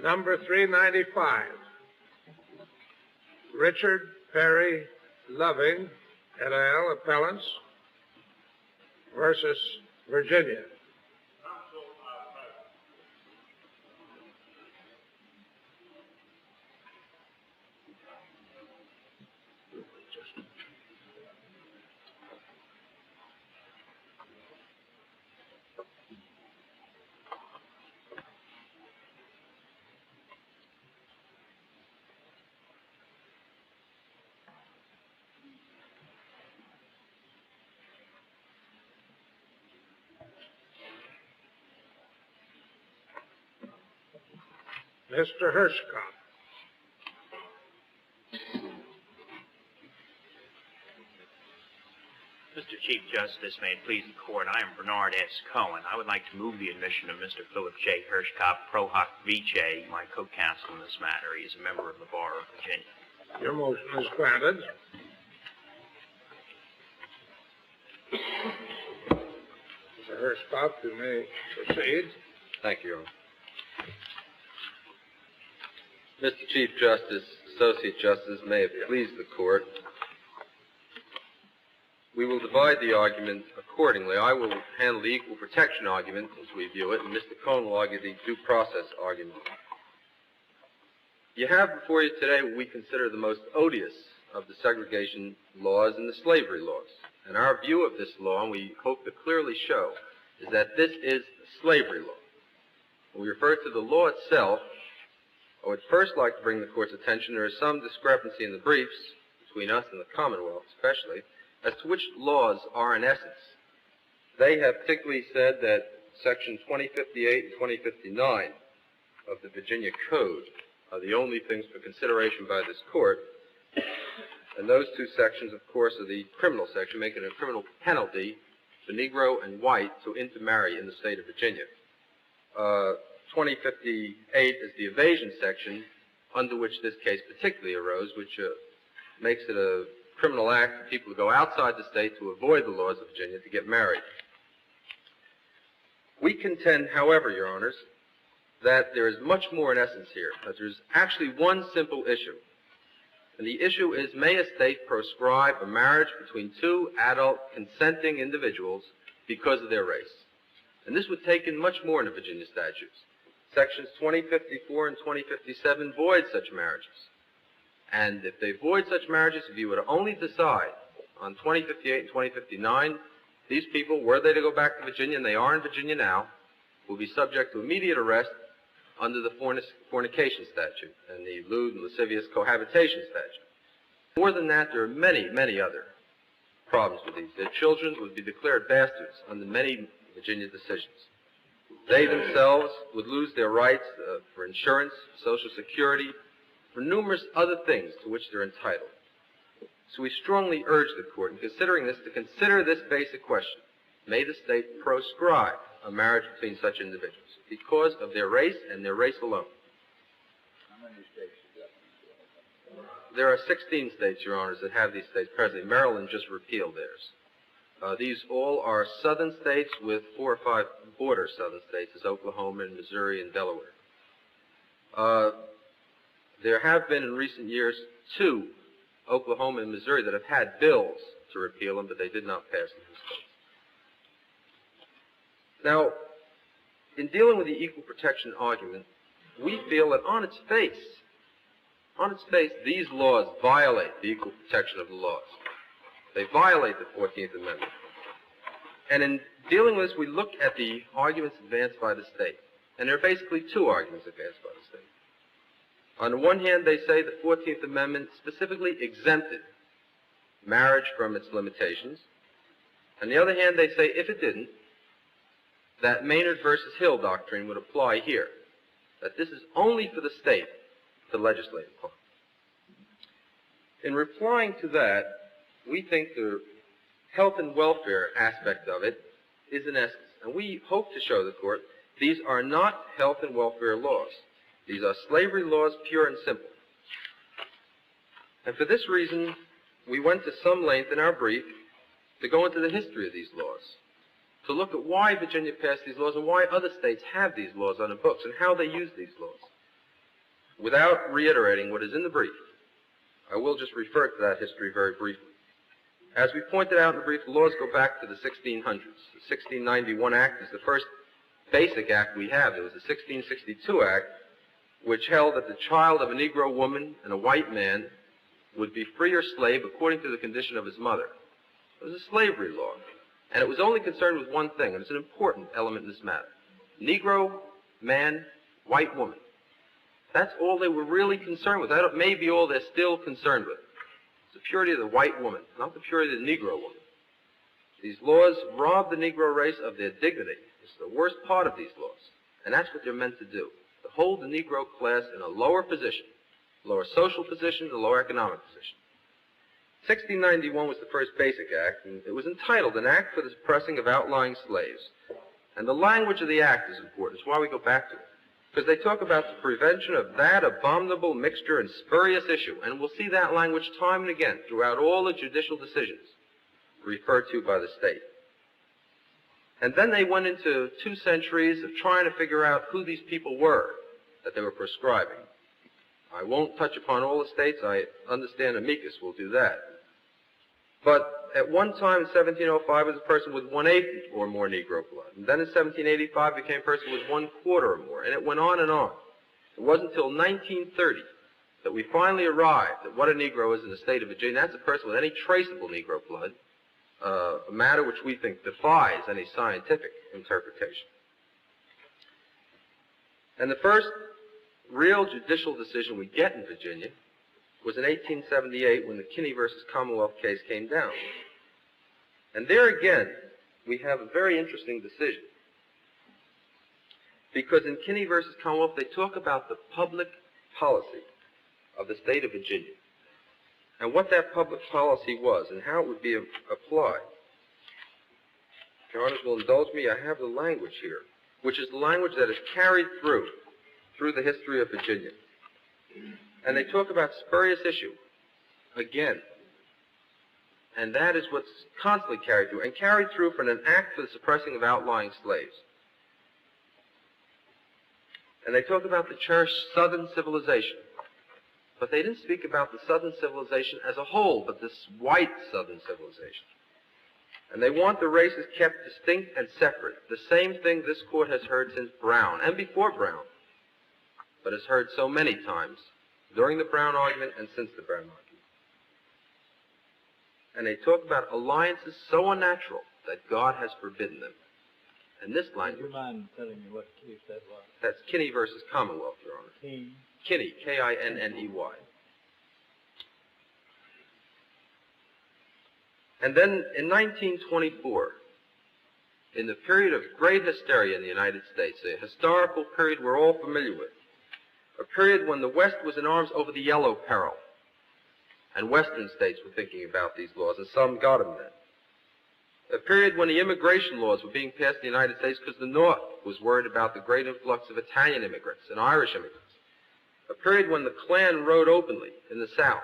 Number 395, Richard Perry Loving et al., appellants, versus Virginia. Mr. Hirschkop. Mr. Chief Justice, may it please the Court, I am Bernard S. Cohen. I would like to move the admission of Mr. Philip J. Hirschkop, pro hoc vice, my co-counsel in this matter. He is a member of the Bar of Virginia. Your motion is granted. Mr. Hirschkop, you may proceed. Thank you, Your Honor. Mr. Chief Justice, Associate Justice, may it please the Court, we will divide the argument accordingly. I will handle the equal protection argument as we view it, and Mr. Cohen will argue the due process argument. You have before you today what we consider the most odious of the segregation laws and the slavery laws. And our view of this law, and we hope to clearly show, is that this is slavery law. When we refer to the law itself, I would first like to bring the Court's attention there is some discrepancy in the briefs between us and the Commonwealth especially as to which laws are in essence. They have particularly said that Section 2058 and 2059 of the Virginia Code are the only things for consideration by this Court. And those two sections, of course, are the criminal section, making it a criminal penalty for Negro and white to intermarry in the state of Virginia. 2058 is the evasion section under which this case particularly arose, which makes it a criminal act for people to go outside the state to avoid the laws of Virginia to get married. We contend, however, Your Honors, that there is much more in essence here, that there's actually one simple issue. And the issue is, may a state proscribe a marriage between two adult consenting individuals because of their race? And this would take in much more in the Virginia statutes. Sections 2054 and 2057 void such marriages. And if they void such marriages, if you were to only decide on 2058 and 2059, these people, were they to go back to Virginia, and they are in Virginia now, will be subject to immediate arrest under the fornication statute and the lewd and lascivious cohabitation statute. More than that, there are many, many other problems with these. Their children would be declared bastards under many Virginia decisions. They themselves would lose their rights for insurance, Social Security, for numerous other things to which they're entitled. So we strongly urge the Court, in considering this, to consider this basic question. May the state proscribe a marriage between such individuals because of their race and their race alone? How many states do that? There are 16 states, Your Honors, that have these states presently. Maryland just repealed theirs. These all are southern states with 4 or 5 border southern states, as Oklahoma and Missouri and Delaware. There have been in recent years 2, Oklahoma and Missouri, that have had bills to repeal them, but they did not pass in these states. Now, in dealing with the equal protection argument, we feel that on its face, these laws violate the equal protection of the laws. They violate the 14th Amendment. And in dealing with this, we look at the arguments advanced by the state. And there are basically 2 arguments advanced by the state. On the one hand, they say the 14th Amendment specifically exempted marriage from its limitations. On the other hand, they say if it didn't, that Maynard versus Hill doctrine would apply here, that this is only for the state to legislate upon. In replying to that, we think the health and welfare aspect of it is in essence, and we hope to show the Court, these are not health and welfare laws. These are slavery laws, pure and simple. And for this reason, we went to some length in our brief to go into the history of these laws, to look at why Virginia passed these laws and why other states have these laws on the books and how they use these laws. without reiterating what is in the brief, I will just refer to that history very briefly. As we pointed out in the brief, the laws go back to the 1600s. The 1691 Act is the first basic act we have. There was the 1662 Act, which held that the child of a Negro woman and a white man would be free or slave according to the condition of his mother. It was a slavery law, and it was only concerned with one thing, and it's an important element in this matter. Negro, man, white woman. That's all they were really concerned with. That may be all they're still concerned with. It's the purity of the white woman, not the purity of the Negro woman. These laws rob the Negro race of their dignity. It's the worst part of these laws, and that's what they're meant to do, to hold the Negro class in a lower position, lower social position, a lower economic position. 1691 was the first basic act, and it was entitled An Act for the Suppressing of Outlying Slaves. And the language of the act is important. It's why we go back to it. Because they talk about the prevention of that abominable mixture and spurious issue. And we'll see that language time and again throughout all the judicial decisions referred to by the state. And then they went into 2 centuries of trying to figure out who these people were that they were prescribing. I won't touch upon all the states. I understand amicus will do that. But at one time in 1705 was a person with 1/8 or more Negro blood. And then in 1785 became a person with 1/4 or more. And it went on and on. It wasn't until 1930 that we finally arrived at what a Negro is in the state of Virginia. That's a person with any traceable Negro blood, a matter which we think defies any scientific interpretation. And the first real judicial decision we get in Virginia was in 1878 when the Kinney versus Commonwealth case came down. And there again, we have a very interesting decision. Because in Kinney versus Commonwealth, they talk about the public policy of the state of Virginia and what that public policy was and how it would be applied. If Your Honors will indulge me, I have the language here, which is the language that is carried through the history of Virginia. And they talk about spurious issue again. And that is what's constantly carried through, and carried through for an act for the suppressing of outlying slaves. And they talk about the cherished Southern civilization. But they didn't speak about the Southern civilization as a whole, but this white Southern civilization. And they want the races kept distinct and separate, the same thing this court has heard since Brown, and before Brown, but has heard so many times during the Brown argument and since the Brown argument. And they talk about alliances so unnatural that God has forbidden them. And this language... Would you mind telling me what case that was? That's Kinney versus Commonwealth, Your Honor. Kinney, K-I-N-N-E-Y. And then in 1924, in the period of great hysteria in the United States, a historical period we're all familiar with, a period when the West was in arms over the Yellow Peril, and Western states were thinking about these laws, and some got them then. A period when the immigration laws were being passed in the United States because the North was worried about the great influx of Italian immigrants and Irish immigrants. A period when the Klan rode openly in the South.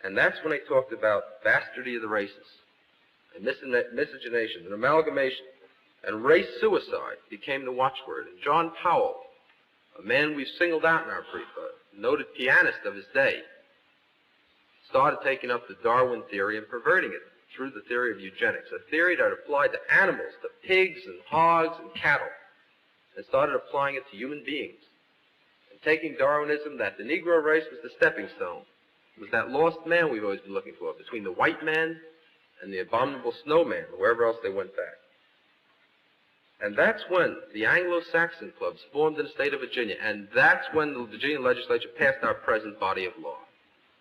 And that's when they talked about bastardy of the races, and miscegenation, and amalgamation, and race suicide became the watchword. And John Powell, a man we've singled out in our brief, a noted pianist of his day, started taking up the Darwin theory and perverting it through the theory of eugenics, a theory that applied to animals, to pigs and hogs and cattle, and started applying it to human beings. And taking Darwinism that the Negro race was the stepping stone, was that lost man we've always been looking for, between the white man and the abominable snowman, or wherever else they went back. And that's when the Anglo-Saxon clubs formed in the state of Virginia, and that's when the Virginia legislature passed our present body of law.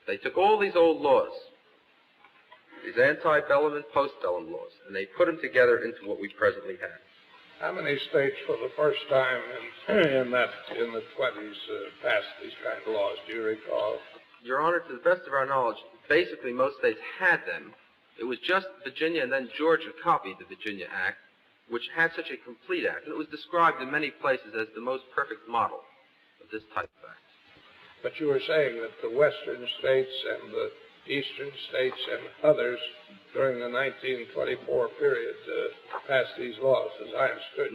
They took all these old laws, these antebellum and postbellum laws, and they put them together into what we presently have. How many states for the first time in the 20s passed these kind of laws? Do you recall? Your Honor, to the best of our knowledge, basically most states had them. It was just Virginia, and then Georgia copied the Virginia Act, which had such a complete act. And it was described in many places as the most perfect model of this type of act. But you were saying that the western states and the eastern states and others during the 1924 period passed these laws, as I understood.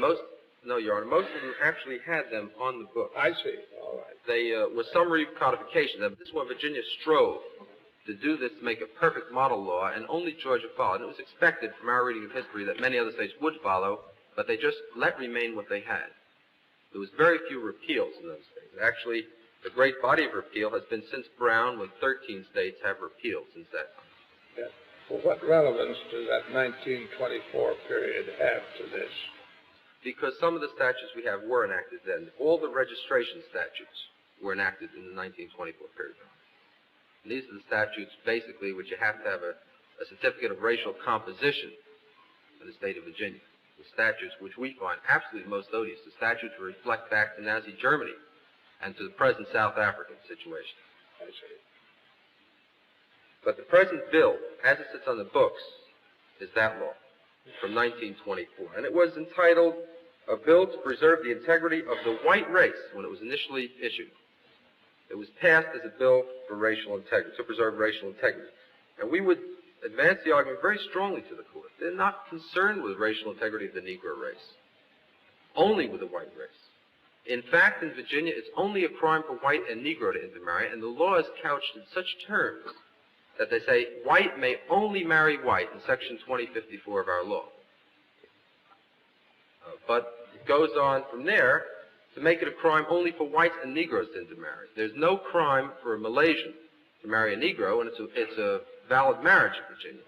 No, Your Honor. Most of them actually had them on the book. I see. All right. They were summary codifications. This is what Virginia strove to do, this to make a perfect model law, and only Georgia followed. And it was expected from our reading of history that many other states would follow, but they just let remain what they had. There was very few repeals in those states. Actually, the great body of repeal has been since Brown, when 13 states have repealed since that time. Yeah. Well, what relevance does that 1924 period have to this? Because some of the statutes we have were enacted then. All the registration statutes were enacted in the 1924 period. And these are the statutes, basically, which you have to have a certificate of racial composition in the state of Virginia. The statutes which we find absolutely most odious, the statutes reflect back to Nazi Germany and to the present South African situation. I see. But the present bill, as it sits on the books, is that law from 1924. And it was entitled A Bill to Preserve the Integrity of the White Race when it was initially issued. It was passed as a bill for racial integrity, to preserve racial integrity. And we would advance the argument very strongly to the court. They're not concerned with racial integrity of the Negro race, only with the white race. In fact, in Virginia, it's only a crime for white and Negro to intermarry, and the law is couched in such terms that they say white may only marry white in Section 2054 of our law. But it goes on from there to make it a crime only for whites and Negroes to intermarry. There's no crime for a Malaysian to marry a Negro, and it's a valid marriage in Virginia.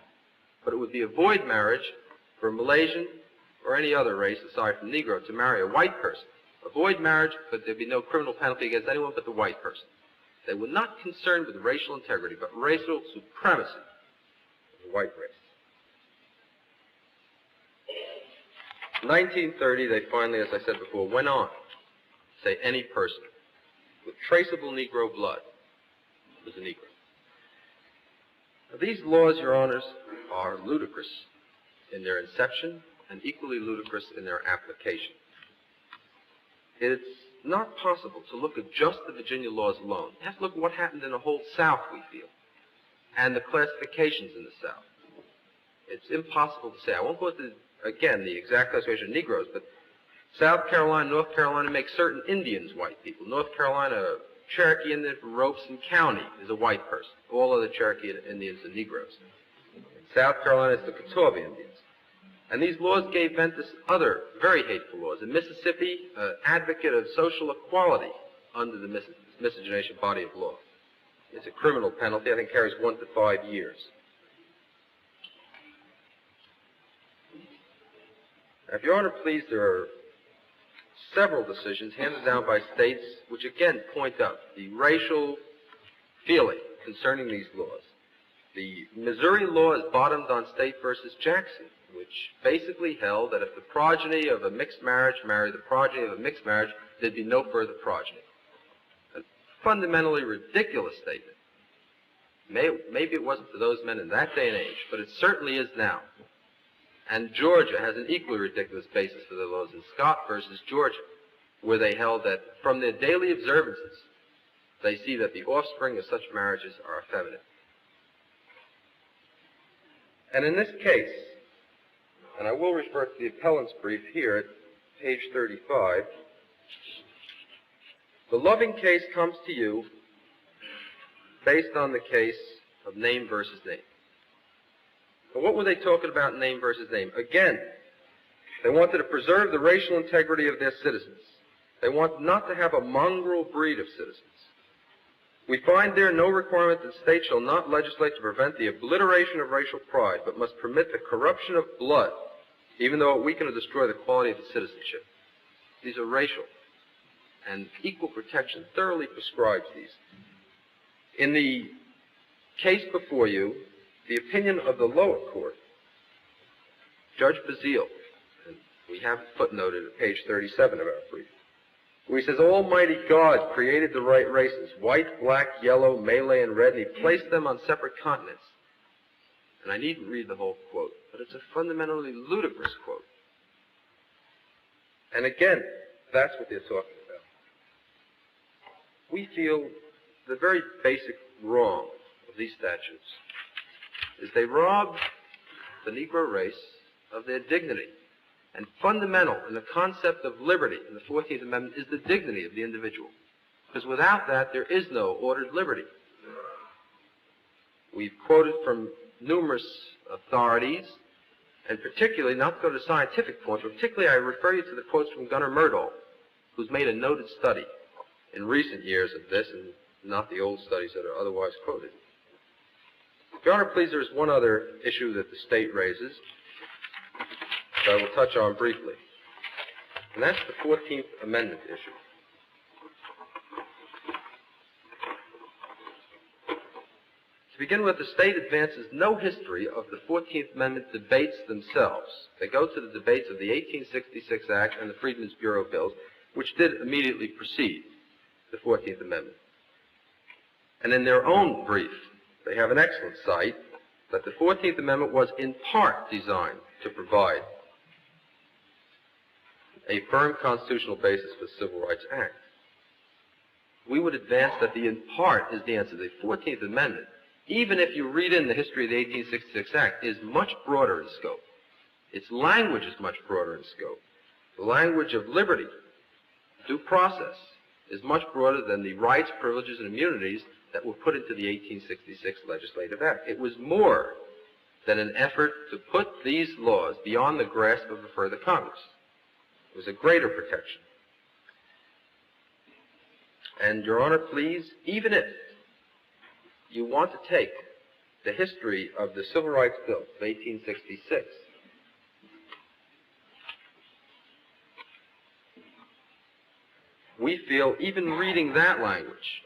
But it would be a void marriage for a Malaysian or any other race aside from Negro to marry a white person. A void marriage, but there'd be no criminal penalty against anyone but the white person. They were not concerned with racial integrity, but racial supremacy of the white race. In 1930, they finally, as I said before, went on to say any person with traceable Negro blood was a Negro. Now, these laws, Your Honors, are ludicrous in their inception and equally ludicrous in their application. It's not possible to look at just the Virginia laws alone. You have to look at what happened in the whole South, we feel, and the classifications in the South. It's impossible to say. I won't go into, again, the exact classification of Negroes, but South Carolina, North Carolina make certain Indians white people. North Carolina, Cherokee Indian from Robeson County is a white person. All other Cherokee Indians are Negroes. In South Carolina, it's the Catawba Indians. And these laws gave vent to other very hateful laws. In Mississippi, advocate of social equality under the miscegenation body of law. It's a criminal penalty. I think carries 1 to 5 years. Now, if Your Honor please, there are several decisions handed down by states which again point out the racial feeling concerning these laws. The Missouri law is bottomed on State versus Jackson, which basically held that if the progeny of a mixed marriage married the progeny of a mixed marriage, there'd be no further progeny. A fundamentally ridiculous statement. Maybe it wasn't for those men in that day and age, but it certainly is now. And Georgia has an equally ridiculous basis for their laws in Scott versus Georgia, where they held that from their daily observances, they see that the offspring of such marriages are effeminate. And in this case, and I will refer to the appellant's brief here at page 35, the Loving case comes to you based on the case of name versus name. But what were they talking about, name versus name? Again, they wanted to preserve the racial integrity of their citizens. They want not to have a mongrel breed of citizens. We find there no requirement that states shall not legislate to prevent the obliteration of racial pride, but must permit the corruption of blood, even though it weaken or destroy the quality of the citizenship. These are racial, and equal protection thoroughly prescribes these. In the case before you, the opinion of the lower court, Judge Bazile, and we have it footnoted at page 37 of our brief, where he says, Almighty God created the right races, white, black, yellow, Malay, and red, and he placed them on separate continents. And I needn't read the whole quote, but it's a fundamentally ludicrous quote. And again, that's what they're talking about. We feel the very basic wrong of these statutes is they rob the Negro race of their dignity. And fundamental in the concept of liberty in the 14th Amendment is the dignity of the individual. because without that there is no ordered liberty. We've quoted from numerous authorities, and particularly, not to go to scientific points, but particularly I refer you to the quotes from Gunnar Myrdal, who's made a noted study in recent years of this, and not the old studies that are otherwise quoted. If Your Honor, please, there's one other issue that the state raises that I will touch on briefly, and that's the 14th Amendment issue. To begin with, the state advances no history of the 14th Amendment debates themselves. They go to the debates of the 1866 Act and the Freedmen's Bureau bills, which did immediately precede the 14th Amendment. And in their own brief, they have an excellent cite that the 14th Amendment was in part designed to provide a firm constitutional basis for the Civil Rights Act. We would advance that the in part is the answer. The 14th Amendment, even if you read in the history of the 1866 Act, is much broader in scope. Its language is much broader in scope. The language of liberty, due process, is much broader than the rights, privileges, and immunities that were put into the 1866 Legislative Act. It was more than an effort to put these laws beyond the grasp of a further Congress. It was a greater protection. And, Your Honor, please, even if you want to take the history of the Civil Rights Bill of 1866, we feel, even reading that language,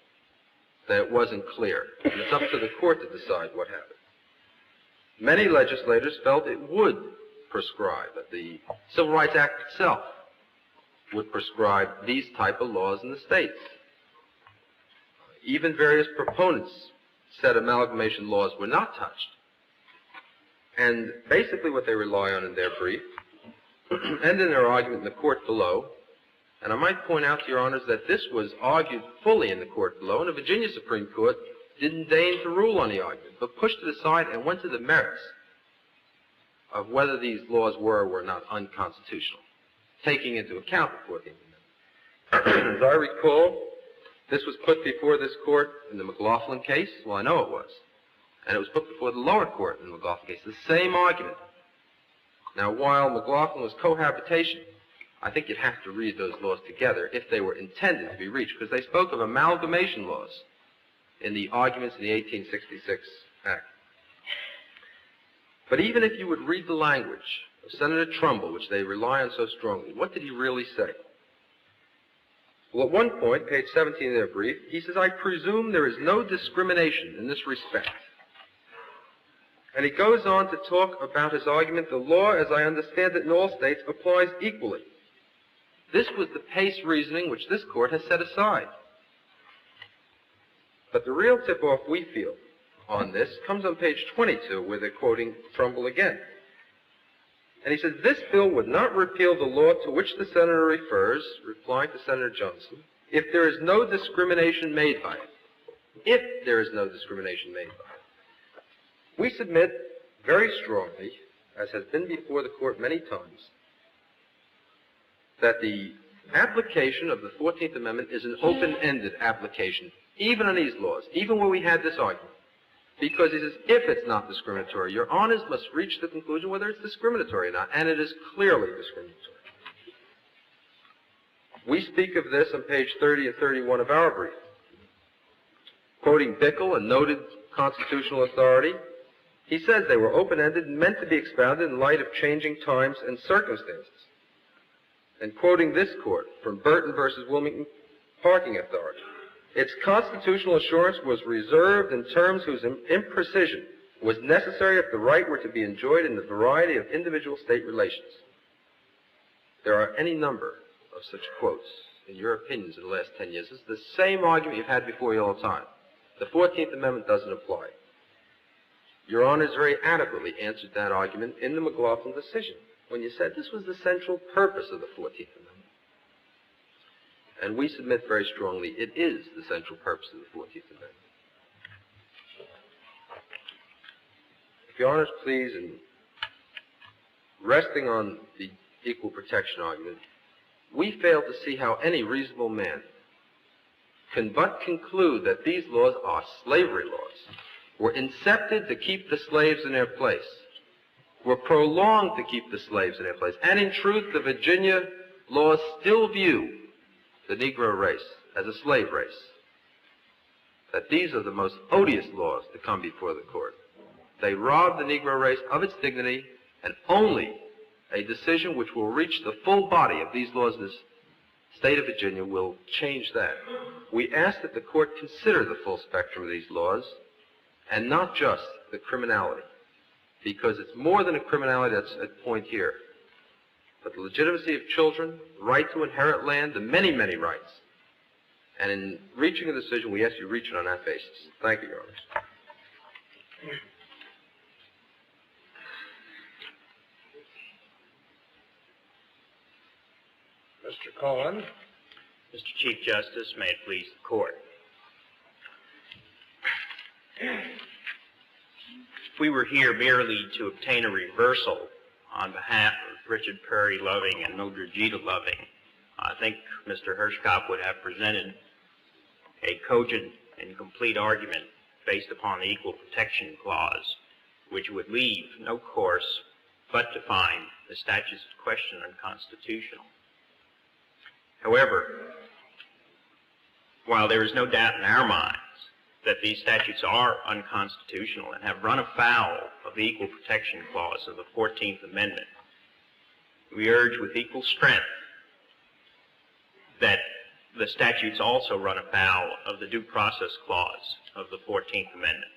that it wasn't clear. And it's up to the court to decide what happened. Many legislators felt it would prescribe, that the Civil Rights Act itself would prescribe these type of laws in the states. Even various proponents said amalgamation laws were not touched. And basically what they rely on in their brief, and in their argument in the court below, and I might point out to Your Honors that this was argued fully in the court below, and the Virginia Supreme Court didn't deign to rule on the argument, but pushed it aside and went to the merits of whether these laws were or were not unconstitutional, taking into account the 14th Amendment. As I recall, this was put before this court in the McLaughlin case. Well, I know it was. And it was put before the lower court in the McLaughlin case. The same argument. Now, while McLaughlin was cohabitation, I think you'd have to read those laws together if they were intended to be reached, because they spoke of amalgamation laws in the arguments in the 1866 Act. But even if you would read the language of Senator Trumbull, which they rely on so strongly, what did he really say? Well, at one point, page 17 of their brief, he says, "I presume there is no discrimination in this respect." And he goes on to talk about his argument, the law, as I understand it in all states, applies equally. This was the pace reasoning which this court has set aside. But the real tip-off we feel on this comes on page 22, where they're quoting Trumbull again. And he says, "This bill would not repeal the law to which the senator refers," replying to Senator Johnson, "if there is no discrimination made by it." If there is no discrimination made by it. We submit very strongly, as has been before the court many times, that the application of the 14th Amendment is an open-ended application, even on these laws, even where we had this argument. Because he says, if it's not discriminatory, Your Honors must reach the conclusion whether it's discriminatory or not, and it is clearly discriminatory. We speak of this on page 30 and 31 of our brief. Quoting Bickel, a noted constitutional authority, he says they were open-ended and meant to be expounded in light of changing times and circumstances. And quoting this court from Burton versus Wilmington Parking Authority, its constitutional assurance was reserved in terms whose imprecision was necessary if the right were to be enjoyed in the variety of individual state relations. There are any number of such quotes in your opinions in the last 10 years. This is the same argument you've had before you all the time. The 14th Amendment doesn't apply. Your Honors very adequately answered that argument in the McLaughlin decision when you said this was the central purpose of the 14th Amendment. And we submit very strongly it is the central purpose of the 14th Amendment. If Your Honors please, in resting on the equal protection argument, we fail to see how any reasonable man can but conclude that these laws are slavery laws, were incepted to keep the slaves in their place, were prolonged to keep the slaves in their place, and in truth the Virginia laws still view the Negro race as a slave race, that these are the most odious laws to come before the court. They rob the Negro race of its dignity, and only a decision which will reach the full body of these laws in the state of Virginia will change that. We ask that the court consider the full spectrum of these laws and not just the criminality, because it's more than a criminality that's at point here, but the legitimacy of children, the right to inherit land, the many, many rights. And in reaching a decision, we ask you to reach it on that basis. Thank you, Your Honors. Mr. Cohen. Mr. Chief Justice, may it please the court. If we were here merely to obtain a reversal on behalf of Richard Perry Loving and Mildred Jeter Loving, I think Mr. Hirschkop would have presented a cogent and complete argument based upon the Equal Protection Clause, which would leave no course but to find the statute's question unconstitutional. However, while there is no doubt in our minds that these statutes are unconstitutional and have run afoul of the Equal Protection Clause of the 14th Amendment, we urge with equal strength that the statutes also run afoul of the Due Process Clause of the 14th Amendment.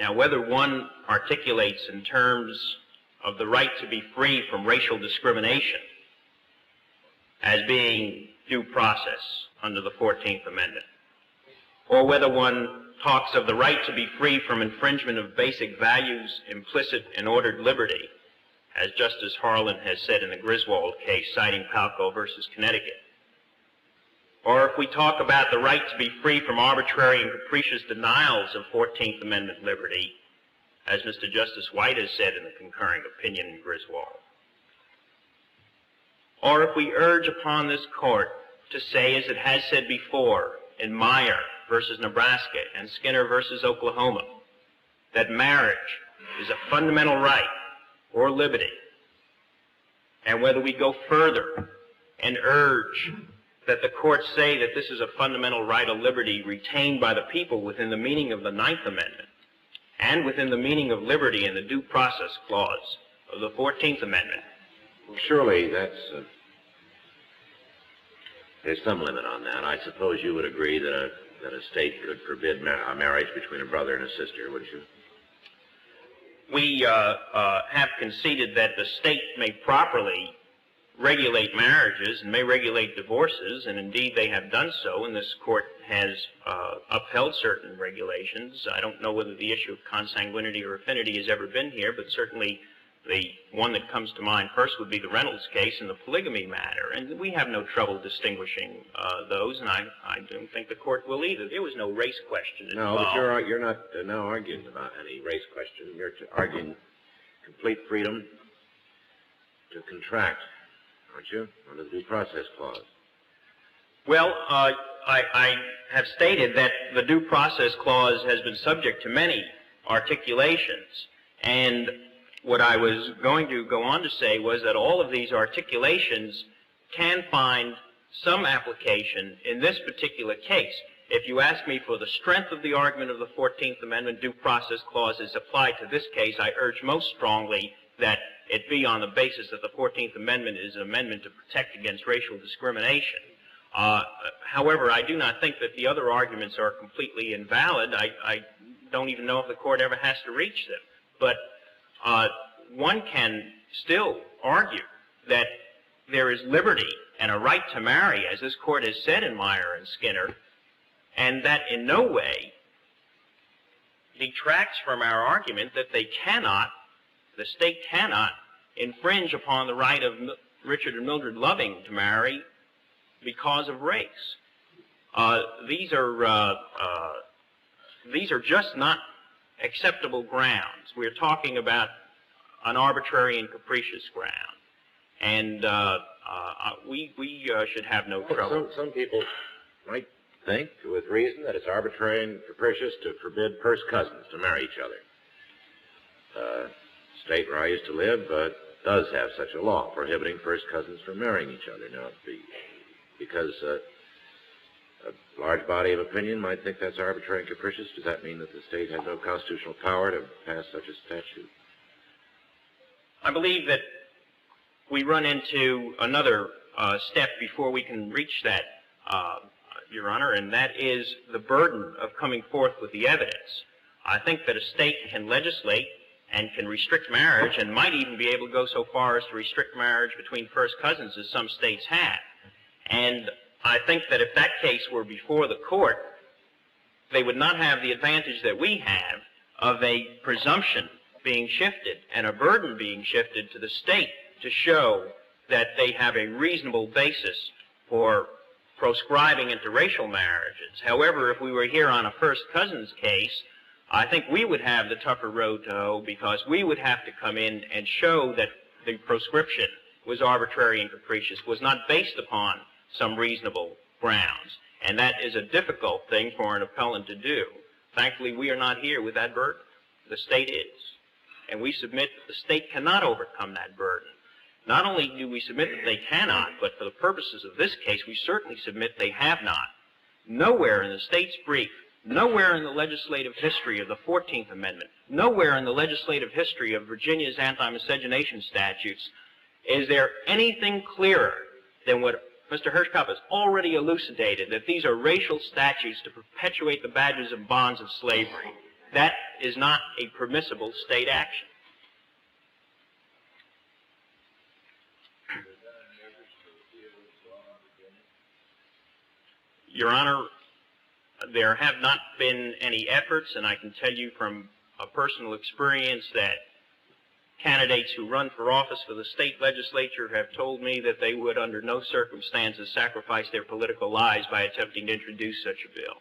Now, whether one articulates in terms of the right to be free from racial discrimination as being due process under the 14th Amendment, or whether one talks of the right to be free from infringement of basic values implicit in ordered liberty, as Justice Harlan has said in the Griswold case citing Palco versus Connecticut, or if we talk about the right to be free from arbitrary and capricious denials of 14th Amendment liberty, as Mr. Justice White has said in the concurring opinion in Griswold, or if we urge upon this court to say, as it has said before in Meyer versus Nebraska and Skinner versus Oklahoma, that marriage is a fundamental right or liberty, and whether we go further and urge that the courts say that this is a fundamental right or liberty retained by the people within the meaning of the Ninth Amendment and within the meaning of liberty in the Due Process Clause of the 14th Amendment. Well, surely there's some limit on that. I suppose you would agree that a state could forbid a marriage between a brother and a sister, wouldn't you? We have conceded that the state may properly regulate marriages and may regulate divorces, and indeed they have done so, and this court has upheld certain regulations. I don't know whether the issue of consanguinity or affinity has ever been here, but certainly the one that comes to mind first would be the Reynolds case and the polygamy matter, and we have no trouble distinguishing those, and I don't think the court will either. There was no race question involved. No, but you're not now arguing about any race question. You're arguing complete freedom to contract, aren't you, under the Due Process Clause? Well, I have stated that the Due Process Clause has been subject to many articulations, and what I was going to go on to say was that all of these articulations can find some application in this particular case. If you ask me for the strength of the argument of the 14th Amendment Due Process Clause is applied to this case, I urge most strongly that it be on the basis that the 14th Amendment is an amendment to protect against racial discrimination. However, I do not think that the other arguments are completely invalid. I don't even know if the court ever has to reach them. But one can still argue that there is liberty and a right to marry, as this court has said in Meyer and Skinner, and that in no way detracts from our argument that the state cannot infringe upon the right of Richard and Mildred Loving to marry because of race. These are just not acceptable grounds. We're talking about an arbitrary and capricious ground, and we should have no trouble. Some people might think, with reason, that it's arbitrary and capricious to forbid first cousins to marry each other. State where I used to live does have such a law prohibiting first cousins from marrying each other. Now, because a large body of opinion might think that's arbitrary and capricious, does that mean that the state has no constitutional power to pass such a statute? I believe that we run into another step before we can reach that, Your Honor, and that is the burden of coming forth with the evidence. I think that a state can legislate and can restrict marriage and might even be able to go so far as to restrict marriage between first cousins, as some states have. And I think that if that case were before the court, they would not have the advantage that we have of a presumption being shifted and a burden being shifted to the state to show that they have a reasonable basis for proscribing interracial marriages. However, if we were here on a first cousins case, I think we would have the tougher road to hoe, because we would have to come in and show that the proscription was arbitrary and capricious, was not based upon some reasonable grounds. And that is a difficult thing for an appellant to do. Thankfully, we are not here with that burden. The state is. And we submit that the state cannot overcome that burden. Not only do we submit that they cannot, but for the purposes of this case, we certainly submit they have not. Nowhere in the state's brief, nowhere in the legislative history of the 14th Amendment, nowhere in the legislative history of Virginia's anti-miscegenation statutes is there anything clearer than what Mr. Hirschkop has already elucidated, that these are racial statutes to perpetuate the badges and bonds of slavery. That is not a permissible state action. Your Honor, there have not been any efforts, and I can tell you from a personal experience that candidates who run for office for the state legislature have told me that they would under no circumstances sacrifice their political lives by attempting to introduce such a bill.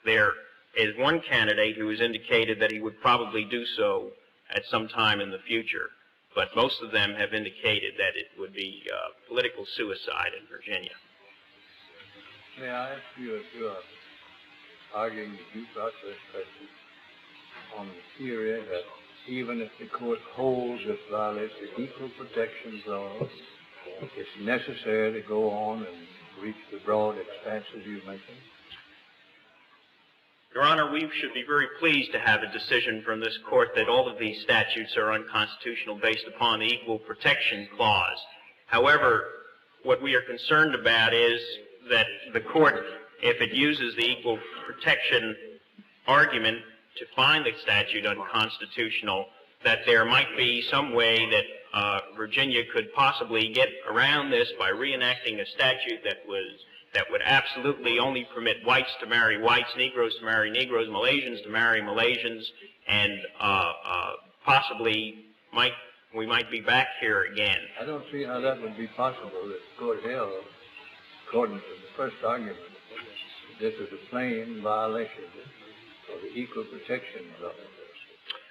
There is one candidate who has indicated that he would probably do so at some time in the future, but most of them have indicated that it would be political suicide in Virginia. May I ask you if you are arguing the due process question on the theory that even if the court holds it violates the equal protection law, it's necessary to go on and reach the broad expanses you mentioned? Your Honor, we should be very pleased to have a decision from this court that all of these statutes are unconstitutional based upon the Equal Protection Clause. However, what we are concerned about is that the court, if it uses the equal protection argument to find the statute unconstitutional, that there might be some way that Virginia could possibly get around this by reenacting a statute that would absolutely only permit whites to marry whites, Negroes to marry Negroes, Malaysians to marry Malaysians, and possibly we might be back here again. I don't see how that would be possible. The court held, according to the first argument, this is a plain violation of the equal protection law.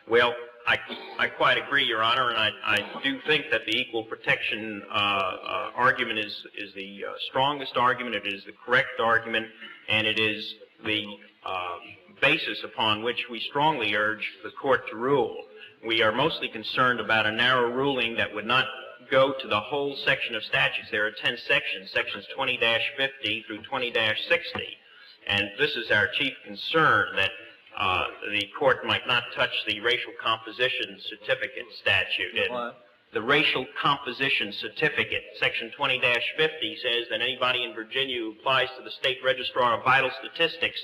Well, I quite agree, Your Honor, and I do think that the equal protection argument is the strongest argument, it is the correct argument, and it is the basis upon which we strongly urge the court to rule. We are mostly concerned about a narrow ruling that would not go to the whole section of statutes. There are 10 sections, sections 20-50 through 20-60, and this is our chief concern, that the court might not touch the racial composition certificate statute. And the racial composition certificate, section 20-50, says that anybody in Virginia who applies to the state registrar of vital statistics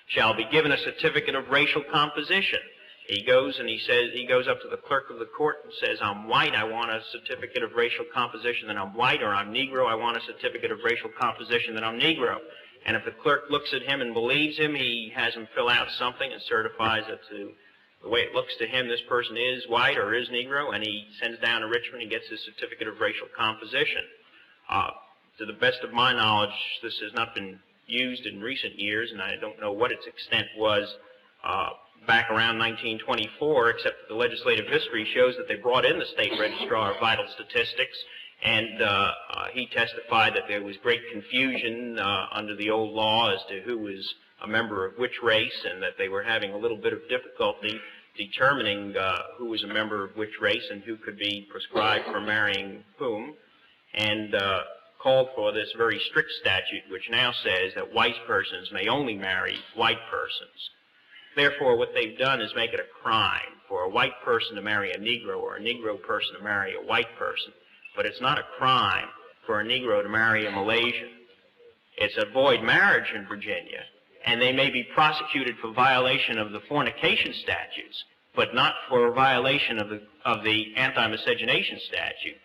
shall be given a certificate of racial composition. He goes and he goes up to the clerk of the court and says, I'm white, I want a certificate of racial composition that I'm white, or I'm Negro, I want a certificate of racial composition that I'm Negro. And if the clerk looks at him and believes him, he has him fill out something and certifies that to the way it looks to him, this person is white or is Negro, and he sends down to Richmond and gets his certificate of racial composition. To the best of my knowledge, this has not been used in recent years, and I don't know what its extent was back around 1924, except that the legislative history shows that they brought in the state registrar of vital statistics, And he testified that there was great confusion under the old law as to who was a member of which race, and that they were having a little bit of difficulty determining who was a member of which race and who could be prescribed for marrying whom, and called for this very strict statute which now says that white persons may only marry white persons. Therefore, what they've done is make it a crime for a white person to marry a Negro or a Negro person to marry a white person. But it's not a crime for a Negro to marry a Malaysian. It's a void marriage in Virginia, and they may be prosecuted for violation of the fornication statutes, but not for violation of the anti-miscegenation statute.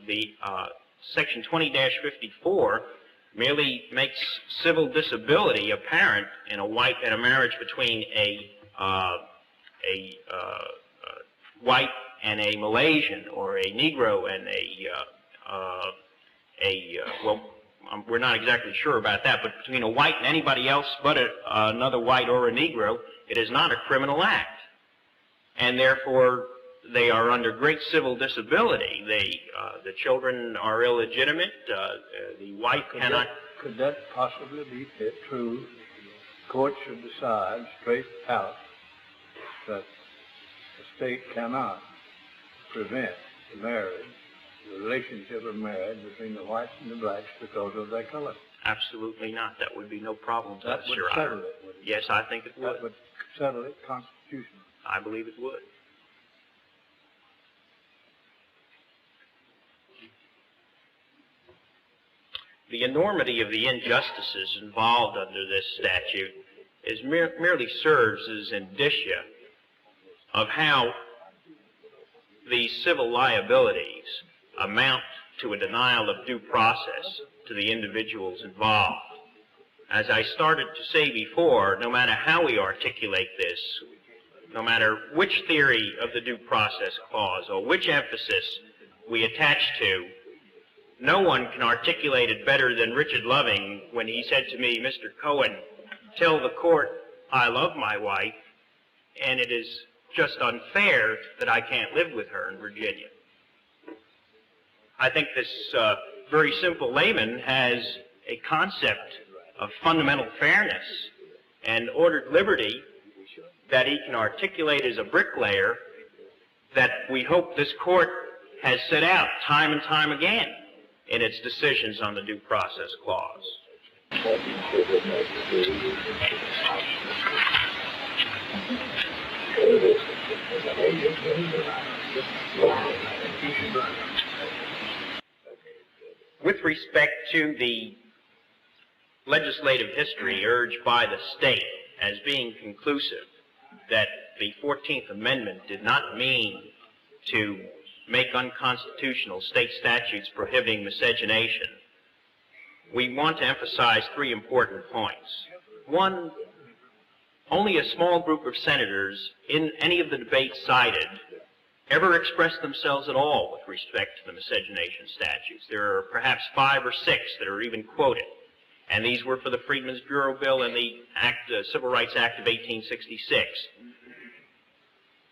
The Section 20-54 merely makes civil disability apparent in a marriage between a white and a Malaysian, or a Negro and we're not exactly sure about that, but between a white and anybody else but another white or a Negro, it is not a criminal act. And therefore, they are under great civil disability. The children are illegitimate. The wife cannot... Could that possibly be true? Courts should decide straight out that the state cannot prevent the marriage, the relationship of marriage between the whites and the blacks because of their color. Absolutely not. That would be no problem to That us, would Your settle Honor. it, wouldn't it? Yes, I think it would. That would settle it constitutionally. I believe it would. The enormity of the injustices involved under this statute merely serves as indicia of how these civil liabilities amount to a denial of due process to the individuals involved. As I started to say before, no matter how we articulate this, no matter which theory of the due process clause or which emphasis we attach to, no one can articulate it better than Richard Loving when he said to me, "Mr. Cohen, tell the court I love my wife, and it is just unfair that I can't live with her in Virginia." I think this very simple layman has a concept of fundamental fairness and ordered liberty that he can articulate as a bricklayer that we hope this court has set out time and time again in its decisions on the due process clause. With respect to the legislative history urged by the state as being conclusive that the 14th Amendment did not mean to make unconstitutional state statutes prohibiting miscegenation, we want to emphasize three important points. One, only a small group of senators in any of the debates cited ever expressed themselves at all with respect to the miscegenation statutes. There are perhaps 5 or 6 that are even quoted, and these were for the Freedmen's Bureau Bill and the Civil Rights Act of 1866.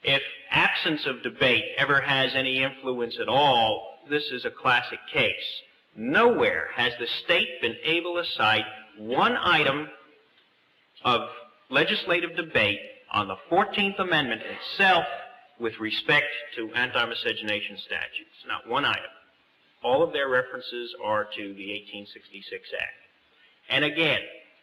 If absence of debate ever has any influence at all, this is a classic case. Nowhere has the state been able to cite one item of legislative debate on the 14th Amendment itself with respect to anti-miscegenation statutes. Not one item. All of their references are to the 1866 Act. And again,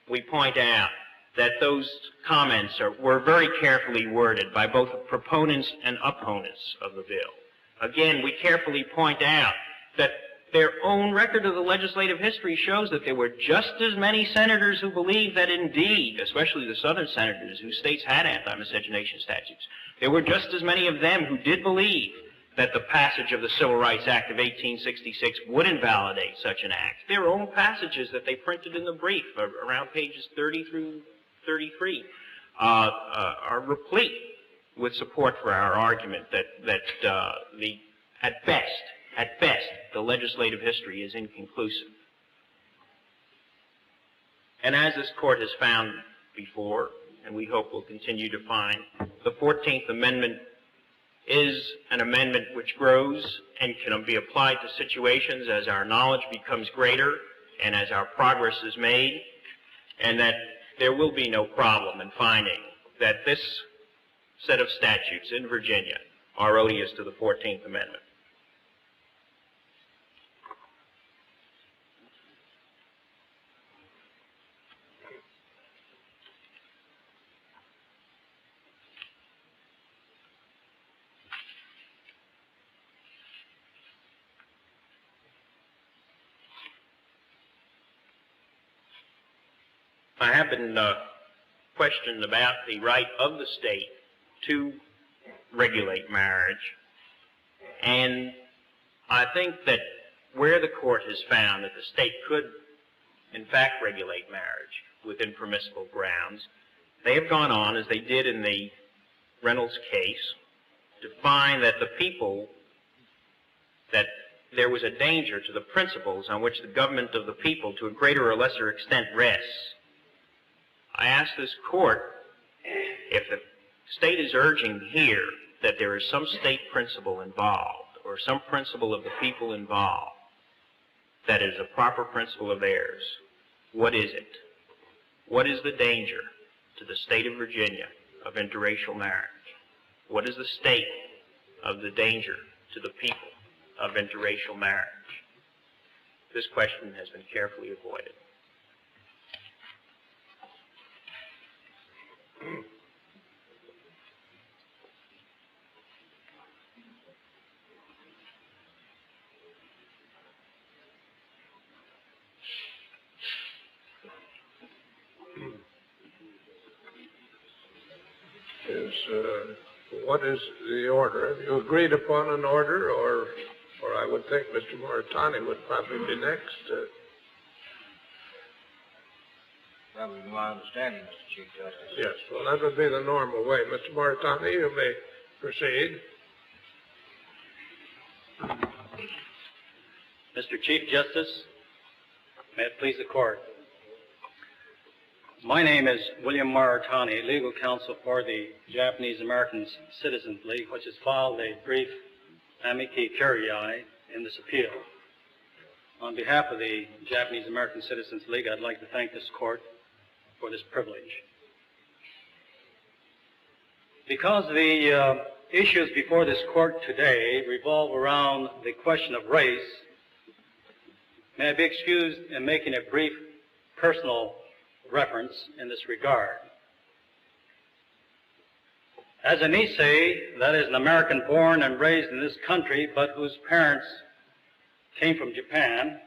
we point out that those comments were very carefully worded by both proponents and opponents of the bill. Again, we carefully point out that their own record of the legislative history shows that there were just as many senators who believed that indeed, especially the southern senators whose states had anti-miscegenation statutes, there were just as many of them who did believe that the passage of the Civil Rights Act of 1866 would invalidate such an act. Their own passages that they printed in the brief, around pages 30 through 33, are replete with support for our argument that at best, the legislative history is inconclusive. And as this court has found before, and we hope will continue to find, the 14th Amendment is an amendment which grows and can be applied to situations as our knowledge becomes greater and as our progress is made, and that there will be no problem in finding that this set of statutes in Virginia are odious to the 14th Amendment. I have been questioned about the right of the state to regulate marriage, and I think that where the court has found that the state could, in fact, regulate marriage within permissible grounds, they have gone on, as they did in the Reynolds case, to find that the people, that there was a danger to the principles on which the government of the people, to a greater or lesser extent, rests. I ask this court if the state is urging here that there is some state principle involved or some principle of the people involved that is a proper principle of theirs. What is it? What is the danger to the state of Virginia of interracial marriage? What is the state of the danger to the people of interracial marriage? This question has been carefully avoided. What is the order? Have you agreed upon an order, or I would think Mr. Marutani would probably be next. That would be my understanding, Mr. Chief Justice. Yes, well, that would be the normal way. Mr. Marutani, you may proceed. Mr. Chief Justice, may it please the court. My name is William Marutani, legal counsel for the Japanese American Citizens League, which has filed a brief amicus curiae in this appeal. On behalf of the Japanese American Citizens League, I'd like to thank this court for this privilege. Because the issues before this court today revolve around the question of race, may I be excused in making a brief personal reference in this regard. As a Nisei, that is an American born and raised in this country, but whose parents came from Japan,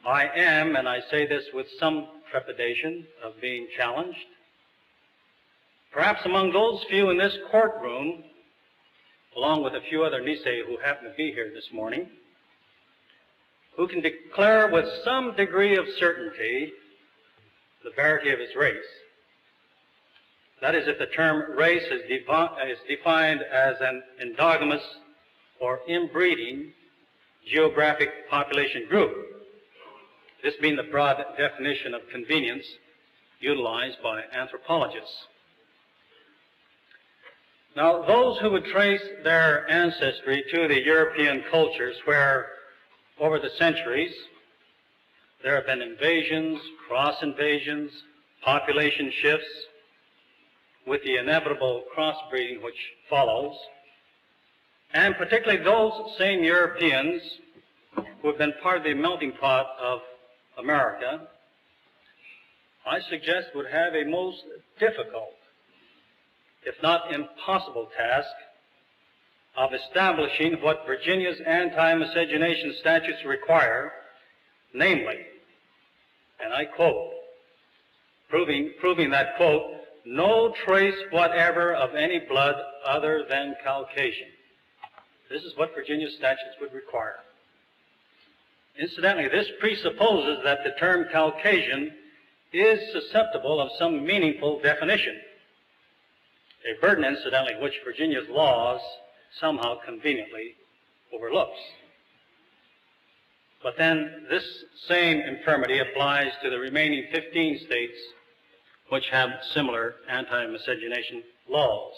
I am, and I say this with some trepidation of being challenged, perhaps among those few in this courtroom, along with a few other Nisei who happen to be here this morning, who can declare with some degree of certainty the verity of his race. That is, if the term race is defined as an endogamous or inbreeding geographic population group, this being the broad definition of convenience utilized by anthropologists. Now, those who would trace their ancestry to the European cultures where, over the centuries, there have been invasions, cross-invasions, population shifts, with the inevitable crossbreeding which follows, and particularly those same Europeans who have been part of the melting pot of America, I suggest would have a most difficult, if not impossible task of establishing what Virginia's anti-miscegenation statutes require, namely, and I quote, proving that, quote, no trace whatever of any blood other than Caucasian. This is what Virginia's statutes would require. Incidentally, this presupposes that the term Caucasian is susceptible of some meaningful definition, a burden, incidentally, which Virginia's laws somehow conveniently overlooks. But then this same infirmity applies to the remaining 15 states which have similar anti-miscegenation laws.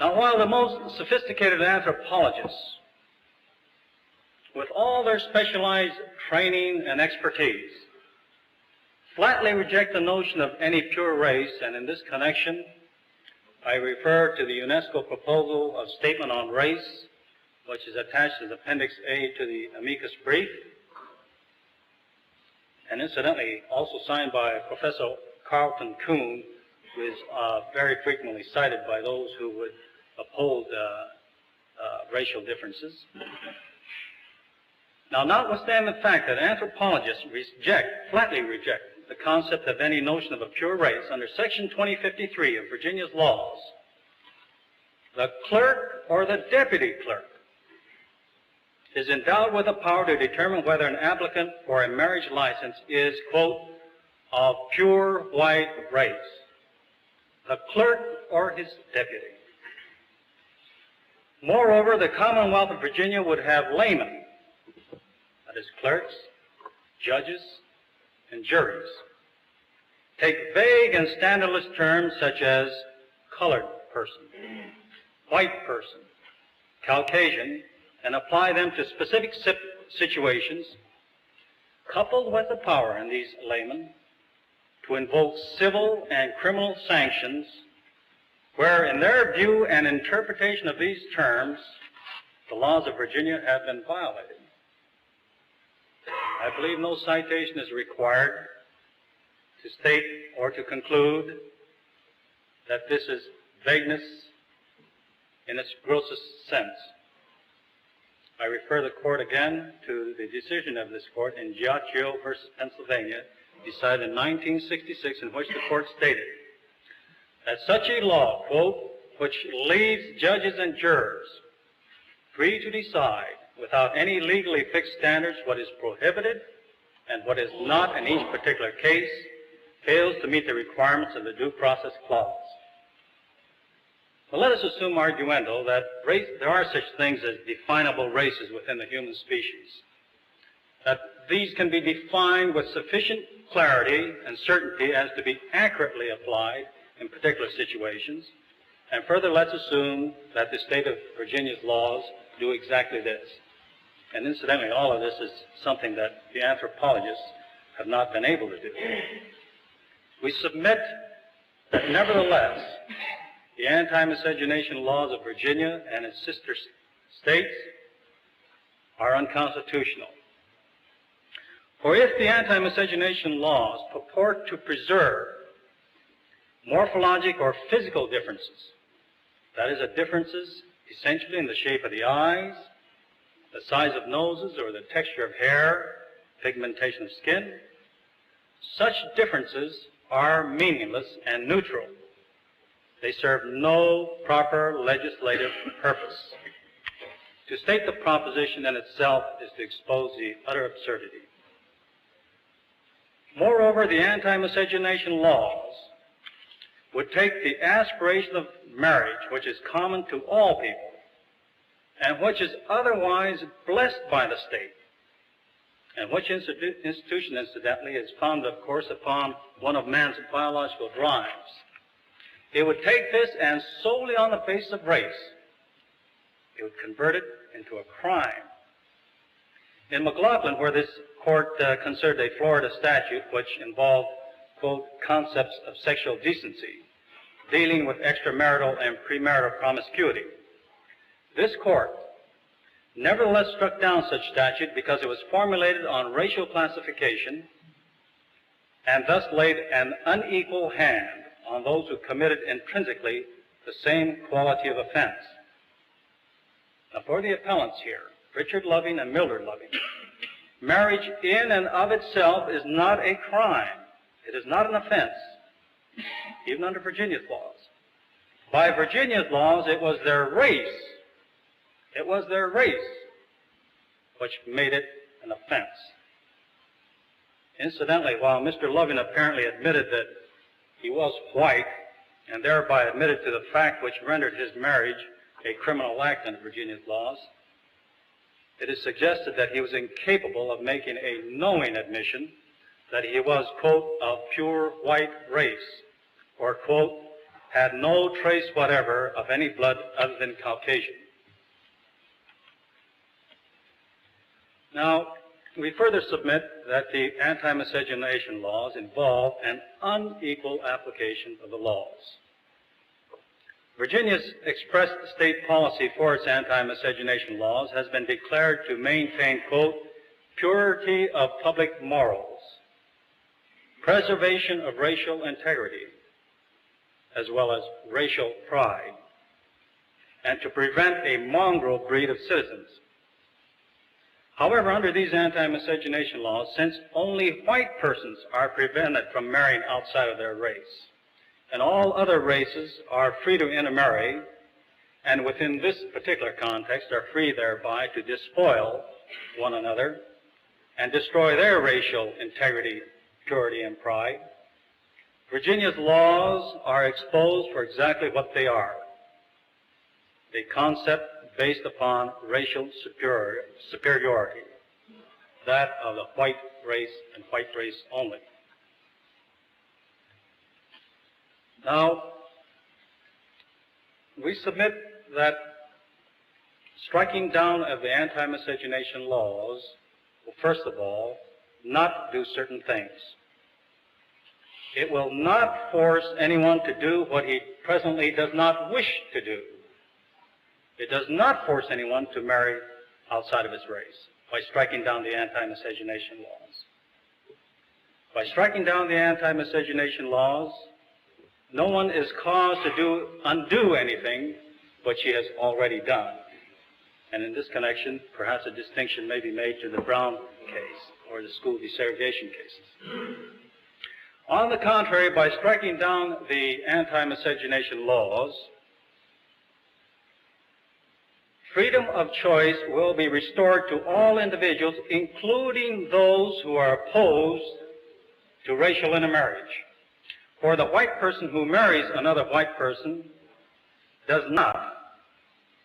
Now, while the most sophisticated anthropologists, with all their specialized training and expertise, flatly reject the notion of any pure race, and in this connection, I refer to the UNESCO proposal of Statement on Race, which is attached as Appendix A to the amicus brief, and incidentally also signed by Professor Carlton Cohen, who is very frequently cited by those who would uphold racial differences. Now, notwithstanding the fact that anthropologists flatly reject the concept of any notion of a pure race, under Section 2053 of Virginia's laws, the clerk or the deputy clerk is endowed with the power to determine whether an applicant for a marriage license is, quote, of pure white race. The clerk or his deputy. Moreover, the Commonwealth of Virginia would have laymen, that is, clerks, judges, and juries, take vague and standardless terms such as colored person, white person, Caucasian, and apply them to specific situations, coupled with the power in these laymen to invoke civil and criminal sanctions where, in their view and interpretation of these terms, the laws of Virginia have been violated. I believe no citation is required to state or to conclude that this is vagueness in its grossest sense. I refer the court again to the decision of this court in Giacchio versus Pennsylvania, decided in 1966, in which the court stated that such a law, quote, which leaves judges and jurors free to decide without any legally fixed standards what is prohibited and what is not in each particular case, fails to meet the requirements of the Due Process Clause. Well, let us assume, arguendo, that there are such things as definable races within the human species, that these can be defined with sufficient clarity and certainty as to be accurately applied in particular situations, and further, let's assume that the state of Virginia's laws do exactly this. And incidentally, all of this is something that the anthropologists have not been able to do. We submit that nevertheless, the anti-miscegenation laws of Virginia and its sister states are unconstitutional. For if the anti-miscegenation laws purport to preserve morphologic or physical differences, that is, differences essentially in the shape of the eyes, the size of noses, or the texture of hair, pigmentation of skin, such differences are meaningless and neutral. They serve no proper legislative purpose. To state the proposition in itself is to expose the utter absurdity. Moreover, the anti-miscegenation laws would take the aspiration of marriage, which is common to all people, and which is otherwise blessed by the state, and which institution, incidentally, is founded, of course, upon one of man's biological drives. It would take this, and solely on the basis of race, it would convert it into a crime. In McLaughlin, where this court considered a Florida statute which involved, quote, concepts of sexual decency, dealing with extramarital and premarital promiscuity, this court nevertheless struck down such statute because it was formulated on racial classification and thus laid an unequal hand on those who committed intrinsically the same quality of offense. Now, for the appellants here, Richard Loving and Mildred Loving, marriage in and of itself is not a crime. It is not an offense, even under Virginia's laws. By Virginia's laws, it was their race. It was their race which made it an offense. Incidentally, while Mr. Loving apparently admitted that he was white, and thereby admitted to the fact which rendered his marriage a criminal act under Virginia's laws, it is suggested that he was incapable of making a knowing admission that he was, quote, of pure white race, or, quote, had no trace whatever of any blood other than Caucasian. Now, we further submit that the anti-miscegenation laws involve an unequal application of the laws. Virginia's expressed state policy for its anti-miscegenation laws has been declared to maintain, quote, purity of public morals, preservation of racial integrity, as well as racial pride, and to prevent a mongrel breed of citizens. However, under these anti-miscegenation laws, since only white persons are prevented from marrying outside of their race, and all other races are free to intermarry, and within this particular context are free thereby to despoil one another and destroy their racial integrity, purity, and pride, Virginia's laws are exposed for exactly what they are: a concept based upon racial superiority, that of the white race and white race only. Now, we submit that striking down of the anti-miscegenation laws will, first of all, not do certain things. It will not force anyone to do what he presently does not wish to do. It does not force anyone to marry outside of his race by striking down the anti-miscegenation laws. By striking down the anti-miscegenation laws, no one is caused to undo anything which he has already done. And in this connection, perhaps a distinction may be made to the Brown case or the school desegregation cases. On the contrary, by striking down the anti-miscegenation laws, freedom of choice will be restored to all individuals, including those who are opposed to racial intermarriage. For the white person who marries another white person does not,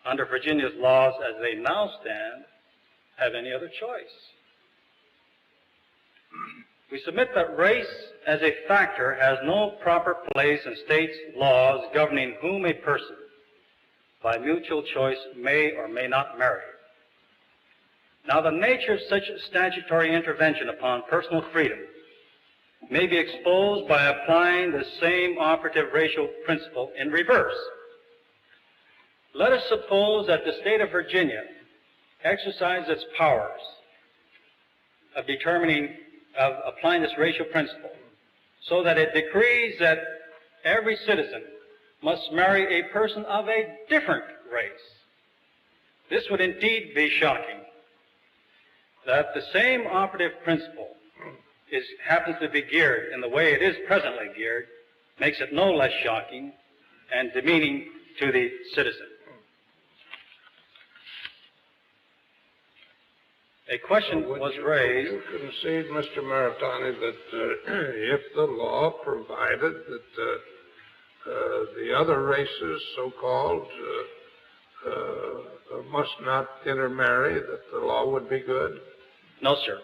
under Virginia's laws as they now stand, have any other choice. We submit that race as a factor has no proper place in states' laws governing whom a person, by mutual choice, may or may not marry. Now, the nature of such statutory intervention upon personal freedom may be exposed by applying the same operative racial principle in reverse. Let us suppose that the state of Virginia exercises its powers of applying this racial principle so that it decrees that every citizen must marry a person of a different race. This would indeed be shocking. That the same operative principle happens to be geared in the way it is presently geared makes it no less shocking and demeaning to the citizen. A question was raised. Would you concede, Mr. Marutani, that if the law provided that the other races, so-called, must not intermarry, that the law would be good? No, sir.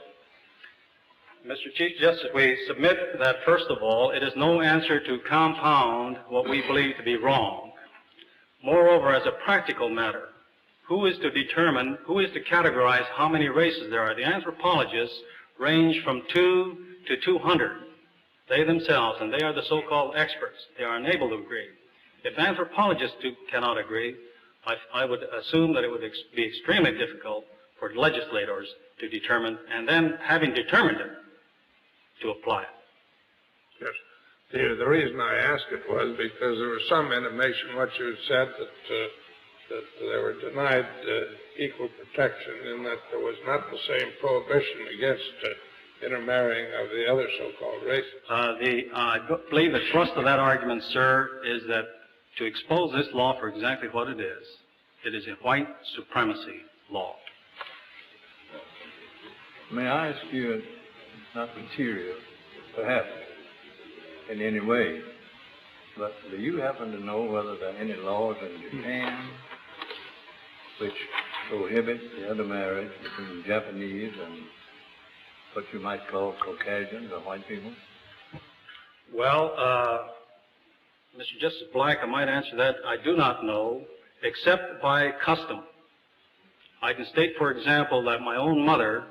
Mr. Chief Justice, we submit that, first of all, it is no answer to compound what we believe to be wrong. Moreover, as a practical matter, who is to categorize how many races there are? The anthropologists range from 2 to 200. They themselves, and they are the so-called experts. They are unable to agree. If anthropologists cannot agree, I would assume that it would be extremely difficult for legislators to determine, and then, having determined it, to apply it. Yes. The reason I asked it was because there was some intimation, what you said, that they were denied equal protection in that there was not the same prohibition against intermarrying of the other so-called races. I believe the thrust of that argument, sir, is that to expose this law for exactly what it is a white supremacy law. May I ask you, not material, perhaps, in any way, but do you happen to know whether there are any laws in Japan which prohibit the intermarriage between Japanese and what you might call Caucasians or white people? Well, Mr. Justice Black, I might answer that. I do not know, except by custom. I can state, for example, that my own mother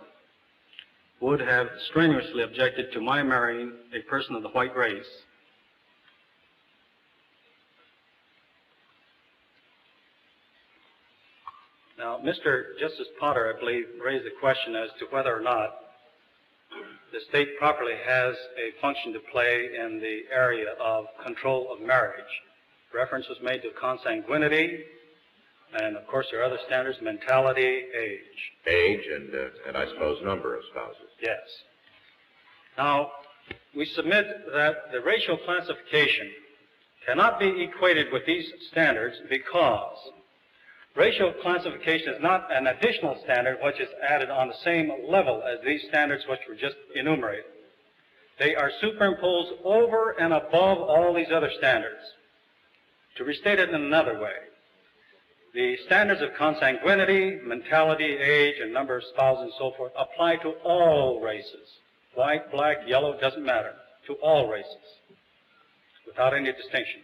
would have strenuously objected to my marrying a person of the white race. Now, Mr. Justice Potter, I believe, raised the question as to whether or not the state properly has a function to play in the area of control of marriage. Reference was made to consanguinity, and of course there are other standards, mentality, age. Age and I suppose number of spouses. Yes. Now, we submit that the racial classification cannot be equated with these standards because racial classification is not an additional standard which is added on the same level as these standards which were just enumerated. They are superimposed over and above all these other standards. To restate it in another way, the standards of consanguinity, mentality, age, and number of spouses and so forth apply to all races. White, black, yellow, doesn't matter. To all races, without any distinction.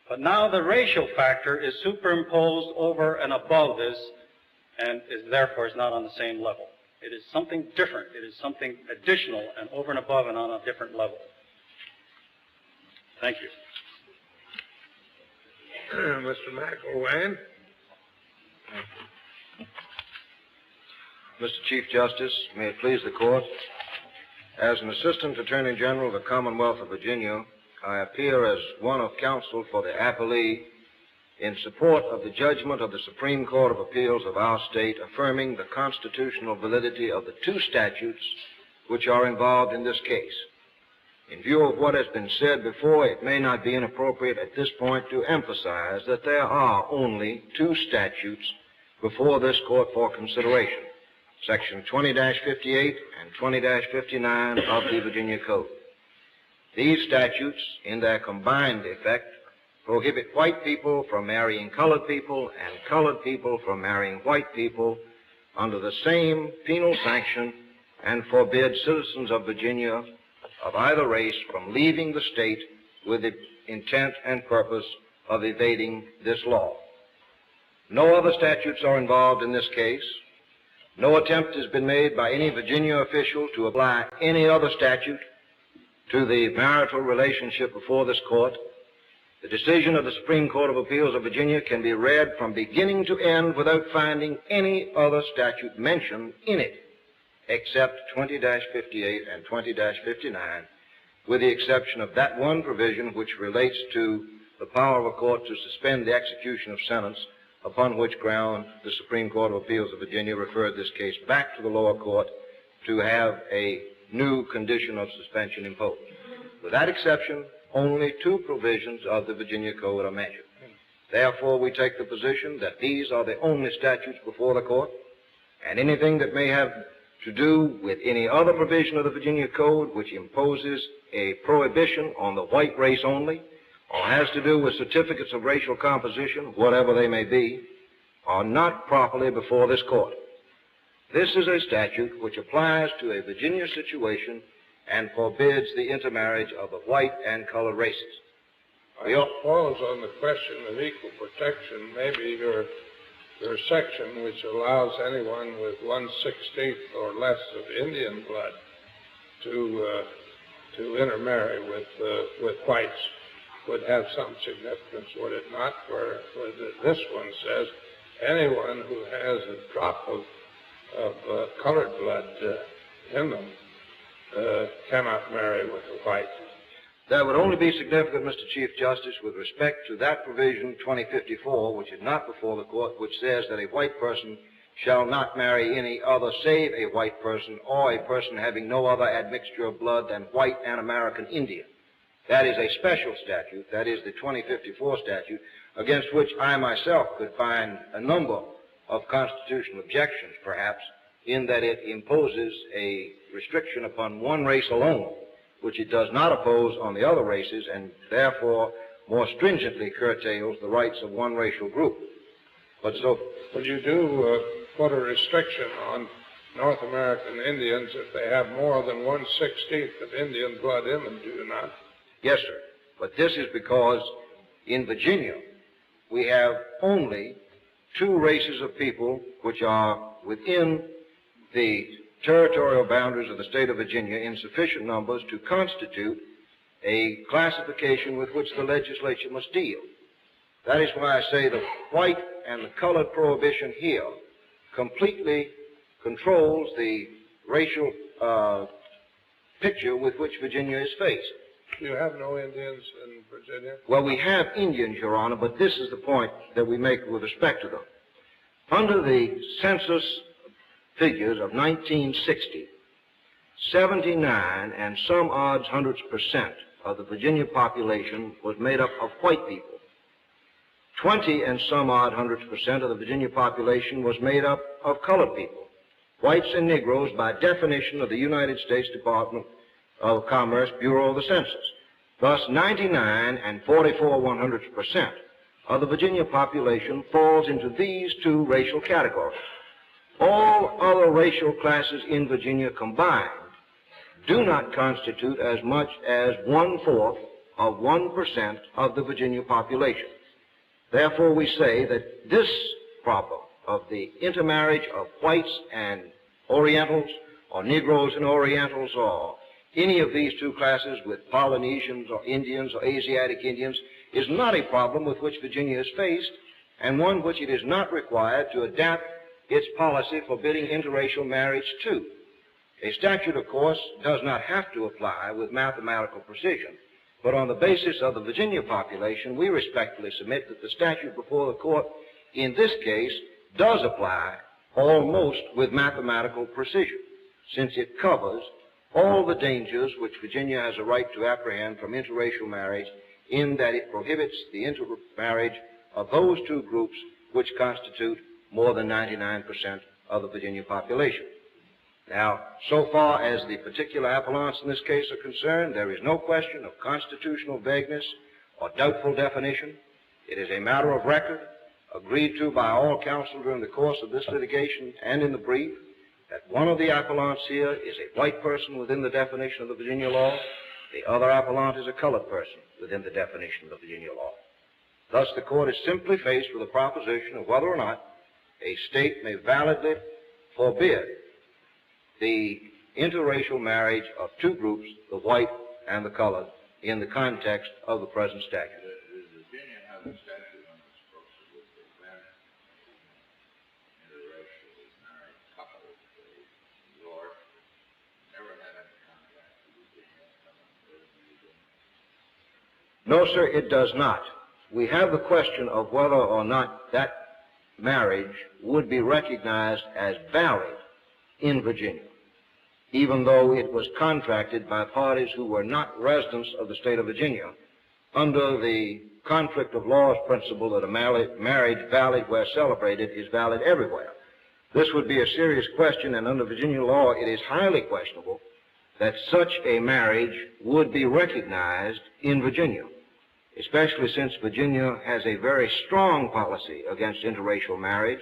But now the racial factor is superimposed over and above this, and therefore is not on the same level. It is something different. It is something additional and over and above and on a different level. Thank you. Mr. McIlwaine. Mr. Chief Justice, may it please the Court, as an Assistant Attorney General of the Commonwealth of Virginia, I appear as one of counsel for the Appellee in support of the judgment of the Supreme Court of Appeals of our state affirming the constitutional validity of the two statutes which are involved in this case. In view of what has been said before, it may not be inappropriate at this point to emphasize that there are only two statutes before this Court for consideration, Section 20-58 and 20-59 of the Virginia Code. These statutes, in their combined effect, prohibit white people from marrying colored people and colored people from marrying white people under the same penal sanction and forbid citizens of Virginia of either race from leaving the state with the intent and purpose of evading this law. No other statutes are involved in this case. No attempt has been made by any Virginia official to apply any other statute to the marital relationship before this Court. The decision of the Supreme Court of Appeals of Virginia can be read from beginning to end without finding any other statute mentioned in it, except 20-58 and 20-59, with the exception of that one provision which relates to the power of a court to suspend the execution of sentence, upon which ground the Supreme Court of Appeals of Virginia referred this case back to the lower court to have a new condition of suspension imposed. With that exception, only two provisions of the Virginia Code are mentioned. Therefore, we take the position that these are the only statutes before the Court, and anything that may have to do with any other provision of the Virginia Code which imposes a prohibition on the white race only, or has to do with certificates of racial composition, whatever they may be, are not properly before this Court. This is a statute which applies to a Virginia situation and forbids the intermarriage of the white and colored races. I suppose on the question of equal protection, maybe your section which allows anyone with 1/16 or less of Indian blood to intermarry with whites would have some significance, would it not? Where this one says anyone who has a drop of colored blood in them cannot marry with a white. That would only be significant, Mr. Chief Justice, with respect to that provision, 2054, which is not before the Court, which says that a white person shall not marry any other save a white person or a person having no other admixture of blood than white and American Indian. That is a special statute, that is the 2054 statute, against which I myself could find a number of constitutional objections, perhaps, in that it imposes a restriction upon one race alone, which it does not oppose on the other races, and therefore more stringently curtails the rights of one racial group. But you do put a restriction on North American Indians if they have more than 1/16 of Indian blood in them, do you not? Yes, sir. But this is because in Virginia we have only two races of people which are within the territorial boundaries of the state of Virginia in sufficient numbers to constitute a classification with which the legislature must deal. That is why I say the white and the colored prohibition here completely controls the racial picture with which Virginia is faced. You have no Indians in Virginia? Well, we have Indians, Your Honor, but this is the point that we make with respect to them. Under the census figures of 1960, 79 and some odds hundreds % of the Virginia population was made up of white people. 20 and some odd hundreds % of the Virginia population was made up of colored people, whites and Negroes by definition of the United States Department of Commerce Bureau of the Census. Thus, 99 and 44/100% of the Virginia population falls into these two racial categories. All other racial classes in Virginia combined do not constitute as much as 1/4 of 1% of the Virginia population. Therefore, we say that this problem of the intermarriage of whites and Orientals, or Negroes and Orientals, or any of these two classes with Polynesians or Indians or Asiatic Indians is not a problem with which Virginia is faced, and one which it is not required to adapt its policy forbidding interracial marriage to. A statute, of course, does not have to apply with mathematical precision, but on the basis of the Virginia population, we respectfully submit that the statute before the court in this case does apply almost with mathematical precision, since it covers all the dangers which Virginia has a right to apprehend from interracial marriage, in that it prohibits the intermarriage of those two groups which constitute more than 99% of the Virginia population. Now, so far as the particular appellants in this case are concerned, there is no question of constitutional vagueness or doubtful definition. It is a matter of record, agreed to by all counsel during the course of this litigation and in the brief, that one of the appellants here is a white person within the definition of the Virginia law, the other appellant is a colored person within the definition of the Virginia law. Thus, the court is simply faced with a proposition of whether or not a state may validly forbid the interracial marriage of two groups, the white and the colored, in the context of the present statute. Does Virginia have a statute on its books that would prevent interracial married couples? New York never had any contact with Virginia. No, sir, it does not. We have the question of whether or not that marriage would be recognized as valid in Virginia, even though it was contracted by parties who were not residents of the state of Virginia, under the conflict of laws principle that a marriage valid where celebrated is valid everywhere. This would be a serious question, and under Virginia law it is highly questionable that such a marriage would be recognized in Virginia, especially since Virginia has a very strong policy against interracial marriage,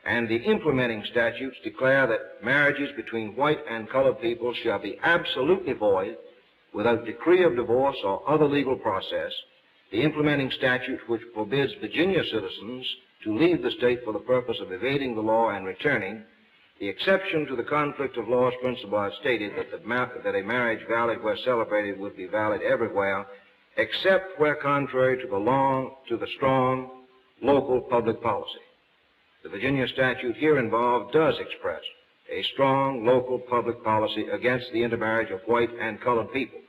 and the implementing statutes declare that marriages between white and colored people shall be absolutely void without decree of divorce or other legal process. The implementing statute which forbids Virginia citizens to leave the state for the purpose of evading the law and returning, the exception to the conflict of laws principle I've stated that a marriage valid where celebrated would be valid everywhere, except where contrary to the strong local public policy. The Virginia statute here involved does express a strong local public policy against the intermarriage of white and colored people.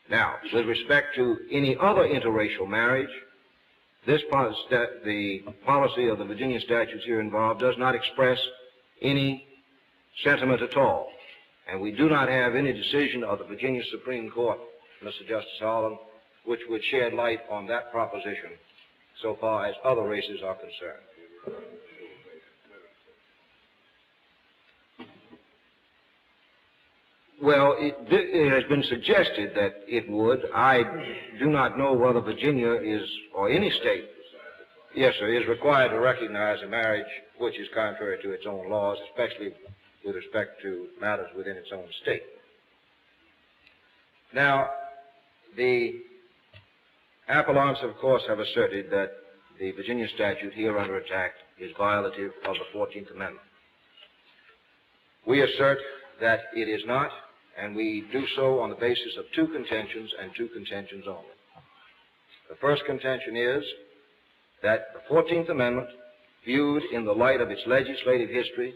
Now, with respect to any other interracial marriage, the policy of the Virginia statutes here involved does not express any sentiment at all. And we do not have any decision of the Virginia Supreme Court, Mr. Justice Harlan, which would shed light on that proposition so far as other races are concerned. Well, it has been suggested that it would. I do not know whether Virginia is, or any state, yes, sir, is required to recognize a marriage which is contrary to its own laws, especially with respect to matters within its own state. Now, the Appellants, of course, have asserted that the Virginia statute here under attack is violative of the 14th Amendment. We assert that it is not, and we do so on the basis of two contentions and two contentions only. The first contention is that the 14th Amendment, viewed in the light of its legislative history,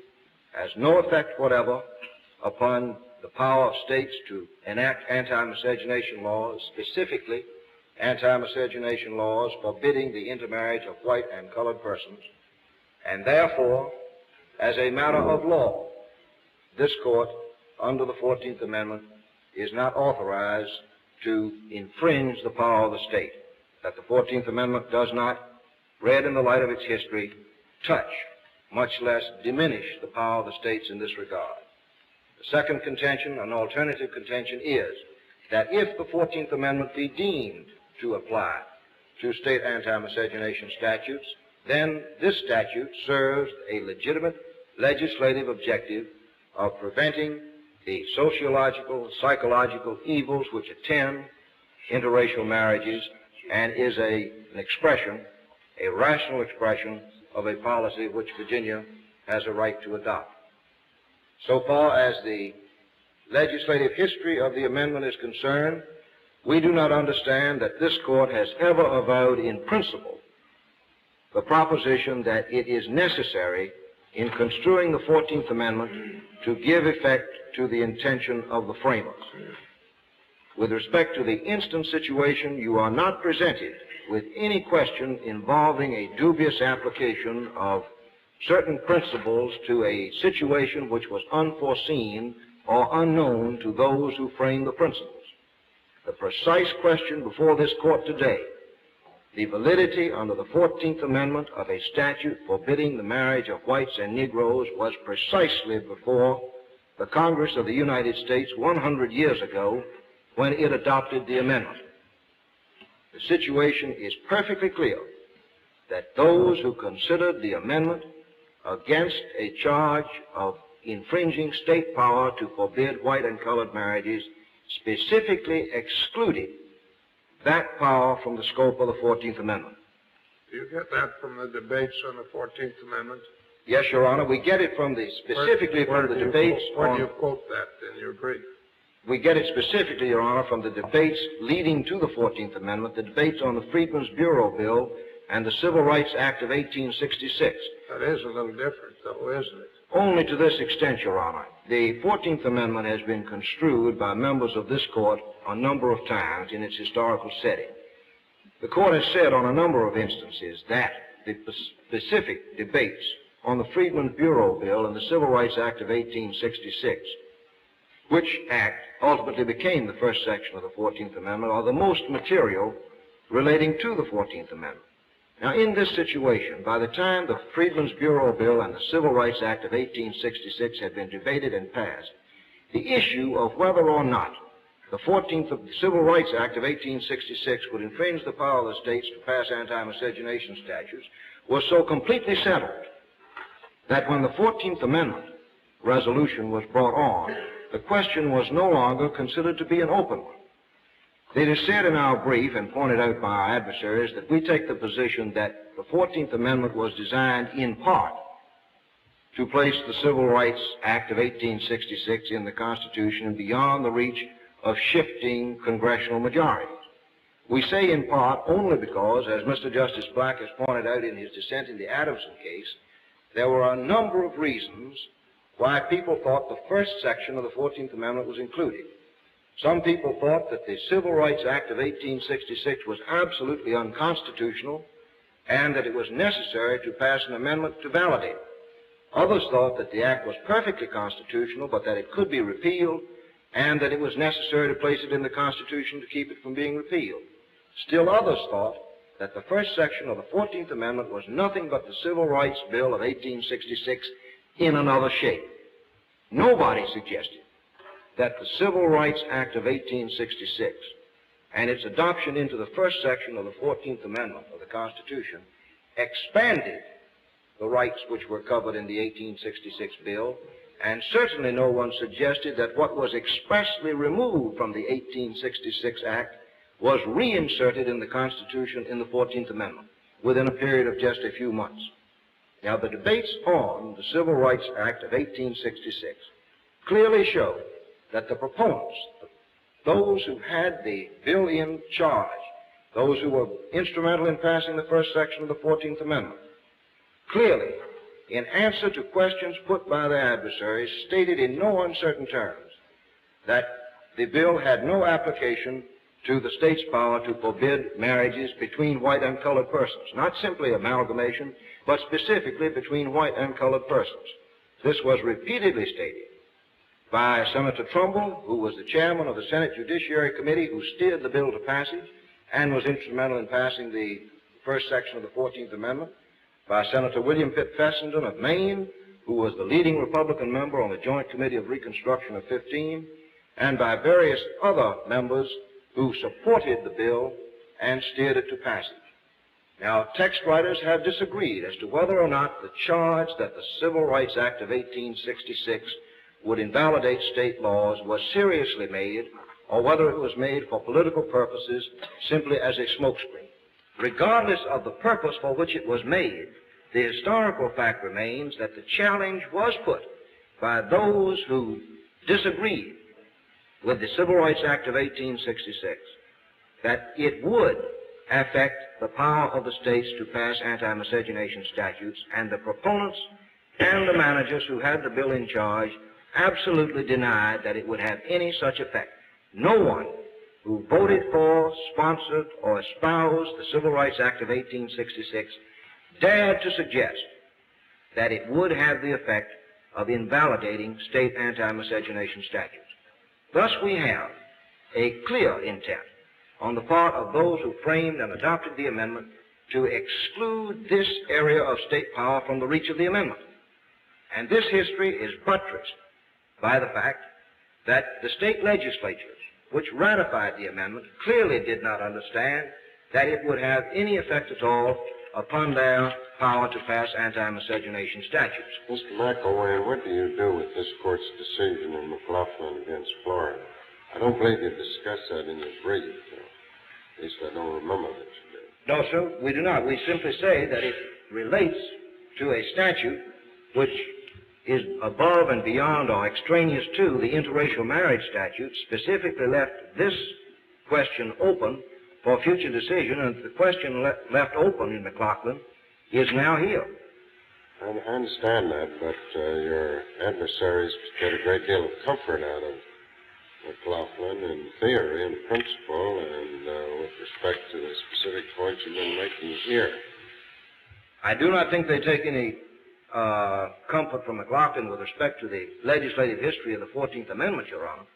has no effect whatever upon the power of states to enact anti-miscegenation laws, specifically anti-miscegenation laws forbidding the intermarriage of white and colored persons, and therefore, as a matter of law, this court, under the 14th Amendment, is not authorized to infringe the power of the state, that the 14th Amendment does not, read in the light of its history, touch, much less diminish the power of the states in this regard. The second contention, an alternative contention, is that if the 14th Amendment be deemed to apply to state anti-miscegenation statutes, then this statute serves a legitimate legislative objective of preventing the sociological, psychological evils which attend interracial marriages and is an expression, a rational expression of a policy which Virginia has a right to adopt. So far as the legislative history of the amendment is concerned, we do not understand that this court has ever avowed in principle the proposition that it is necessary in construing the 14th Amendment to give effect to the intention of the framers. With respect to the instant situation, you are not presented with any question involving a dubious application of certain principles to a situation which was unforeseen or unknown to those who framed the principles. The precise question before this court today, the validity under the 14th Amendment of a statute forbidding the marriage of whites and Negroes, was precisely before the Congress of the United States 100 years ago when it adopted the amendment. The situation is perfectly clear that those who considered the amendment against a charge of infringing state power to forbid white and colored marriages specifically excluded that power from the scope of the 14th Amendment. Do you get that from the debates on the 14th Amendment? Yes, Your Honor, we get it from the, specifically from the debates on... Where do you quote that in your brief? We get it specifically, Your Honor, from the debates leading to the 14th Amendment, the debates on the Freedmen's Bureau Bill and the Civil Rights Act of 1866. That is a little different, though, isn't it? Only to this extent, Your Honor. The 14th Amendment has been construed by members of this court a number of times in its historical setting. The court has said on a number of instances that the specific debates on the Freedmen's Bureau Bill and the Civil Rights Act of 1866, which act ultimately became the first section of the 14th Amendment, are the most material relating to the 14th Amendment. Now, in this situation, by the time the Freedmen's Bureau Bill and the Civil Rights Act of 1866 had been debated and passed, the issue of whether or not the 14th Civil Rights Act of 1866 would infringe the power of the states to pass anti-miscegenation statutes was so completely settled that when the 14th Amendment resolution was brought on, the question was no longer considered to be an open one. It is said in our brief and pointed out by our adversaries that we take the position that the 14th Amendment was designed in part to place the Civil Rights Act of 1866 in the Constitution and beyond the reach of shifting congressional majorities. We say in part only because, as Mr. Justice Black has pointed out in his dissent in the Adamson case, there were a number of reasons why people thought the first section of the 14th Amendment was included. Some people thought that the Civil Rights Act of 1866 was absolutely unconstitutional and that it was necessary to pass an amendment to validate it. Others thought that the act was perfectly constitutional, but that it could be repealed and that it was necessary to place it in the Constitution to keep it from being repealed. Still others thought that the first section of the 14th Amendment was nothing but the Civil Rights Bill of 1866 in another shape. Nobody suggested that the Civil Rights Act of 1866 and its adoption into the first section of the 14th Amendment of the Constitution expanded the rights which were covered in the 1866 bill, and certainly no one suggested that what was expressly removed from the 1866 Act was reinserted in the Constitution in the 14th Amendment within a period of just a few months. Now, the debates on the Civil Rights Act of 1866 clearly show that the proponents, those who had the bill in charge, those who were instrumental in passing the first section of the 14th Amendment, clearly, in answer to questions put by their adversaries, stated in no uncertain terms that the bill had no application to the state's power to forbid marriages between white and colored persons, not simply amalgamation, but specifically between white and colored persons. This was repeatedly stated by Senator Trumbull, who was the chairman of the Senate Judiciary Committee, who steered the bill to passage and was instrumental in passing the first section of the 14th Amendment, by Senator William Pitt Fessenden of Maine, who was the leading Republican member on the Joint Committee of Reconstruction of 15, and by various other members who supported the bill and steered it to passage. Now, text writers have disagreed as to whether or not the charge that the Civil Rights Act of 1866 would invalidate state laws was seriously made, or whether it was made for political purposes simply as a smokescreen. Regardless of the purpose for which it was made, the historical fact remains that the challenge was put by those who disagreed with the Civil Rights Act of 1866, that it would affect the power of the states to pass anti-miscegenation statutes, and the proponents and the managers who had the bill in charge absolutely denied that it would have any such effect. No one who voted for, sponsored, or espoused the Civil Rights Act of 1866 dared to suggest that it would have the effect of invalidating state anti-miscegenation statutes. Thus, we have a clear intent on the part of those who framed and adopted the amendment to exclude this area of state power from the reach of the amendment. And this history is buttressed by the fact that the state legislatures, which ratified the amendment, clearly did not understand that it would have any effect at all upon their power to pass anti-miscegenation statutes. Mr. McIlwaine, what do you do with this court's decision in McLaughlin against Florida? I don't believe you discussed that in your brief. At least I don't remember that you did. No, sir, we do not. We simply say that it relates to a statute which is above and beyond or extraneous to the interracial marriage statute, specifically left this question open for future decision, and the question left open in McLaughlin is now here. I understand that, but your adversaries get a great deal of comfort out of McLaughlin in theory and principle, and with respect to the specific points you've been making here. I do not think they take any comfort from McLaughlin with respect to the legislative history of the 14th Amendment, Your Honor.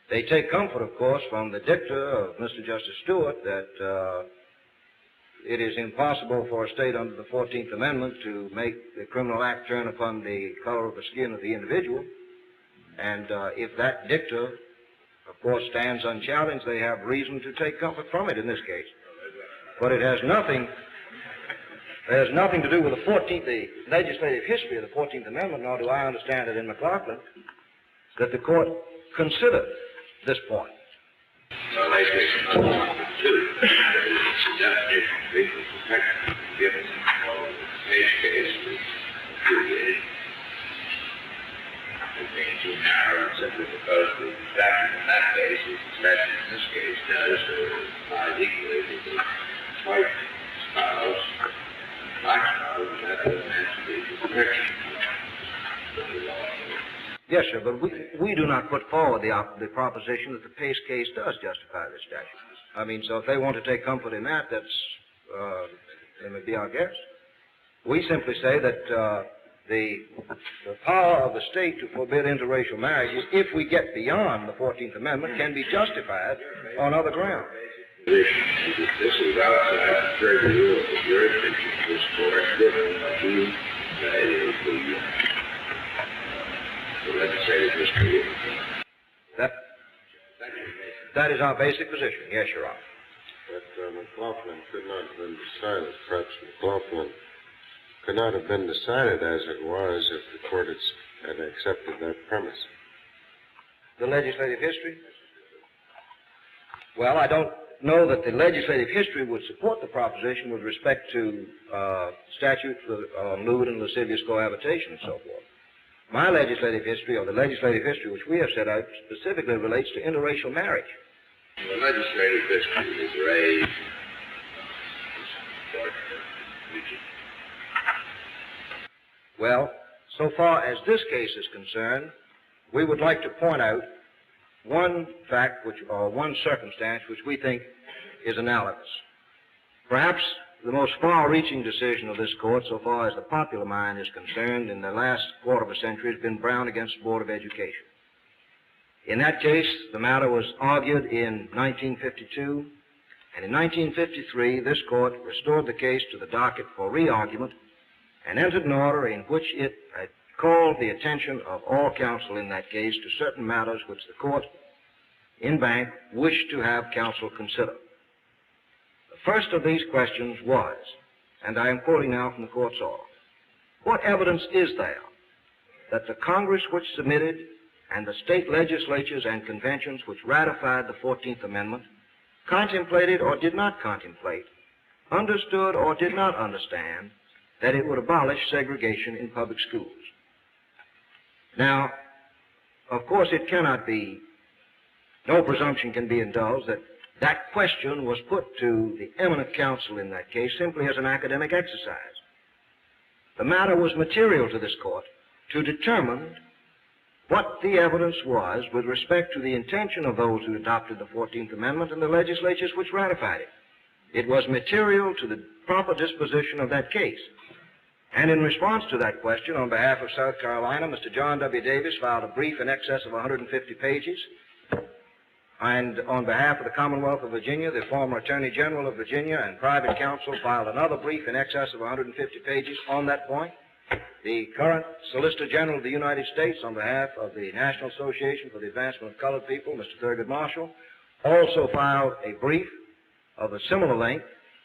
They take comfort, of course, from the dicta of Mr. Justice Stewart that it is impossible for a state under the 14th Amendment to make the criminal act turn upon the color of the skin of the individual. And if that dicta, of course, stands unchallenged, they have reason to take comfort from it in this case. But it has nothing to do with the legislative history of the 14th Amendment, nor do I understand it in McLaughlin, that the court considered this point. Well, I think two, the definition of equal protection given in the case with curiae. I think it's too narrow simply because the statute in that case, the statute in this case, does apply equally to the white spouse, black spouse, and that doesn't have to be equal protection. Yes, sir, but we do not put forward the proposition that the Pace case does justify this statute. I mean, so if they want to take comfort in that, they may be our guest. We simply say that the power of the state to forbid interracial marriages, if we get beyond the 14th Amendment, can be justified on other grounds. This is outside the purview of the jurisdiction of this court, given to the legislative history. That is our basic position, yes, Your Honor. But McLaughlin could not have been decided. Perhaps McLaughlin could not have been decided as it was if the court had accepted that premise. The legislative history? Well, I don't know that the legislative history would support the proposition with respect to statutes on lewd and lascivious cohabitation and so forth. My legislative history, or the legislative history which we have set out, specifically relates to interracial marriage. The legislative history is raised. Well, so far as this case is concerned, we would like to point out one fact, or one circumstance, which we think is analogous. Perhaps the most far-reaching decision of this court, so far as the popular mind is concerned, in the last quarter of a century, has been Brown against the Board of Education. In that case, the matter was argued in 1952, and in 1953, this court restored the case to the docket for re-argument and entered an order in which it called the attention of all counsel in that case to certain matters which the court in bank wished to have counsel consider. The first of these questions was, and I am quoting now from the court's order, what evidence is there that the Congress which submitted and the state legislatures and conventions which ratified the 14th Amendment contemplated or did not contemplate, understood or did not understand that it would abolish segregation in public schools? Now, of course, it cannot be, no presumption can be indulged that that question was put to the eminent counsel in that case simply as an academic exercise. The matter was material to this court to determine what the evidence was with respect to the intention of those who adopted the 14th Amendment and the legislatures which ratified it. It was material to the proper disposition of that case. And in response to that question, on behalf of South Carolina, Mr. John W. Davis filed a brief in excess of 150 pages. And on behalf of the Commonwealth of Virginia, the former Attorney General of Virginia and private counsel filed another brief in excess of 150 pages on that point. The current Solicitor General of the United States, on behalf of the National Association for the Advancement of Colored People, Mr. Thurgood Marshall, also filed a brief of a similar length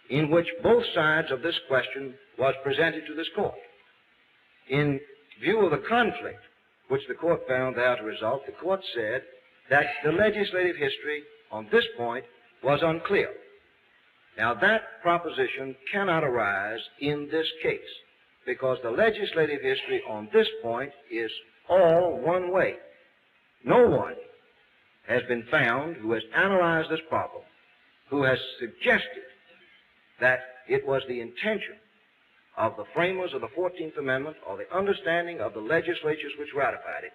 in which both sides of this question was presented to this court. In view of the conflict which the court found there to result, the court said that the legislative history on this point was unclear. Now, that proposition cannot arise in this case because the legislative history on this point is all one way. No one has been found who has analyzed this problem, who has suggested that it was the intention of the framers of the 14th Amendment or the understanding of the legislatures which ratified it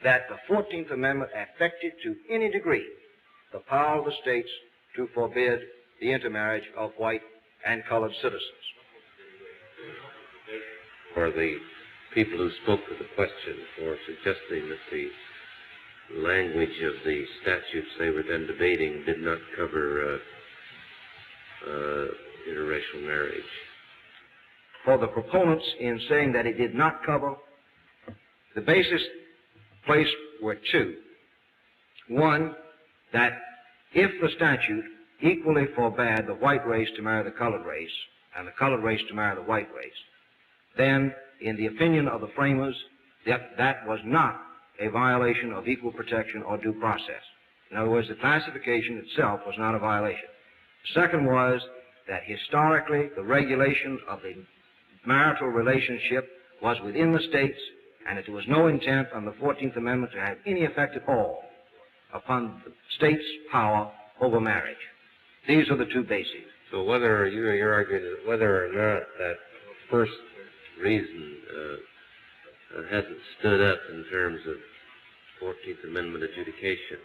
that the 14th Amendment affected to any degree the power of the states to forbid the intermarriage of white and colored citizens. For the people who spoke to the question for suggesting that the language of the statutes they were then debating did not cover interracial marriage. For the proponents in saying that it did not cover, the basis placed were two. One, that if the statute equally forbade the white race to marry the colored race and the colored race to marry the white race, then, in the opinion of the framers, that was not a violation of equal protection or due process. In other words, the classification itself was not a violation. The second was that historically the regulation of the marital relationship was within the states and that there was no intent on the 14th Amendment to have any effect at all upon the state's power over marriage. These are the two bases. So whether you're arguing that whether or not that first reason hasn't stood up in terms of 14th Amendment adjudication.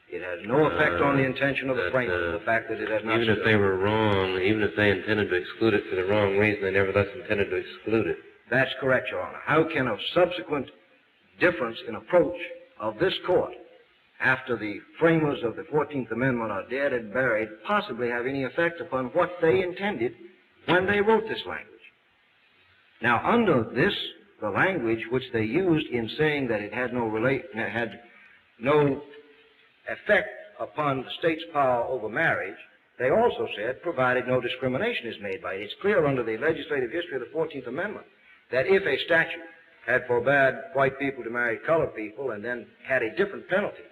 It has no effect on the intention of the framers, the fact that it has not even if they were wrong, even if they intended to exclude it for the wrong reason, they nevertheless intended to exclude it. That's correct, Your Honor. How can a subsequent difference in approach of this court after the framers of the 14th Amendment are dead and buried possibly have any effect upon what they intended when they wrote this language? Now, under this, the language which they used in saying that it had no effect upon the state's power over marriage, they also said, provided no discrimination is made by it. It's clear under the legislative history of the 14th Amendment that if a statute had forbade white people to marry colored people and then had a different penalty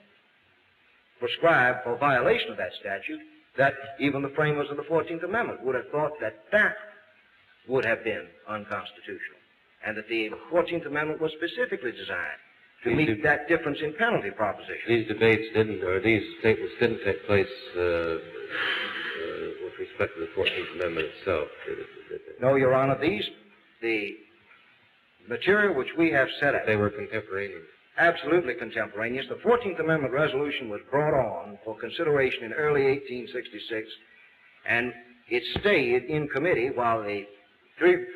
prescribed for violation of that statute, that even the framers of the 14th Amendment would have thought that that would have been unconstitutional, and that the 14th Amendment was specifically designed to meet that difference in penalty proposition. These debates didn't, or these statements didn't take place with respect to the 14th Amendment itself, did they? No, Your Honor, the material which we have set up, They were contemporaneous. absolutely contemporaneous. The 14th Amendment resolution was brought on for consideration in early 1866, and it stayed in committee while the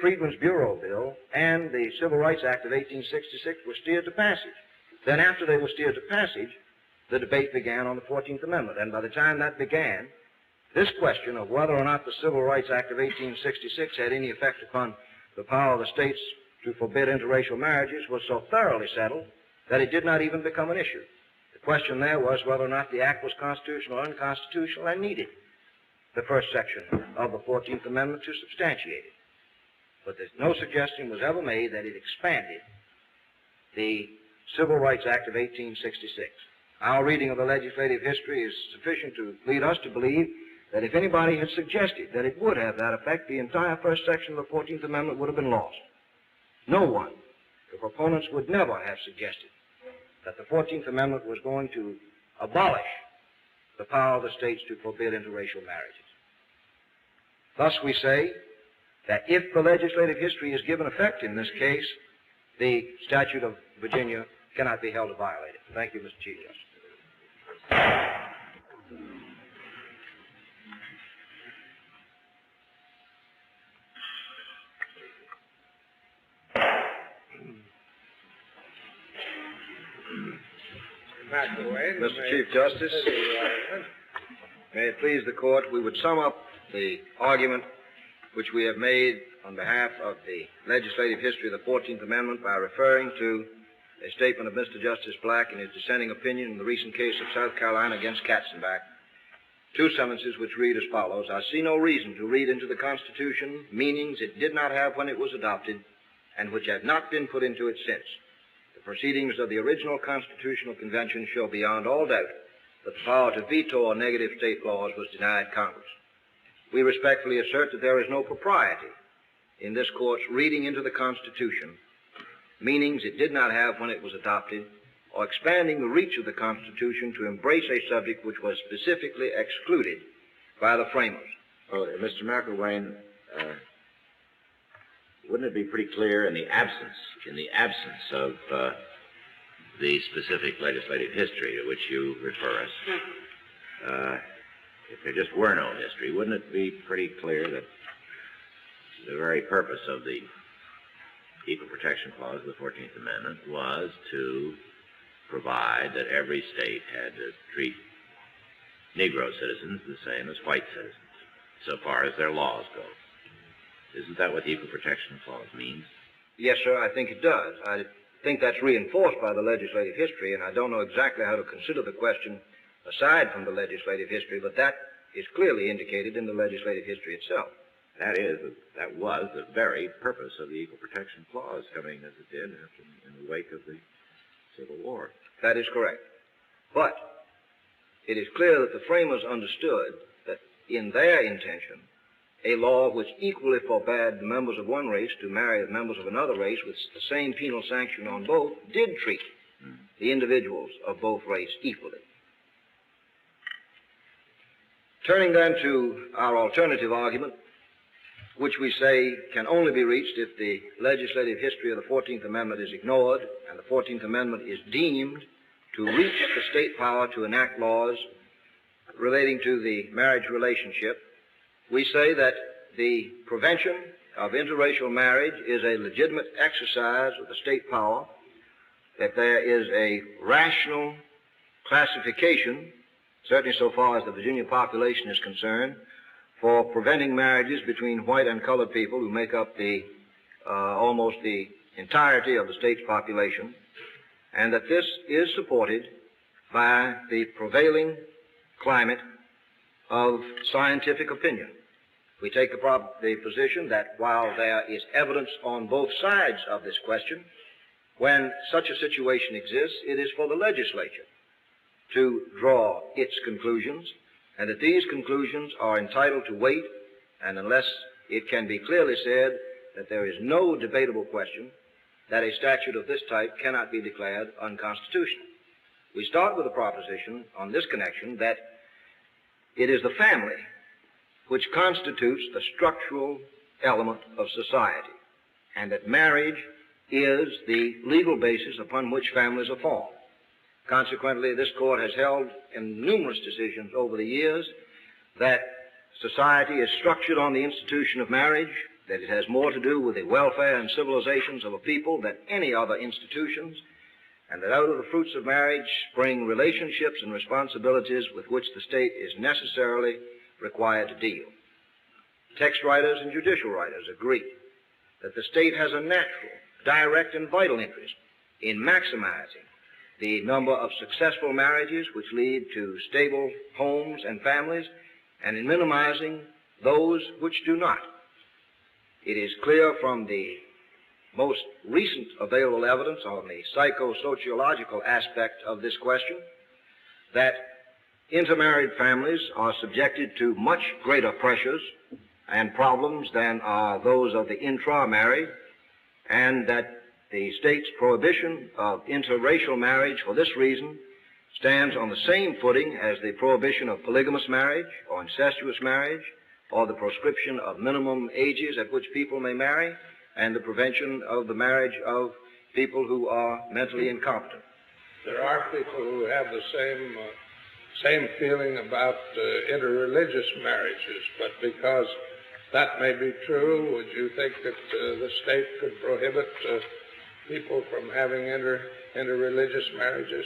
Freedmen's Bureau Bill and the Civil Rights Act of 1866 were steered to passage. Then after they were steered to passage, the debate began on the 14th Amendment, and by the time that began, this question of whether or not the Civil Rights Act of 1866 had any effect upon the power of the states to forbid interracial marriages was so thoroughly settled that it did not even become an issue. The question there was whether or not the act was constitutional or unconstitutional and needed the first section of the 14th Amendment to substantiate it. But no suggestion was ever made that it expanded the Civil Rights Act of 1866. Our reading of the legislative history is sufficient to lead us to believe that if anybody had suggested that it would have that effect, the entire first section of the 14th Amendment would have been lost. No one, the proponents would never have suggested that the 14th Amendment was going to abolish the power of the states to forbid interracial marriages. Thus we say that if the legislative history is given effect in this case, the statute of Virginia cannot be held to violate it. Thank you, Mr. Chief Justice. McIlwaine, Mr. Chief Justice, may it please the court, we would sum up the argument which we have made on behalf of the legislative history of the 14th Amendment by referring to a statement of Mr. Justice Black in his dissenting opinion in the recent case of South Carolina against Katzenbach. Two sentences which read as follows: I see no reason to read into the Constitution meanings it did not have when it was adopted and which have not been put into it since. The proceedings of the original Constitutional Convention show beyond all doubt that the power to veto or negative state laws was denied Congress. We respectfully assert that there is no propriety in this court's reading into the Constitution meanings it did not have when it was adopted, or expanding the reach of the Constitution to embrace a subject which was specifically excluded by the framers. Oh, Mr. McIlwaine, wouldn't it be pretty clear in the absence of the specific legislative history to which you refer us, if there just were no history, wouldn't it be pretty clear that the very purpose of the Equal Protection Clause of the 14th Amendment was to provide that every state had to treat Negro citizens the same as white citizens, so far as their laws go? Isn't that what the Equal Protection Clause means? Yes, sir, I think it does. I think that's reinforced by the legislative history, and I don't know exactly how to consider the question aside from the legislative history, but that is clearly indicated in the legislative history itself. That was the very purpose of the Equal Protection Clause, coming as it did in the wake of the Civil War. That is correct. But it is clear that the framers understood that in their intention, a law which equally forbade the members of one race to marry the members of another race with the same penal sanction on both did treat the individuals of both races equally. Turning then to our alternative argument, which we say can only be reached if the legislative history of the 14th Amendment is ignored and the 14th Amendment is deemed to reach the state power to enact laws relating to the marriage relationship, we say that the prevention of interracial marriage is a legitimate exercise of the state power, that there is a rational classification, certainly so far as the Virginia population is concerned, for preventing marriages between white and colored people who make up almost the entirety of the state's population, and that this is supported by the prevailing climate of scientific opinion. We take the position that while there is evidence on both sides of this question, when such a situation exists, it is for the legislature to draw its conclusions and that these conclusions are entitled to weight, and unless it can be clearly said that there is no debatable question that a statute of this type cannot be declared unconstitutional. We start with the proposition on this connection that it is the family which constitutes the structural element of society, and that marriage is the legal basis upon which families are formed. Consequently, this court has held in numerous decisions over the years that society is structured on the institution of marriage, that it has more to do with the welfare and civilizations of a people than any other institutions, and that out of the fruits of marriage spring relationships and responsibilities with which the state is necessarily required to deal. Text writers and judicial writers agree that the state has a natural, direct, and vital interest in maximizing the number of successful marriages which lead to stable homes and families, and in minimizing those which do not. It is clear from the most recent available evidence on the psychosociological aspect of this question that intermarried families are subjected to much greater pressures and problems than are those of the intramarried, and that the state's prohibition of interracial marriage for this reason stands on the same footing as the prohibition of polygamous marriage or incestuous marriage, or the proscription of minimum ages at which people may marry, and the prevention of the marriage of people who are mentally incompetent. There are people who have the same feeling about interreligious marriages, but because that may be true, would you think that the state could prohibit people from having interreligious marriages?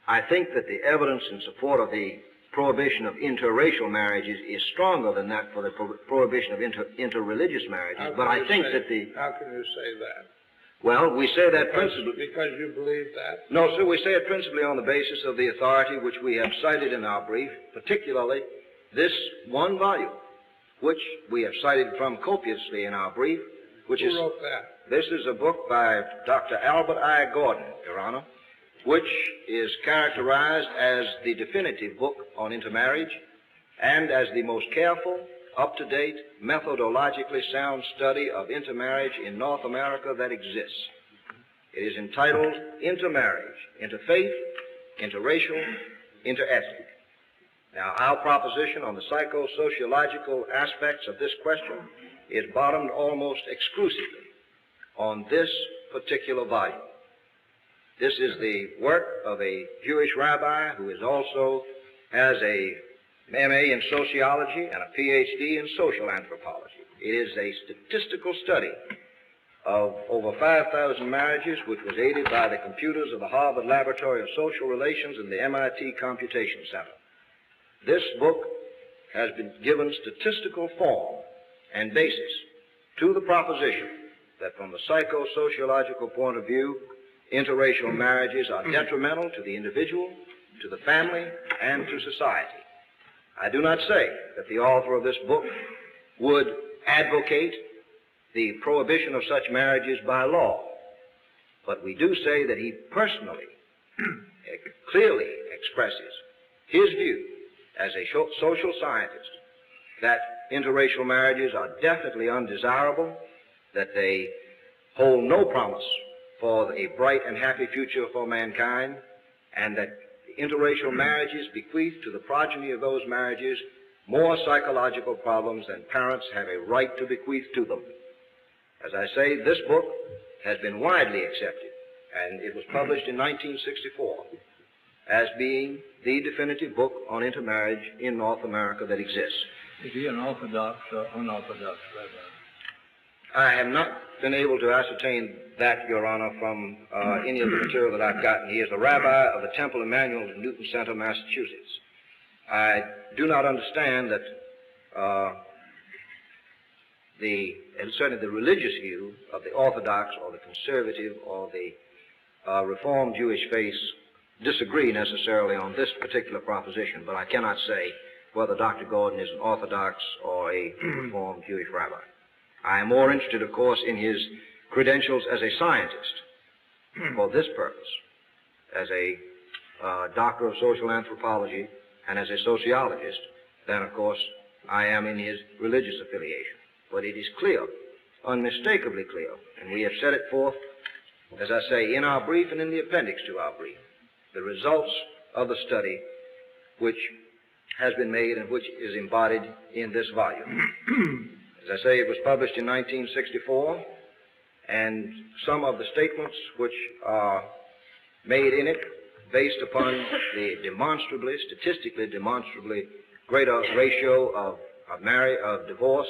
I think that the evidence in support of the prohibition of interracial marriages is stronger than that for the prohibition of interreligious marriages. But I think that the... How can you say that? Well, we say that principally... Because you believe that? No, sir, we say it principally on the basis of the authority which we have cited in our brief, particularly this one volume, which we have cited from copiously in our brief, which is... Who wrote that? This is a book by Dr. Albert I. Gordon, Your Honor, which is characterized as the definitive book on intermarriage and as the most careful, up-to-date, methodologically sound study of intermarriage in North America that exists. It is entitled Intermarriage, Interfaith, Interracial, Interethnic. Now, our proposition on the psychosociological aspects of this question is bottomed almost exclusively on this particular volume. This is the work of a Jewish rabbi who is also has a M.A. in sociology and a Ph.D. in social anthropology. It is a statistical study of over 5,000 marriages, which was aided by the computers of the Harvard Laboratory of Social Relations and the MIT Computation Center. This book has been given statistical form and basis to the proposition that from the psychosociological point of view, interracial marriages are detrimental to the individual, to the family, and to society. I do not say that the author of this book would advocate the prohibition of such marriages by law, but we do say that he personally clearly expresses his view as a social scientist that interracial marriages are definitely undesirable, that they hold no promise for a bright and happy future for mankind, and that interracial marriages bequeath to the progeny of those marriages more psychological problems than parents have a right to bequeath to them. As I say, this book has been widely accepted, and it was published in 1964 as being the definitive book on intermarriage in North America that exists. Is he an Orthodox or unorthodox rabbi? I have not been able to ascertain that, Your Honor, from any of the material that I've gotten. He is a rabbi of the Temple Emmanuel in Newton Center, Massachusetts. I do not understand that certainly the religious view of the Orthodox or the conservative or the Reformed Jewish faith disagree necessarily on this particular proposition, but I cannot say whether Dr. Gordon is an Orthodox or a Reformed Jewish rabbi. I am more interested, of course, in his credentials as a scientist for this purpose, as a doctor of social anthropology and as a sociologist, then of course I am in his religious affiliation. But it is clear, unmistakably clear, and we have set it forth, as I say, in our brief and in the appendix to our brief, the results of the study which has been made and which is embodied in this volume. As I say, it was published in 1964, and some of the statements which are made in it, based upon the statistically demonstrably greater ratio of divorce,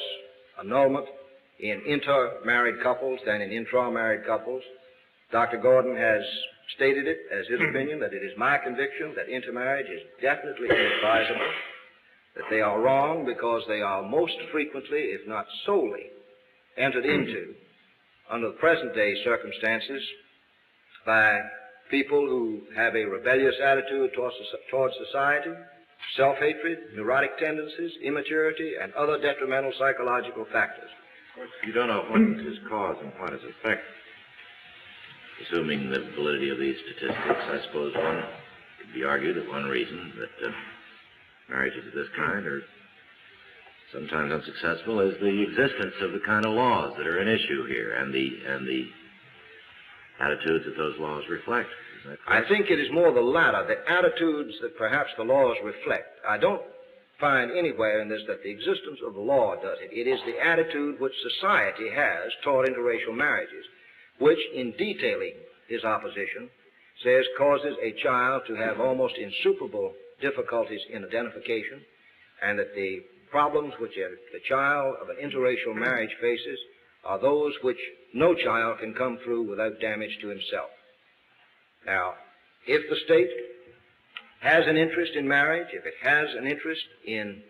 annulment in intermarried couples than in intramarried couples. Dr. Gordon has stated it as his opinion that it is my conviction that intermarriage is definitely inadvisable, that they are wrong because they are most frequently, if not solely, entered into under the present day circumstances by people who have a rebellious attitude towards society, self-hatred, neurotic tendencies, immaturity, and other detrimental psychological factors. You don't know what is cause and what is effect. Assuming the validity of these statistics, I suppose one could be argued that one reason that marriages of this kind are sometimes unsuccessful is the existence of the kind of laws that are an issue here and the attitudes that those laws reflect. Isn't that correct? I think it is more the latter, the attitudes that perhaps the laws reflect. I don't find anywhere in this that the existence of the law does it. It is the attitude which society has toward interracial marriages, which, in detailing his opposition, says causes a child to have almost insuperable difficulties in identification, and that the problems which the child of an interracial marriage faces are those which no child can come through without damage to himself. Now, if the state has an interest in marriage, if it has an interest in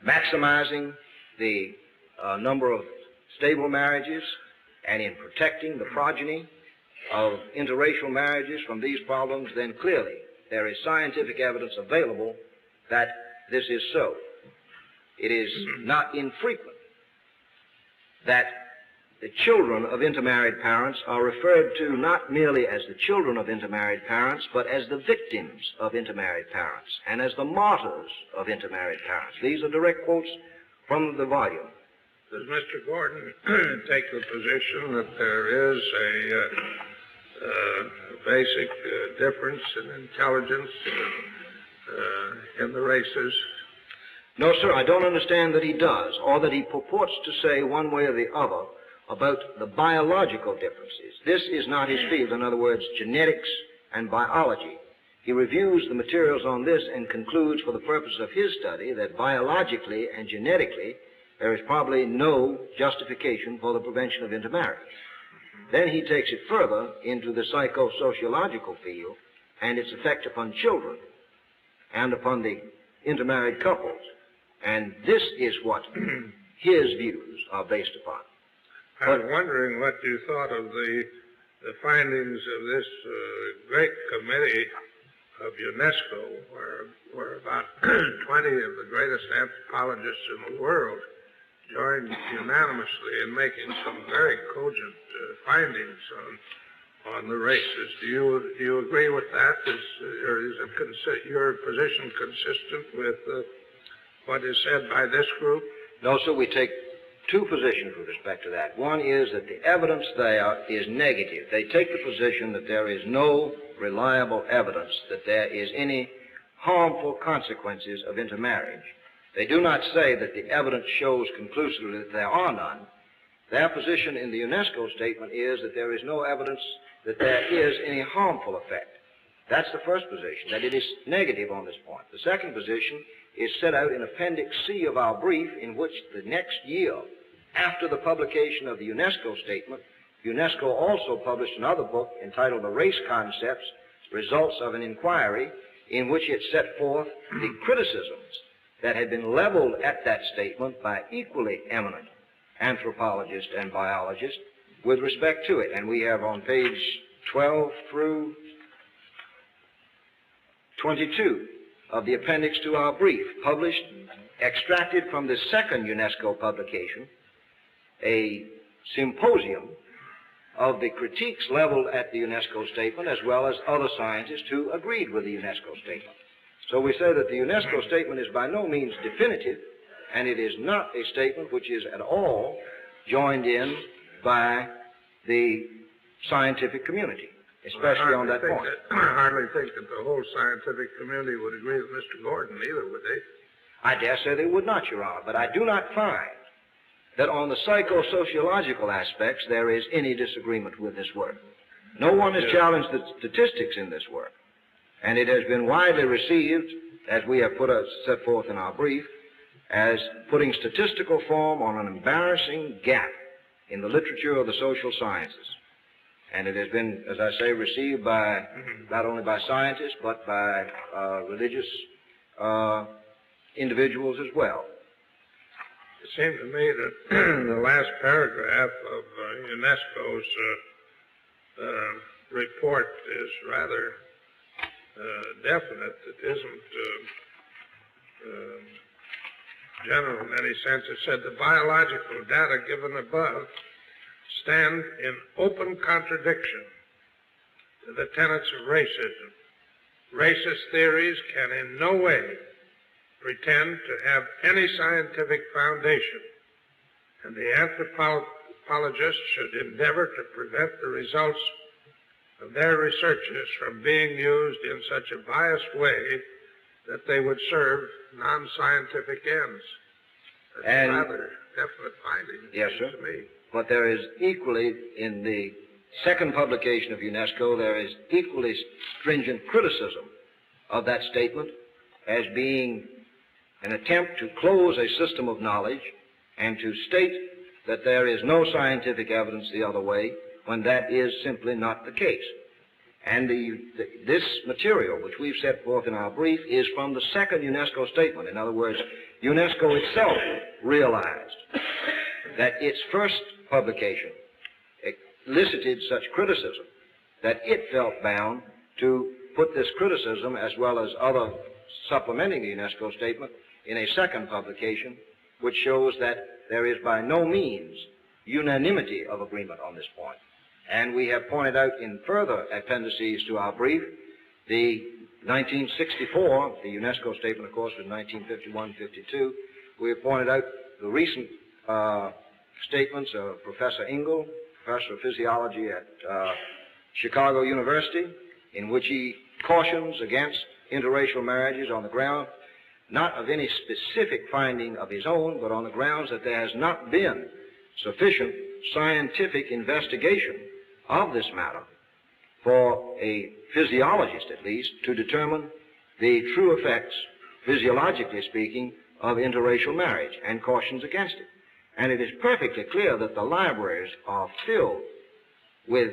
maximizing the number of stable marriages and in protecting the progeny of interracial marriages from these problems, then clearly there is scientific evidence available that this is so. It is not infrequent that the children of intermarried parents are referred to not merely as the children of intermarried parents, but as the victims of intermarried parents and as the martyrs of intermarried parents. These are direct quotes from the volume. Does Mr. Gordon take the position that there is a basic difference in intelligence in the races? No, sir, I don't understand that he does, or that he purports to say one way or the other about the biological differences. This is not his field, in other words, genetics and biology. He reviews the materials on this and concludes for the purpose of his study that biologically and genetically there is probably no justification for the prevention of intermarriage. Then he takes it further into the psychosociological field and its effect upon children and upon the intermarried couples. And this is what his views are based upon. I was wondering what you thought of the findings of this great committee of UNESCO, where about 20 of the greatest anthropologists in the world joined unanimously in making some very cogent findings on the races. Do you agree with that? Or is your position consistent with what is said by this group? No, sir, we take two positions with respect to that. One is that the evidence there is negative. They take the position that there is no reliable evidence that there is any harmful consequences of intermarriage. They do not say that the evidence shows conclusively that there are none. Their position in the UNESCO statement is that there is no evidence that there is any harmful effect. That's the first position, that it is negative on this point. The second position is set out in Appendix C of our brief, in which the next year, after the publication of the UNESCO statement, UNESCO also published another book entitled The Race Concepts, Results of an Inquiry, in which it set forth the criticisms that had been leveled at that statement by equally eminent anthropologists and biologists with respect to it. And we have on page 12 through 22 of the appendix to our brief, published, extracted from the second UNESCO publication, a symposium of the critiques leveled at the UNESCO statement, as well as other scientists who agreed with the UNESCO statement. So we say that the UNESCO statement is by no means definitive, and it is not a statement which is at all joined in by the scientific community, especially on that point. I hardly think that the whole scientific community would agree with Mr. Gordon either, would they? I dare say they would not, Your Honor, but I do not find that on the psychosociological aspects there is any disagreement with this work. No one has challenged the statistics in this work, and it has been widely received, as we have set forth in our brief, as putting statistical form on an embarrassing gap in the literature of the social sciences. And it has been, as I say, received by not only by scientists, but by religious individuals as well. It seemed to me that the last paragraph of UNESCO's report is rather definite. It isn't general in any sense. It said the biological data given above stand in open contradiction to the tenets of racism. Racist theories can in no way pretend to have any scientific foundation, and the anthropologists should endeavor to prevent the results of their researches from being used in such a biased way that they would serve non-scientific ends. That's a rather definite finding, yes, sir. to me. But there is equally, in the second publication of UNESCO, there is equally stringent criticism of that statement as being an attempt to close a system of knowledge and to state that there is no scientific evidence the other way, when that is simply not the case. And this material, which we've set forth in our brief, is from the second UNESCO statement. In other words, UNESCO itself realized that its first publication elicited such criticism that it felt bound to put this criticism, as well as other supplementing the UNESCO statement, in a second publication, which shows that there is by no means unanimity of agreement on this point. And we have pointed out in further appendices to our brief, the 1964, the UNESCO statement, of course, was 1951-52. We have pointed out the recent statements of Professor Engel, professor of physiology at Chicago University, in which he cautions against interracial marriages on the ground, not of any specific finding of his own, but on the grounds that there has not been sufficient scientific investigation of this matter for a physiologist, at least, to determine the true effects, physiologically speaking, of interracial marriage, and cautions against it. And it is perfectly clear that the libraries are filled with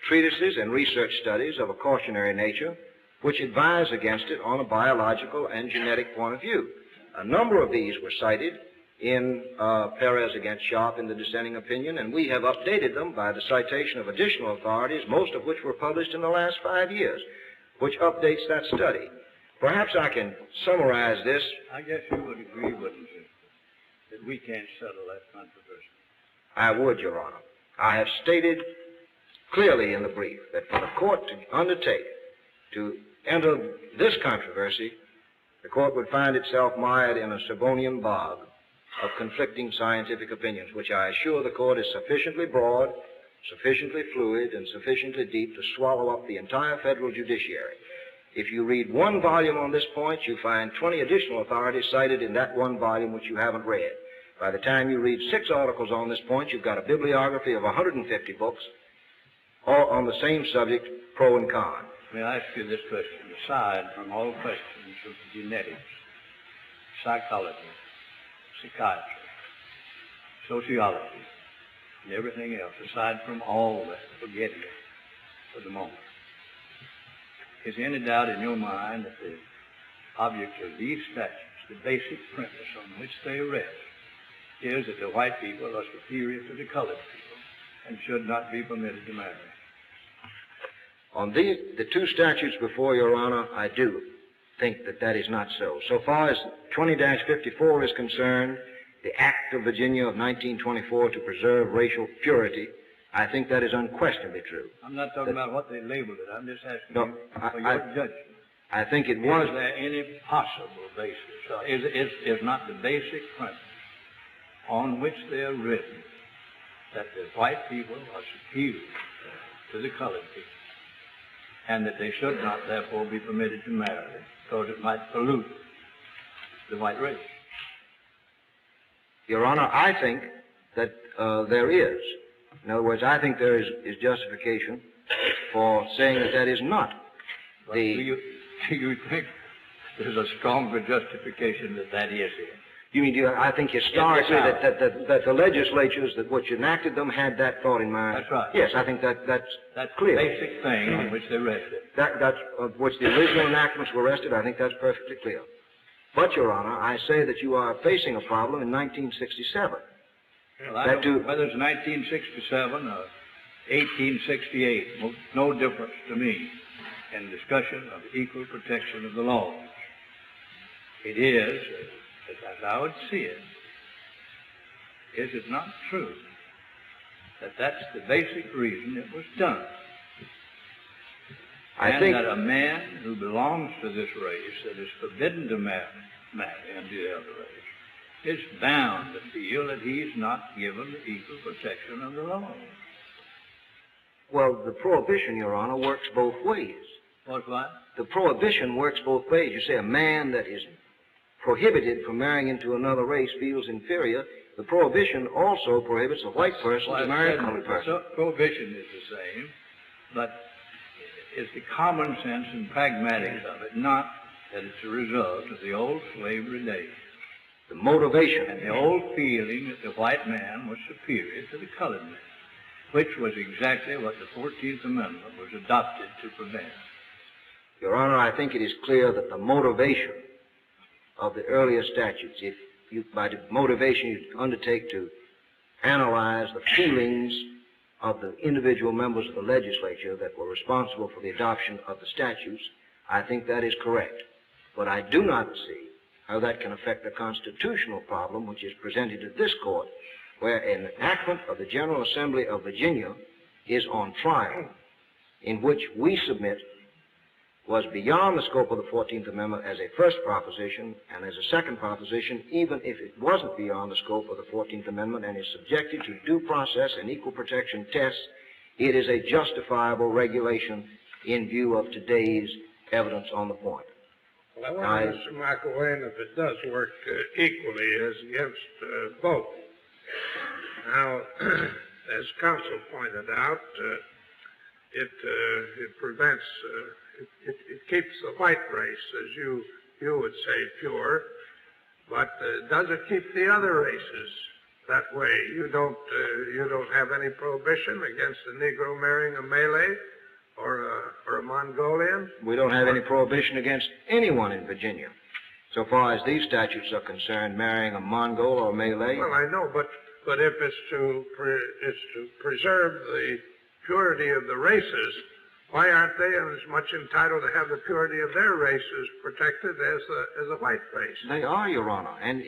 treatises and research studies of a cautionary nature which advise against it on a biological and genetic point of view. A number of these were cited in Perez against Sharp in the dissenting opinion, and we have updated them by the citation of additional authorities, most of which were published in the last 5 years, which updates that study. Perhaps I can summarize this. I guess you would agree, wouldn't you, that we can't settle that controversy? I would, Your Honor. I have stated clearly in the brief that for the court to undertake to enter this controversy, the court would find itself mired in a Sabonian bog of conflicting scientific opinions, which I assure the court is sufficiently broad, sufficiently fluid, and sufficiently deep to swallow up the entire federal judiciary. If you read one volume on this point, you find 20 additional authorities cited in that one volume which you haven't read. By the time you read 6 articles on this point, you've got a bibliography of 150 books, all on the same subject, pro and con. May I ask you this question? Aside from all questions of genetics, psychology, psychiatry, sociology, and everything else, aside from all that, forget it for the moment. Is there any doubt in your mind that the object of these statutes, the basic premise on which they rest, is that the white people are superior to the colored people and should not be permitted to marry? On the 2 statutes before Your Honor, I do think that that is not so. So far as 20-54 is concerned, the Act of Virginia of 1924 to preserve racial purity, I think that is unquestionably true. I'm not talking about what they labeled it. I'm just asking No, you for your judgment. I think it was. Is there any possible basis? Is not the basic premise on which they are written that the white people are superior to the colored people, and that they should not, therefore, be permitted to marry, because it might pollute the white race? Your Honor, I think that there is. In other words, I think there is justification for saying that that is not But do you think there's a stronger justification that is here? I think historically that the legislatures that which enacted them had that thought in mind. That's right. Yes, I think that's clear. The basic thing on which they rested. That's of which the original enactments were rested. I think that's perfectly clear. But, Your Honor, I say that you are facing a problem in 1967. Well, I don't know whether it's 1967 or 1868, no difference to me in discussion of equal protection of the law. It is, as I would see it, is it not true that that's the basic reason it was done? I think that a man who belongs to this race that is forbidden to marry into the other race is bound to feel that he's not given the equal protection of the law. Well, the prohibition, Your Honor, works both ways. What? The prohibition works both ways. You say a man that is prohibited from marrying into another race feels inferior. The prohibition also prohibits a white person to marry a colored person. So prohibition is the same, but it's the common sense and pragmatics of it, not that it's a result of the old slavery days. The motivation. And the old feeling that the white man was superior to the colored man, which was exactly what the 14th Amendment was adopted to prevent. Your Honor, I think it is clear that the motivation of the earlier statutes, if you, by the motivation you undertake to analyze the feelings of the individual members of the legislature that were responsible for the adoption of the statutes, I think that is correct. But I do not see how that can affect the constitutional problem which is presented to this court, where an enactment of the General Assembly of Virginia is on trial, in which we submit was beyond the scope of the 14th Amendment as a first proposition, and as a second proposition, even if it wasn't beyond the scope of the 14th Amendment and is subjected to due process and equal protection tests, it is a justifiable regulation in view of today's evidence on the point. Well, I wonder, Mr. McIlwaine, if it does work equally as against both. Now, as counsel pointed out, it prevents, it keeps the white race, as you would say, pure, but does it keep the other races that way? You don't have any prohibition against a Negro marrying a Malay or a Mongolian? We don't have any prohibition against anyone in Virginia, so far as these statutes are concerned, marrying a Mongol or a Malay. Well, I know, but if it's to preserve the purity of the races, why aren't they as much entitled to have the purity of their races protected as the white race? They are, Your Honor, and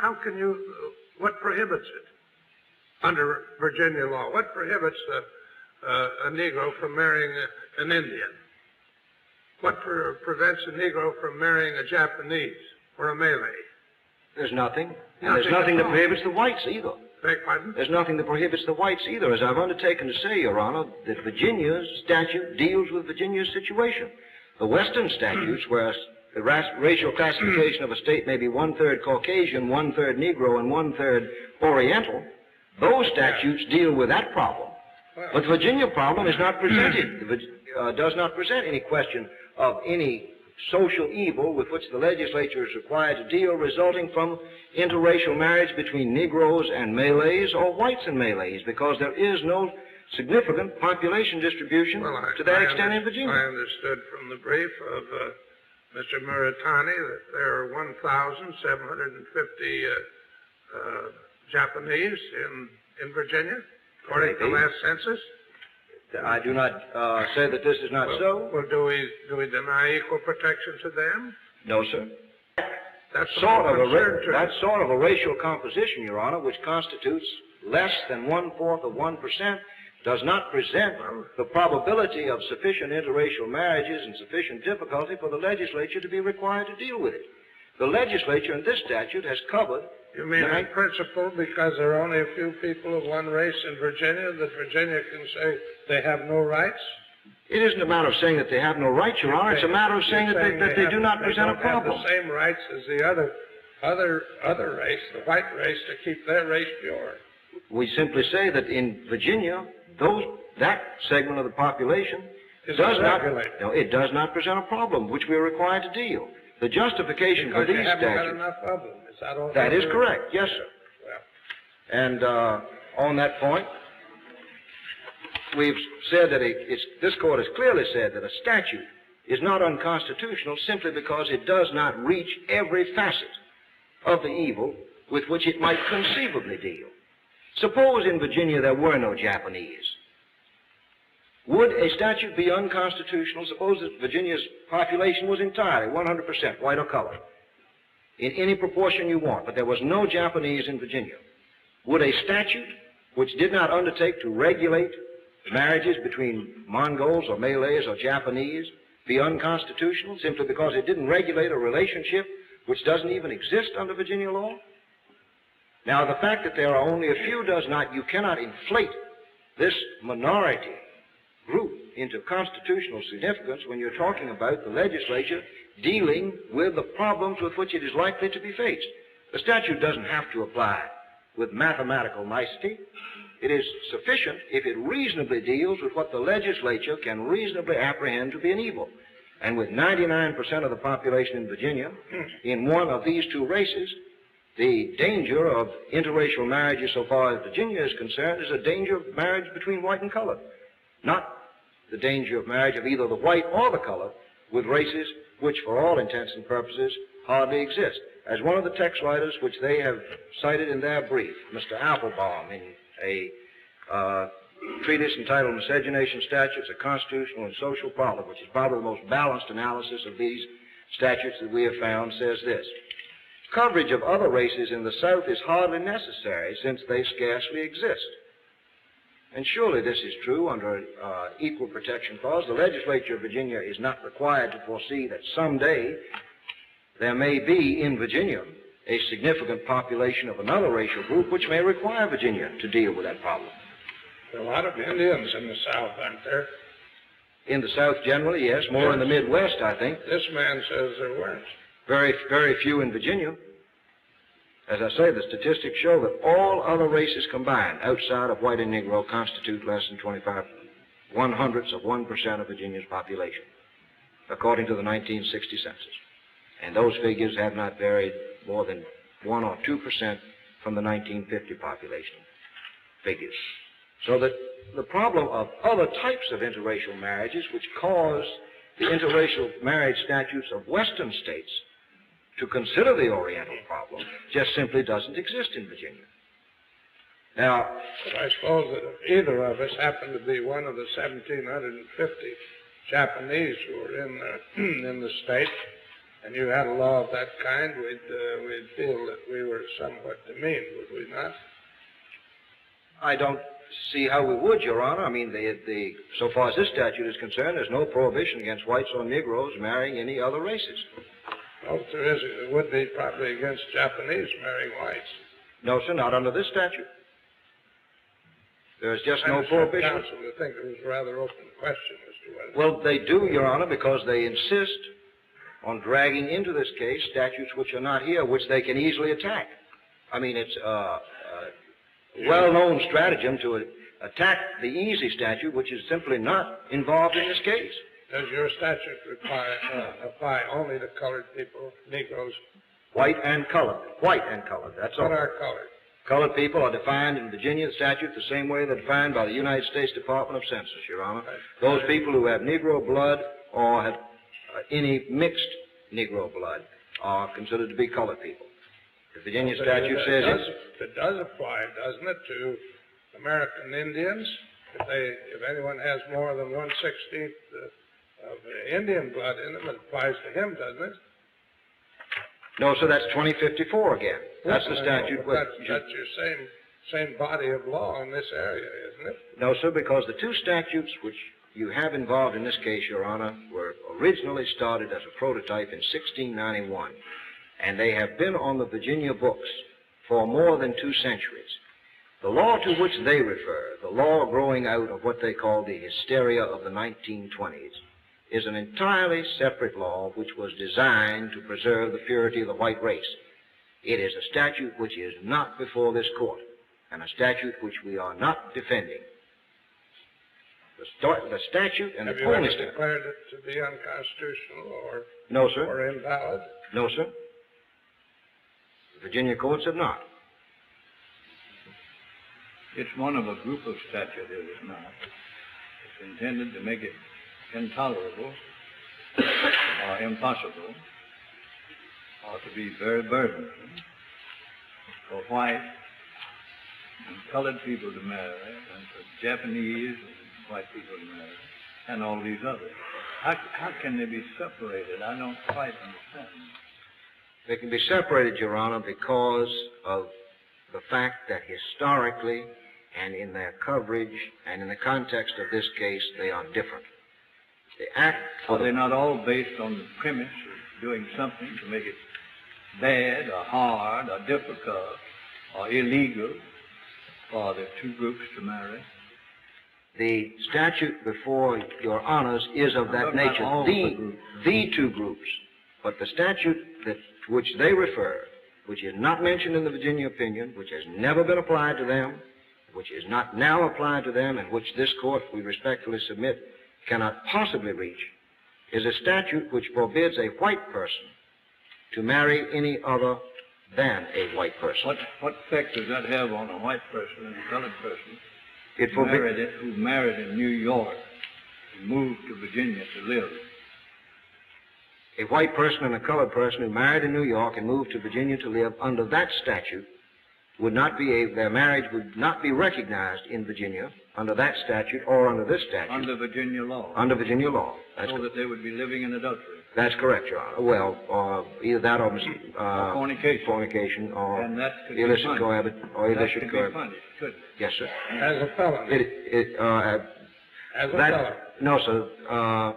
how can you? What prohibits it under Virginia law? What prohibits a Negro from marrying an Indian? What prevents a Negro from marrying a Japanese or a Malay? There's nothing. And there's nothing that prohibits the whites either. Beg pardon? There's nothing that prohibits the whites either. As I've undertaken to say, Your Honor, that Virginia's statute deals with Virginia's situation. The Western statutes, where the racial classification of a state may be one-third Caucasian, one-third Negro, and one-third Oriental, those statutes deal with that problem. But the Virginia problem is not presented. It does not present any question of any social evil with which the legislature is required to deal resulting from interracial marriage between Negroes and Malays or whites and Malays, because there is no significant population distribution to that extent in Virginia. I understood from the brief of Mr. Marutani that there are 1,750 Japanese in Virginia, according to the last census. I do not say that this is not so. Well, do we deny equal protection to them? No, sir. That's sort of a racial composition, Your Honor, which constitutes less than 1/4 of 1% does not present the probability of sufficient interracial marriages and sufficient difficulty for the legislature to be required to deal with it. The legislature in this statute has covered... You mean in principle, because there are only a few people of one race in Virginia, that Virginia can say they have no rights? It isn't a matter of saying that they have no rights, Your Honor. It's a matter of saying that they do not present a problem. They don't have the same rights as the other race, the white race, to keep their race pure. We simply say that in Virginia, that segment of the population does not present a problem which we are required to deal. The justification for these statutes... Because you haven't got enough of them. Is that all? That is correct. Yes, sir. Well. And on that point, we've said that this Court has clearly said that a statute is not unconstitutional simply because it does not reach every facet of the evil with which it might conceivably deal. Suppose in Virginia there were no Japanese. Would a statute be unconstitutional? Suppose that Virginia's population was entirely 100% white or colored, in any proportion you want, but there was no Japanese in Virginia. Would a statute which did not undertake to regulate marriages between Mongols or Malays or Japanese be unconstitutional simply because it didn't regulate a relationship which doesn't even exist under Virginia law? Now, the fact that there are only a few does not, you cannot inflate this minority group into constitutional significance when you're talking about the legislature dealing with the problems with which it is likely to be faced. The statute doesn't have to apply with mathematical nicety. It is sufficient if it reasonably deals with what the legislature can reasonably apprehend to be an evil. And with 99% of the population in Virginia in one of these two races, the danger of interracial marriages so far as Virginia is concerned is a danger of marriage between white and colored, not the danger of marriage of either the white or the colored with races which for all intents and purposes hardly exist. As one of the text writers which they have cited in their brief, Mr. Appelbaum, in a treatise entitled Miscegenation Statutes, a Constitutional and Social Problem, which is probably the most balanced analysis of these statutes that we have found, says this: coverage of other races in the South is hardly necessary since they scarcely exist. And surely this is true under equal protection clause. The legislature of Virginia is not required to foresee that someday there may be in Virginia a significant population of another racial group which may require Virginia to deal with that problem. There are a lot of Indians in the South, aren't there? In the South generally, yes. More in the Midwest, I think. This man says there weren't. Very, very few in Virginia. As I say, the statistics show that all other races combined outside of white and Negro constitute less than 1/100% of Virginia's population, according to the 1960 census. And those figures have not varied more than 1 or 2% from the 1950 population figures. So that the problem of other types of interracial marriages which cause the interracial marriage statutes of Western states to consider the Oriental problem just simply doesn't exist in Virginia. Now, but I suppose that if either of us happened to be one of the 1,750 Japanese who were in the state, and you had a law of that kind, we'd feel that we were somewhat demeaned, would we not? I don't see how we would, Your Honor. I mean, so far as this statute is concerned, there's no prohibition against whites or Negroes marrying any other races. Oh, there would be probably against Japanese marrying whites. No, sir, not under this statute. There's just no prohibition. Counsel to think it was a rather open question as to whether... Well, they do, Your Honor, because they insist on dragging into this case statutes which are not here, which they can easily attack. I mean, it's a well-known stratagem to attack the easy statute, which is simply not involved in this case. Does your statute apply only to colored people, Negroes? White and colored. White and colored, that's all. What are colored? Colored people are defined in Virginia statute the same way they're defined by the United States Department of Census, Your Honor. Those people who have Negro blood or have any mixed Negro blood are considered to be colored people. The Virginia statute says it does apply, doesn't it, to American Indians? If anyone has more than 1/16 of Indian blood in them, it applies to him, doesn't it? No, so that's 2054 again. That's the statute. That's your same body of law in this area, isn't it? No, sir, because the two statutes which you have involved in this case, Your Honor, were originally started as a prototype in 1691, and they have been on the Virginia books for more than 2 centuries. The law to which they refer, the law growing out of what they call the hysteria of the 1920s, is an entirely separate law which was designed to preserve the purity of the white race. It is a statute which is not before this court, and a statute which we are not defending. The statute and Have the you ever only statute. declared it to be unconstitutional No, sir. or invalid? No, sir. The Virginia courts have not. It's one of a group of statutes, is it not? It's intended to make it intolerable or impossible or to be very burdensome for white and colored people to marry and for Japanese and white people to marry and all these others. How can they be separated? I don't quite understand. They can be separated, Your Honor, because of the fact that historically and in their coverage and in the context of this case, they are different. The act Are they not all based on the premise of doing something to make it bad or hard or difficult or illegal for the two groups to marry? The statute before Your Honors is of that nature, the two groups. But the statute to which they refer, which is not mentioned in the Virginia opinion, which has never been applied to them, which is not now applied to them, and which this court, we respectfully submit, cannot possibly reach, is a statute which forbids a white person to marry any other than a white person. What effect does that have on a white person and a colored person It who married in New York and moved to Virginia to live? A white person and a colored person who married in New York and moved to Virginia to live under that statute would not be their marriage would not be recognized in Virginia under that statute or under this statute. Under Virginia law. Under Virginia law. So that they would be living in adultery. That's correct, Your Honor. Well, either that or fornication. Fornication or And that could illicit be cohabitation. Or That illicit could be punished, couldn't it? Yes, sir. As a felony. As a felony. No, sir.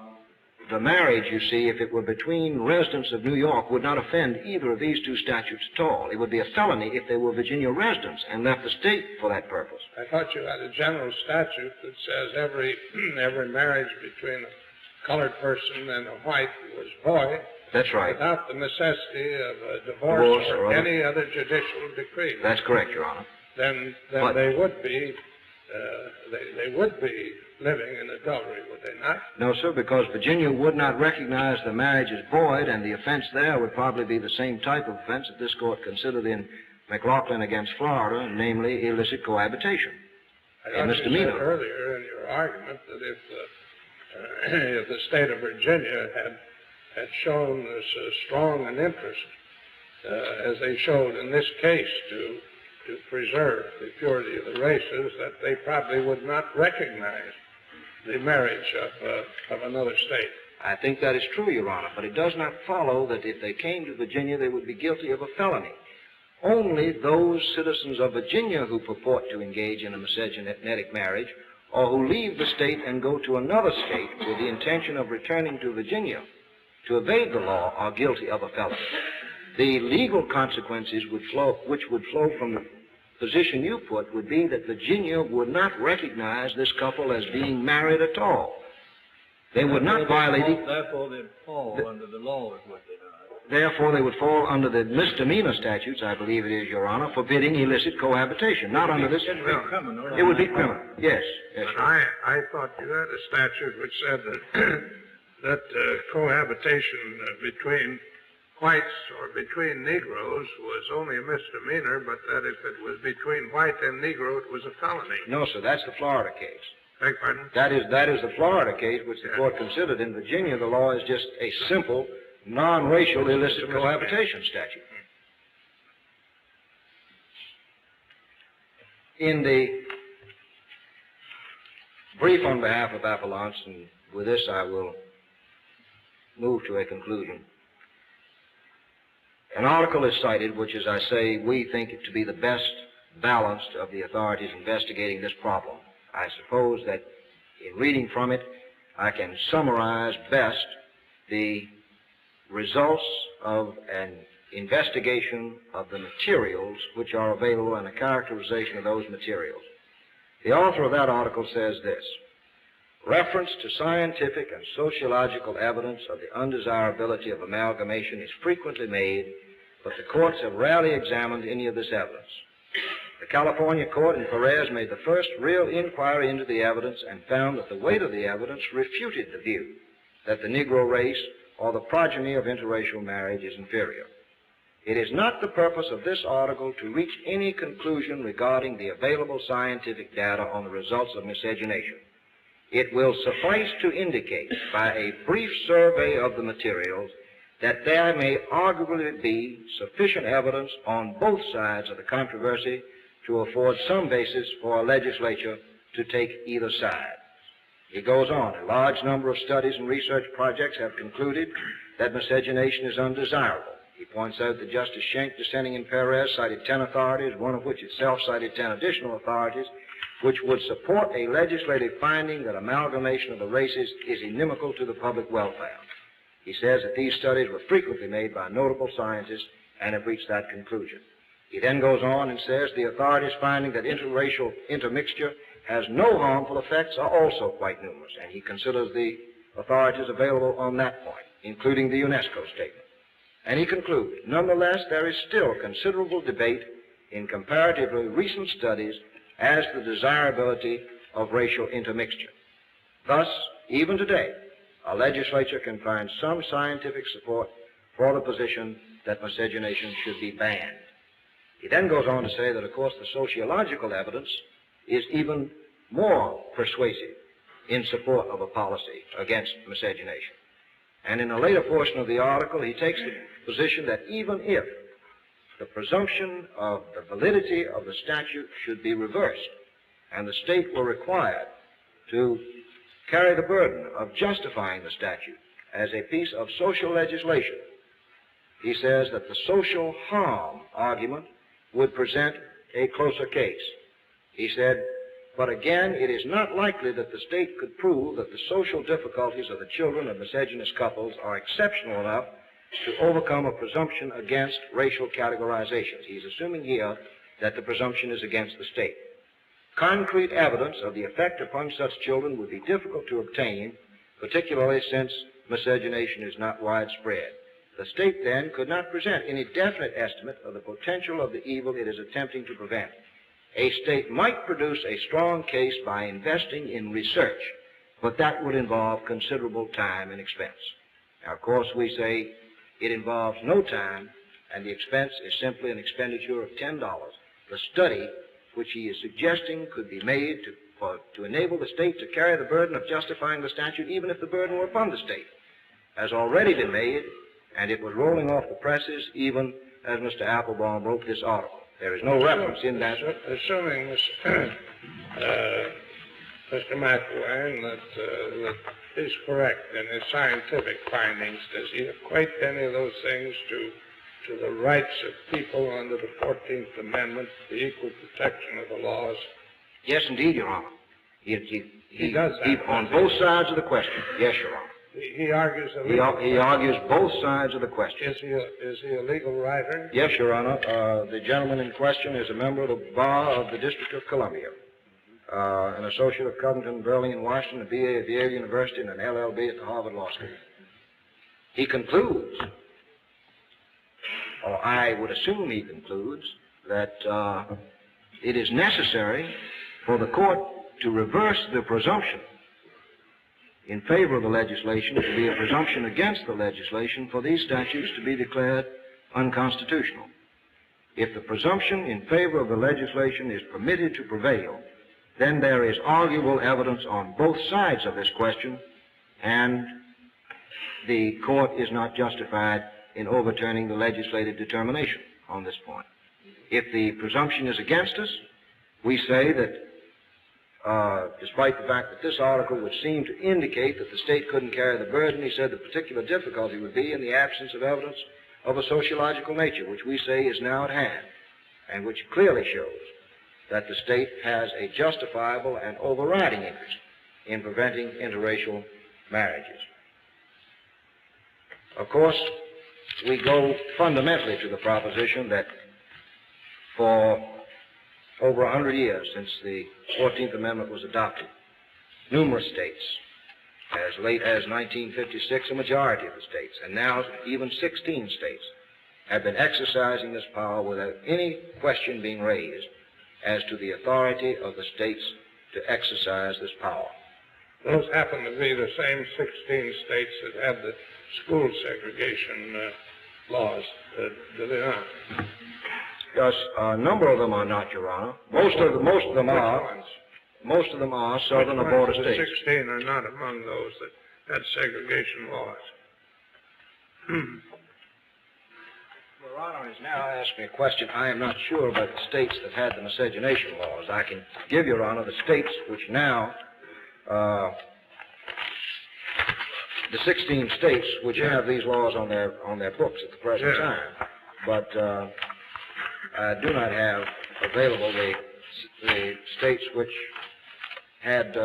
The marriage, you see, if it were between residents of New York, would not offend either of these two statutes at all. It would be a felony if they were Virginia residents and left the state for that purpose. I thought you had a general statute that says every marriage between a colored person and a white was void. That's right. Without the necessity of a divorce or any other judicial decree. That's correct, Your Honor. Then they would be living in adultery, would they not? No, sir, because Virginia would not recognize the marriage as void, and the offense there would probably be the same type of offense that this court considered in McLaughlin against Florida, namely illicit cohabitation. I thought you said earlier in your argument that if the state of Virginia had shown as strong an interest as they showed in this case to preserve the purity of the races, that they probably would not recognize the marriage of another state. I think that is true, Your Honor, but it does not follow that if they came to Virginia, they would be guilty of a felony. Only those citizens of Virginia who purport to engage in a miscegenetic marriage or who leave the state and go to another state with the intention of returning to Virginia to evade the law are guilty of a felony. The legal consequences which would flow from the position you put would be that Virginia would not recognize this couple as being married at all. They would not violate it. Therefore, they'd fall under the law, is what they are. Therefore, they would fall under the misdemeanor statutes, I believe it is, Your Honor, forbidding illicit cohabitation. Not under this. It would be criminal. It would be criminal. Yes. Yes. But I thought you had a statute which said that cohabitation between whites or between Negroes was only a misdemeanor, but that if it was between white and Negro, it was a felony. No, sir, that's the Florida case. Beg pardon? That is the Florida case which the court considered. In Virginia, the law is just a simple, non-racial illicit cohabitation statute. In the brief on behalf of Appellant, and with this I will move to a conclusion. An article is cited which, as I say, we think it to be the best balanced of the authorities investigating this problem. I suppose that in reading from it, I can summarize best the results of an investigation of the materials which are available and a characterization of those materials. The author of that article says this: reference to scientific and sociological evidence of the undesirability of amalgamation is frequently made, but the courts have rarely examined any of this evidence. The California court in Perez made the first real inquiry into the evidence and found that the weight of the evidence refuted the view that the Negro race or the progeny of interracial marriage is inferior. It is not the purpose of this article to reach any conclusion regarding the available scientific data on the results of miscegenation. It will suffice to indicate by a brief survey of the materials that there may arguably be sufficient evidence on both sides of the controversy to afford some basis for a legislature to take either side. He goes on, a large number of studies and research projects have concluded that miscegenation is undesirable. He points out that Justice Schenck, dissenting in Perez, cited 10 authorities, one of which itself cited 10 additional authorities, which would support a legislative finding that amalgamation of the races is inimical to the public welfare. He says that these studies were frequently made by notable scientists and have reached that conclusion. He then goes on and says the authorities finding that interracial intermixture has no harmful effects are also quite numerous, and he considers the authorities available on that point, including the UNESCO statement. And he concludes, nonetheless, there is still considerable debate in comparatively recent studies as to the desirability of racial intermixture. Thus, even today, our legislature can find some scientific support for the position that miscegenation should be banned. He then goes on to say that, of course, the sociological evidence is even more persuasive in support of a policy against miscegenation. And in a later portion of the article, he takes the position that even if the presumption of the validity of the statute should be reversed and the state were required to carry the burden of justifying the statute as a piece of social legislation, he says that the social harm argument would present a closer case. He said, but again, it is not likely that the state could prove that the social difficulties of the children of miscegenous couples are exceptional enough to overcome a presumption against racial categorizations. He's assuming here that the presumption is against the state. Concrete evidence of the effect upon such children would be difficult to obtain, particularly since miscegenation is not widespread. The state, then, could not present any definite estimate of the potential of the evil it is attempting to prevent. A state might produce a strong case by investing in research, but that would involve considerable time and expense. Now, of course, we say it involves no time, and the expense is simply an expenditure of $10. The study which he is suggesting could be made to enable the state to carry the burden of justifying the statute, even if the burden were upon the state, has already been made, and it was rolling off the presses even as Mr. Applebaum wrote this article. There is no reference in that. Assuming Mr. McIlwaine that is correct in his scientific findings, does he equate any of those things to the rights of people under the 14th Amendment, the equal protection of the laws? Yes, indeed, Your Honor. He does that. On both sides of the question. Yes, Your Honor. He argues a He argues both sides of the question. Is he a legal writer? Yes, Your Honor. The gentleman in question is a member of the Bar of the District of Columbia, an associate of Covington, Burlington, Washington, a B.A. at Yale University, and an LLB at the Harvard Law School. He concludes, or I would assume he concludes, that it is necessary for the court to reverse the presumption in favor of the legislation to be a presumption against the legislation for these statutes to be declared unconstitutional. If the presumption in favor of the legislation is permitted to prevail, then there is arguable evidence on both sides of this question, and the court is not justified in overturning the legislative determination on this point. If the presumption is against us, we say that despite the fact that this article would seem to indicate that the state couldn't carry the burden, he said the particular difficulty would be in the absence of evidence of a sociological nature, which we say is now at hand, and which clearly shows that the state has a justifiable and overriding interest in preventing interracial marriages. Of course, we go fundamentally to the proposition that for over 100 years since the 14th Amendment was adopted, numerous states, as late as 1956, a majority of the states, and now even 16 states, have been exercising this power without any question being raised as to the authority of the states to exercise this power. Those happen to be the same 16 states that had the school segregation laws, do they not? Yes, a number of them are not, Your Honor. Most of them are. Most of them are southern or border states. 16 are not among those that had segregation laws. Your Honor has now asked me a question. I am not sure about the states that had the miscegenation laws. I can give Your Honor the states which now, the 16 states which have these laws on their books at the present time. But I do not have available the states which had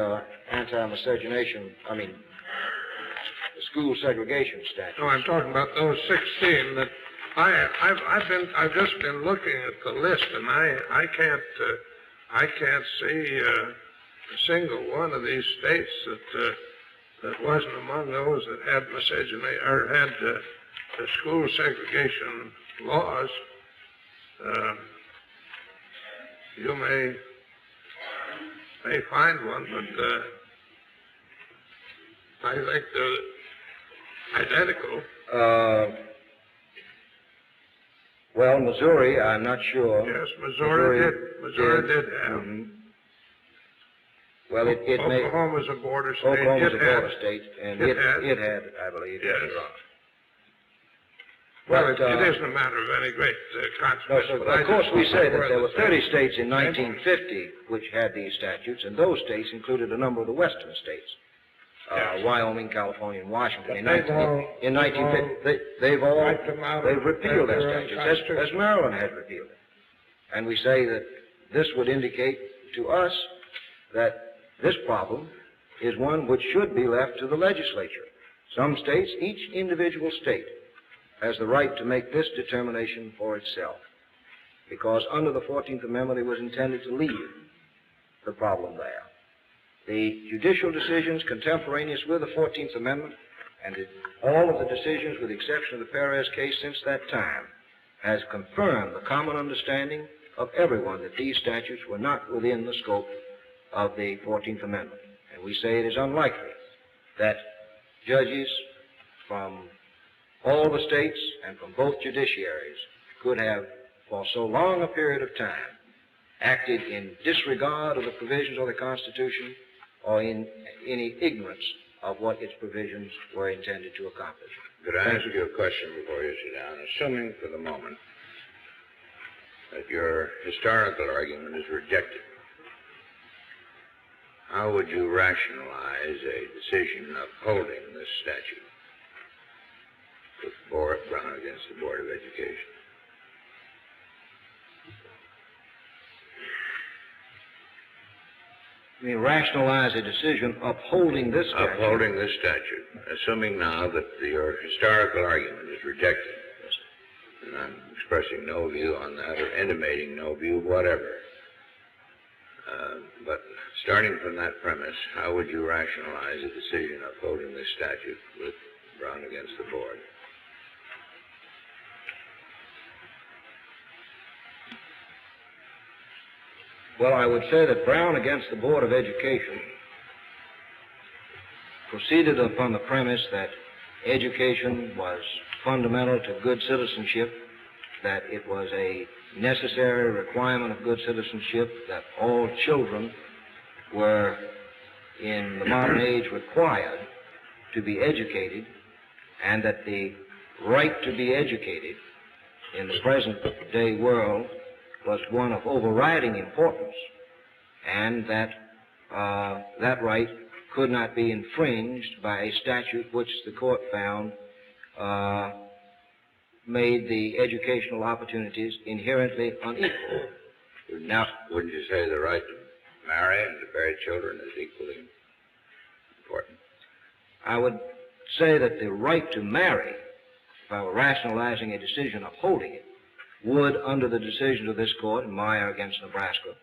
anti-miscegenation, the school segregation statutes. No, I'm talking about those 16 that I've just been looking at the list, and I can't see a single one of these states that wasn't among those that had miscegenation or had the school segregation laws. You may find one, but I think they're identical. Well, Missouri, I'm not sure. Yes, Missouri did have. Mm-hmm. Well, it may. Oklahoma's a border state. Oklahoma's a border state, and it had, I believe, yes. But, well, it isn't a matter of any great consequence. No, of course, we say that there were 30 states in 1950 which had these statutes, and those states included a number of the western states. Wyoming, California, and Washington. In 1950, they've repealed their statutes, as Maryland had repealed it. And we say that this would indicate to us that this problem is one which should be left to the legislature. Some states, each individual state, has the right to make this determination for itself, because under the 14th Amendment it was intended to leave the problem there. The judicial decisions contemporaneous with the 14th Amendment and all of the decisions, with the exception of the Perez case since that time, has confirmed the common understanding of everyone that these statutes were not within the scope of the 14th Amendment. And we say it is unlikely that judges from all the states and from both judiciaries could have, for so long a period of time, acted in disregard of the provisions of the Constitution or in any ignorance of what its provisions were intended to accomplish. Could I ask you a question before you sit down? Assuming for the moment that your historical argument is rejected, how would you rationalize a decision upholding this statute with Brown against the Board of Education? You mean rationalize a decision upholding this statute? Upholding this statute, assuming now that your historical argument is rejected, and I'm expressing no view on that or intimating no view whatever. But starting from that premise, how would you rationalize a decision upholding this statute with Brown against the Board? Well, I would say that Brown against the Board of Education proceeded upon the premise that education was fundamental to good citizenship, that it was a necessary requirement of good citizenship, that all children were in the modern age required to be educated, and that the right to be educated in the present day world was one of overriding importance, and that that right could not be infringed by a statute which the court found made the educational opportunities inherently unequal. Wouldn't you say the right to marry and to bear children is equally important? I would say that the right to marry, if I were rationalizing a decision upholding it, would, under the decisions of this court in Meyer against Nebraska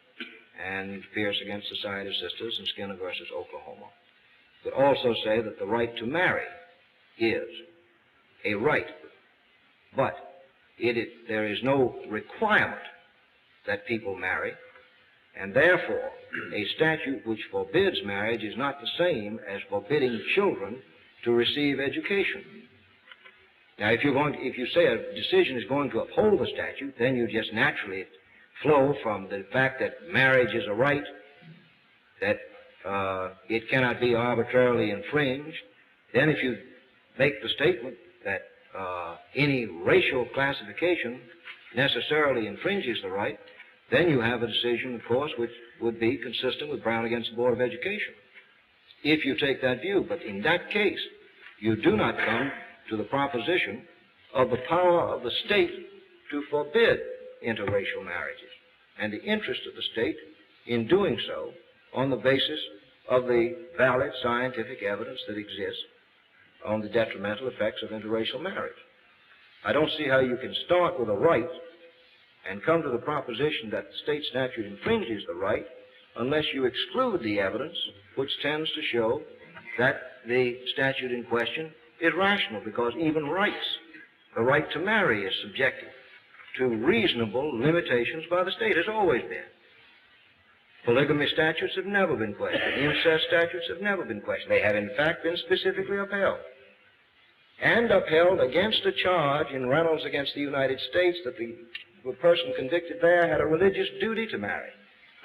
and Pierce against Society of Sisters and Skinner versus Oklahoma, would also say that the right to marry is a right, but there is no requirement that people marry, and therefore a statute which forbids marriage is not the same as forbidding children to receive education. Now, if you say a decision is going to uphold the statute, then you just naturally flow from the fact that marriage is a right, that it cannot be arbitrarily infringed. Then if you make the statement that any racial classification necessarily infringes the right, then you have a decision, of course, which would be consistent with Brown against the Board of Education, if you take that view. But in that case, you do not come to the proposition of the power of the state to forbid interracial marriages and the interest of the state in doing so on the basis of the valid scientific evidence that exists on the detrimental effects of interracial marriage. I don't see how you can start with a right and come to the proposition that the state statute infringes the right unless you exclude the evidence which tends to show that the statute in question is rational, because even rights, the right to marry, is subjected to reasonable limitations by the state, has always been. Polygamy statutes have never been questioned. Incest statutes have never been questioned. They have, in fact, been specifically upheld. And upheld against a charge in Reynolds against the United States that the person convicted there had a religious duty to marry.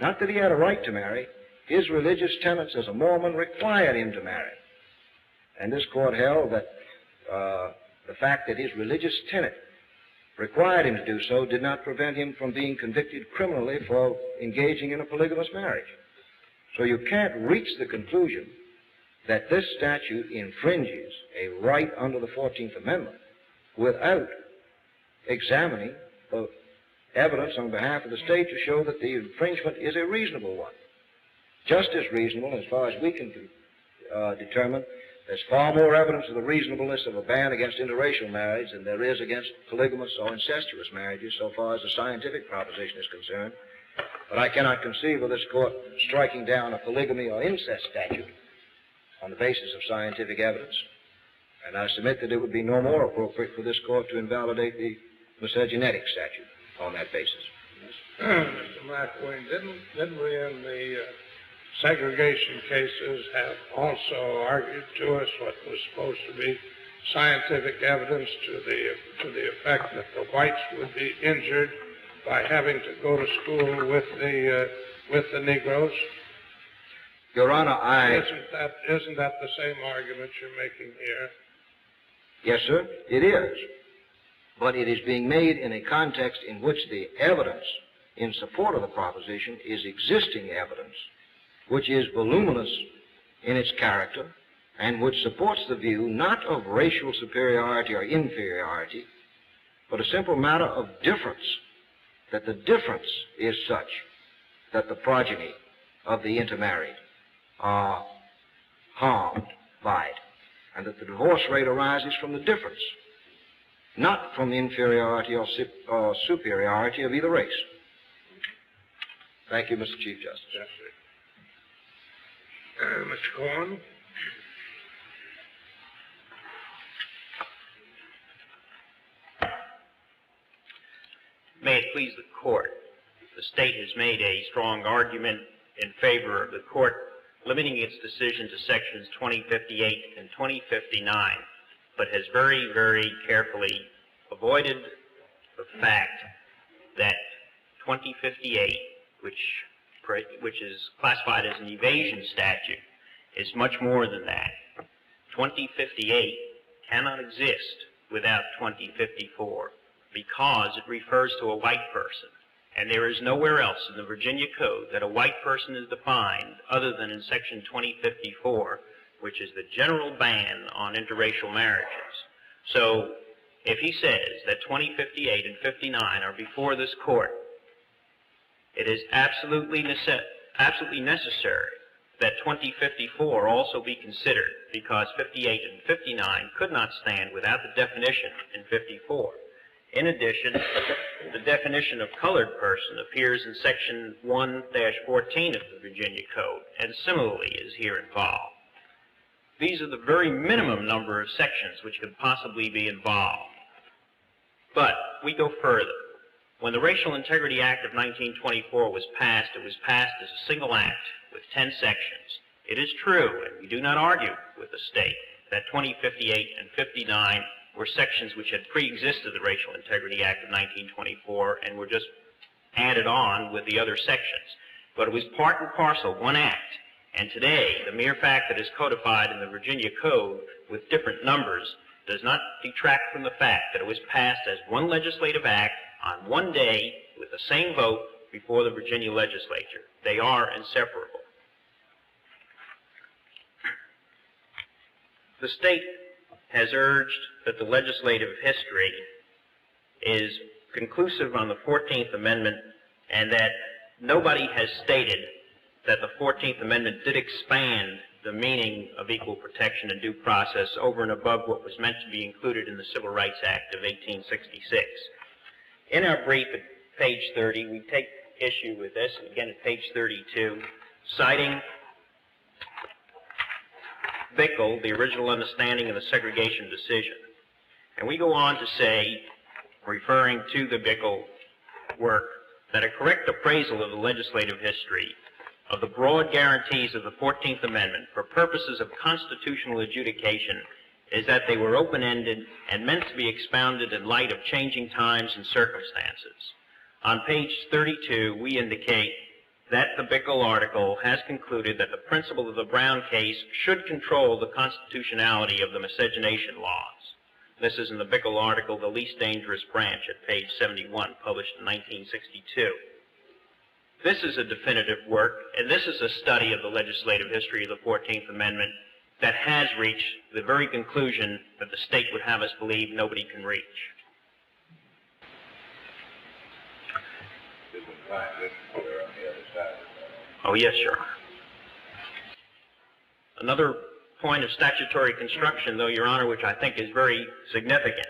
Not that he had a right to marry. His religious tenets as a Mormon required him to marry. And this court held that the fact that his religious tenet required him to do so did not prevent him from being convicted criminally for engaging in a polygamous marriage. So you can't reach the conclusion that this statute infringes a right under the 14th Amendment without examining the evidence on behalf of the state to show that the infringement is a reasonable one. Just as reasonable, as far as we can determine, there's far more evidence of the reasonableness of a ban against interracial marriage than there is against polygamous or incestuous marriages, so far as the scientific proposition is concerned. But I cannot conceive of this court striking down a polygamy or incest statute on the basis of scientific evidence. And I submit that it would be no more appropriate for this court to invalidate the miscegenetic statute on that basis. Mr. McIlwaine, didn't we in the segregation cases have also argued to us what was supposed to be scientific evidence to the effect that the whites would be injured by having to go to school with the Negroes? Your Honor, Isn't that the same argument you're making here? Yes, sir, it is. But it is being made in a context in which the evidence in support of the proposition is existing evidence, which is voluminous in its character, and which supports the view not of racial superiority or inferiority, but a simple matter of difference, that the difference is such that the progeny of the intermarried are harmed by it, and that the divorce rate arises from the difference, not from the inferiority or superiority of either race. Thank you, Mr. Chief Justice. Yes, sir. Mr. Cohen? May it please the court, the state has made a strong argument in favor of the court limiting its decision to sections 2058 and 2059, but has very, very carefully avoided the fact that 2058, which is classified as an evasion statute, is much more than that. 2058 cannot exist without 2054 because it refers to a white person. And there is nowhere else in the Virginia Code that a white person is defined other than in section 2054, which is the general ban on interracial marriages. So if he says that 2058 and 59 are before this court, it is absolutely necessary that 2054 also be considered, because 58 and 59 could not stand without the definition in 54. In addition, the definition of colored person appears in Section 1-14 of the Virginia Code, and similarly is here involved. These are the very minimum number of sections which could possibly be involved. But we go further. When the Racial Integrity Act of 1924 was passed, it was passed as a single act with 10 sections. It is true, and we do not argue with the state, that 2058 and 59 were sections which had pre-existed the Racial Integrity Act of 1924 and were just added on with the other sections. But it was part and parcel, one act. And today, the mere fact that it's codified in the Virginia Code with different numbers does not detract from the fact that it was passed as one legislative act on one day with the same vote before the Virginia legislature. They are inseparable. The state has urged that the legislative history is conclusive on the 14th Amendment and that nobody has stated that the 14th Amendment did expand the meaning of equal protection and due process over and above what was meant to be included in the Civil Rights Act of 1866. In our brief at page 30, we take issue with this, and again at page 32, citing Bickle, the original understanding of the segregation decision. And we go on to say, referring to the Bickle work, that a correct appraisal of the legislative history of the broad guarantees of the 14th Amendment for purposes of constitutional adjudication is that they were open-ended and meant to be expounded in light of changing times and circumstances. On page 32, we indicate that the Bickle article has concluded that the principle of the Brown case should control the constitutionality of the miscegenation laws. This is in the Bickle article, The Least Dangerous Branch, at page 71, published in 1962. This is a definitive work, and this is a study of the legislative history of the 14th Amendment that has reached the very conclusion that the state would have us believe nobody can reach. Oh, yes, Your Honor. Another point of statutory construction, though, Your Honor, which I think is very significant.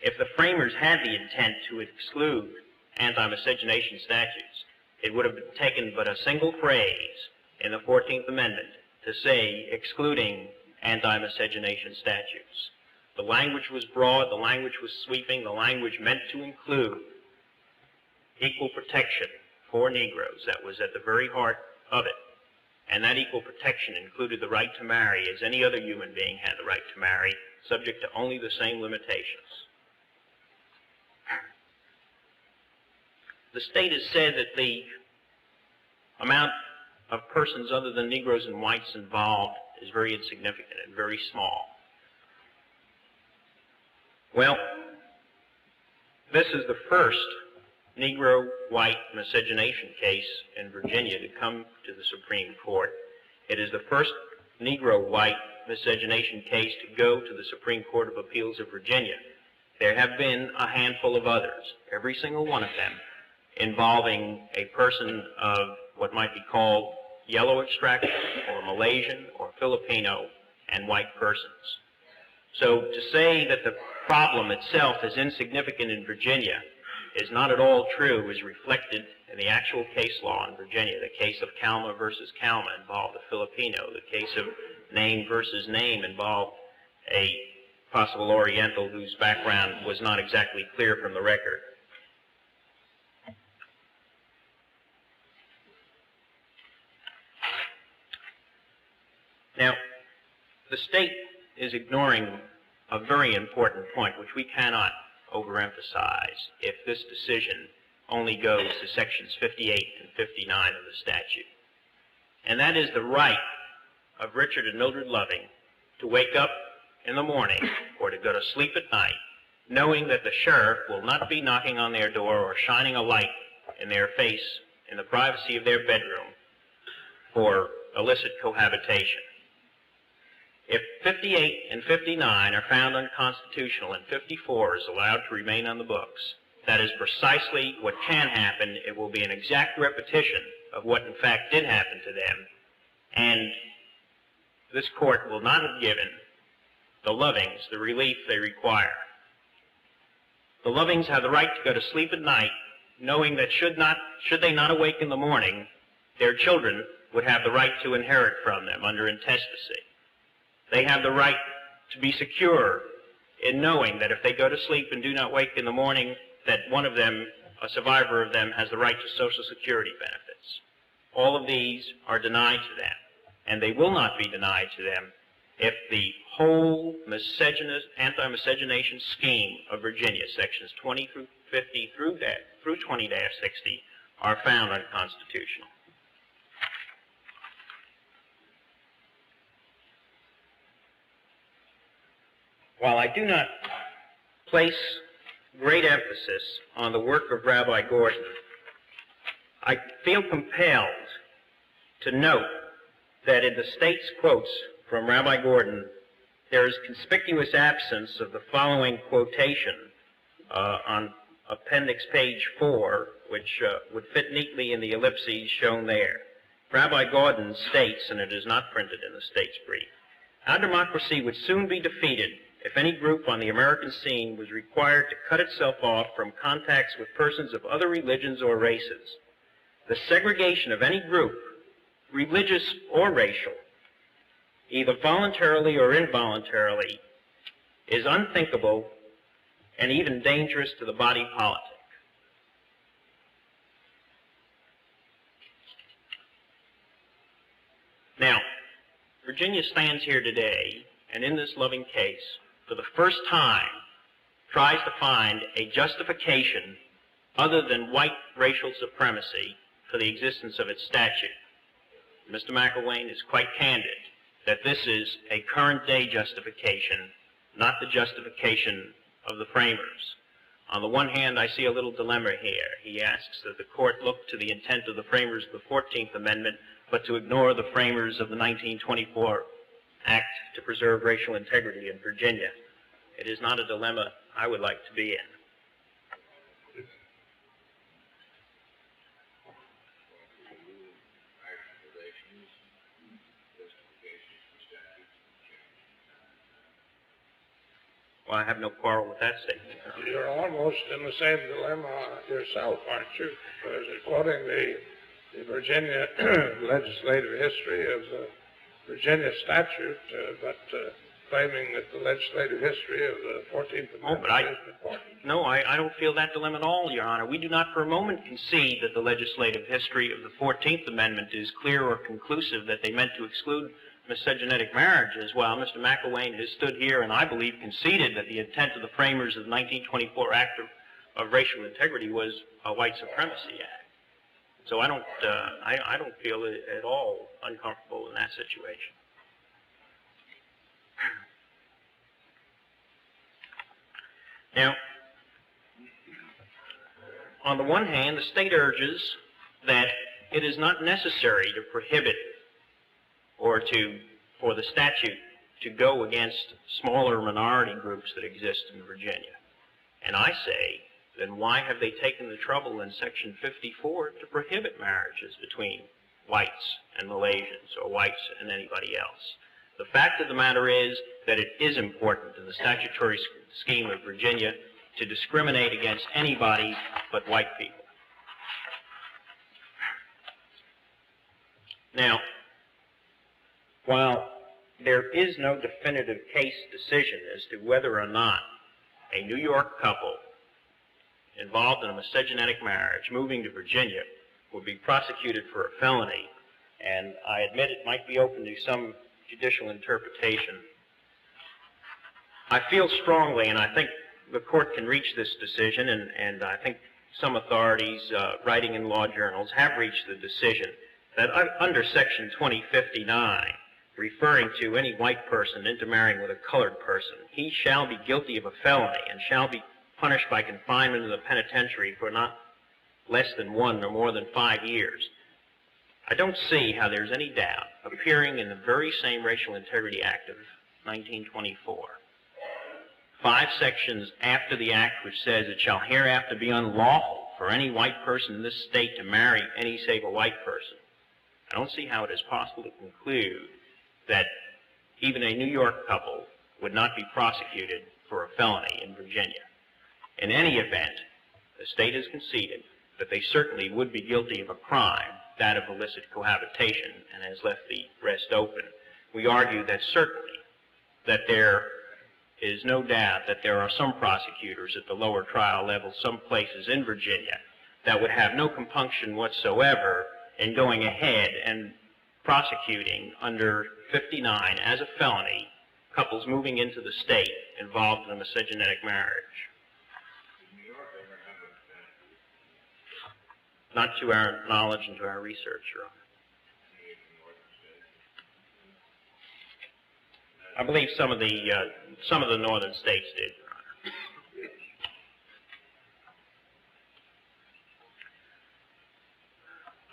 If the framers had the intent to exclude anti-miscegenation statutes, it would have taken but a single phrase in the 14th Amendment to say excluding anti-miscegenation statutes. The language was broad, the language was sweeping, the language meant to include equal protection for Negroes. That was at the very heart of it. And that equal protection included the right to marry as any other human being had the right to marry, subject to only the same limitations. The state has said that the amount of persons other than Negroes and whites involved is very insignificant and very small. Well, this is the first Negro-white miscegenation case in Virginia to come to the Supreme Court. It is the first Negro-white miscegenation case to go to the Supreme Court of Appeals of Virginia. There have been a handful of others, every single one of them involving a person of what might be called yellow extraction or Malaysian or Filipino and white persons. So to say that the problem itself is insignificant in Virginia is not at all true, is reflected in the actual case law in Virginia. The case of Calma versus Calma involved a Filipino. The case of name versus name involved a possible Oriental whose background was not exactly clear from the record. Now, the state is ignoring a very important point, which we cannot overemphasize if this decision only goes to sections 58 and 59 of the statute. And that is the right of Richard and Mildred Loving to wake up in the morning or to go to sleep at night, knowing that the sheriff will not be knocking on their door or shining a light in their face in the privacy of their bedroom for illicit cohabitation. If 58 and 59 are found unconstitutional and 54 is allowed to remain on the books, That is precisely what can happen. It will be an exact repetition of what in fact did happen to them, and this court will not have given the Lovings the relief they require. The Lovings have the right to go to sleep at night, knowing that should they not awake in the morning, their children would have the right to inherit from them under intestacy. They have the right to be secure in knowing that if they go to sleep and do not wake in the morning, that one of them, a survivor of them, has the right to Social Security benefits. All of these are denied to them, and they will not be denied to them if the whole anti-miscegenation scheme of Virginia, sections 20 through 50 through 20-60, are found unconstitutional. While I do not place great emphasis on the work of Rabbi Gordon, I feel compelled to note that in the state's quotes from Rabbi Gordon, there is conspicuous absence of the following quotation on appendix page 4, which would fit neatly in the ellipses shown there. Rabbi Gordon states, and it is not printed in the state's brief, "Our democracy would soon be defeated if any group on the American scene was required to cut itself off from contacts with persons of other religions or races. The segregation of any group, religious or racial, either voluntarily or involuntarily, is unthinkable and even dangerous to the body politic." Now, Virginia stands here today, and in this Loving case, for the first time, tries to find a justification other than white racial supremacy for the existence of its statute. Mr. McIlwaine is quite candid that this is a current-day justification, not the justification of the framers. On the one hand, I see a little dilemma here. He asks that the court look to the intent of the framers of the 14th Amendment, but to ignore the framers of the 1924 Act to preserve racial integrity in Virginia. It is not a dilemma I would like to be in. Well, I have no quarrel with that statement. You're almost in the same dilemma yourself, aren't you? Because according to the Virginia legislative history of the Virginia statute, but claiming that the legislative history of the 14th Amendment is important. No, I don't feel that dilemma at all, Your Honor. We do not for a moment concede that the legislative history of the 14th Amendment is clear or conclusive that they meant to exclude miscegenetic marriages, while Mr. McIlwaine has stood here and I believe conceded that the intent of the framers of the 1924 Act of Racial Integrity was a white supremacy act. So I don't feel at all uncomfortable in that situation. Now, on the one hand, the state urges that it is not necessary to prohibit or for the statute to go against smaller minority groups that exist in Virginia. And I say, then why have they taken the trouble in Section 54 to prohibit marriages between whites and Malaysians or whites and anybody else? The fact of the matter is that it is important in the statutory scheme of Virginia to discriminate against anybody but white people. Now, while there is no definitive case decision as to whether or not a New York couple involved in a miscegenetic marriage moving to Virginia would be prosecuted for a felony, and I admit it might be open to some judicial interpretation, I feel strongly, and I think the court can reach this decision, and I think some authorities writing in law journals have reached the decision that under Section 2059, referring to any white person intermarrying with a colored person, he shall be guilty of a felony and shall be punished by confinement in the penitentiary for not less than 1 or more than 5 years. I don't see how there's any doubt, appearing in the very same Racial Integrity Act of 1924, 5 sections after the act, which says it shall hereafter be unlawful for any white person in this state to marry any save a white person. I don't see how it is possible to conclude that even a New York couple would not be prosecuted for a felony in Virginia. In any event, the state has conceded that they certainly would be guilty of a crime, that of illicit cohabitation, and has left the rest open. We argue that certainly that there is no doubt that there are some prosecutors at the lower trial level, some places in Virginia, that would have no compunction whatsoever in going ahead and prosecuting under 59 as a felony couples moving into the state involved in a miscegenetic marriage. Not to our knowledge and to our research, Your Honor. I believe some of the northern states did, Your Honor.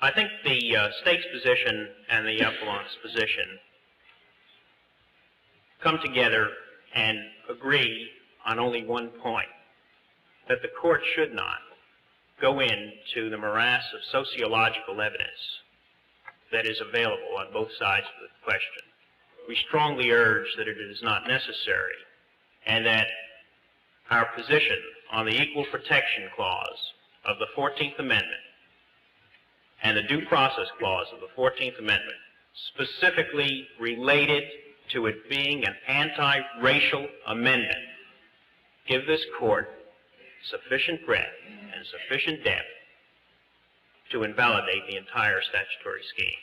I think the state's position and the appellant's position come together and agree on only one point, that the court should not go into the morass of sociological evidence that is available on both sides of the question. We strongly urge that it is not necessary, and that our position on the Equal Protection Clause of the 14th Amendment and the Due Process Clause of the 14th Amendment, specifically related to it being an anti-racial amendment, give this court sufficient breadth and sufficient depth to invalidate the entire statutory scheme.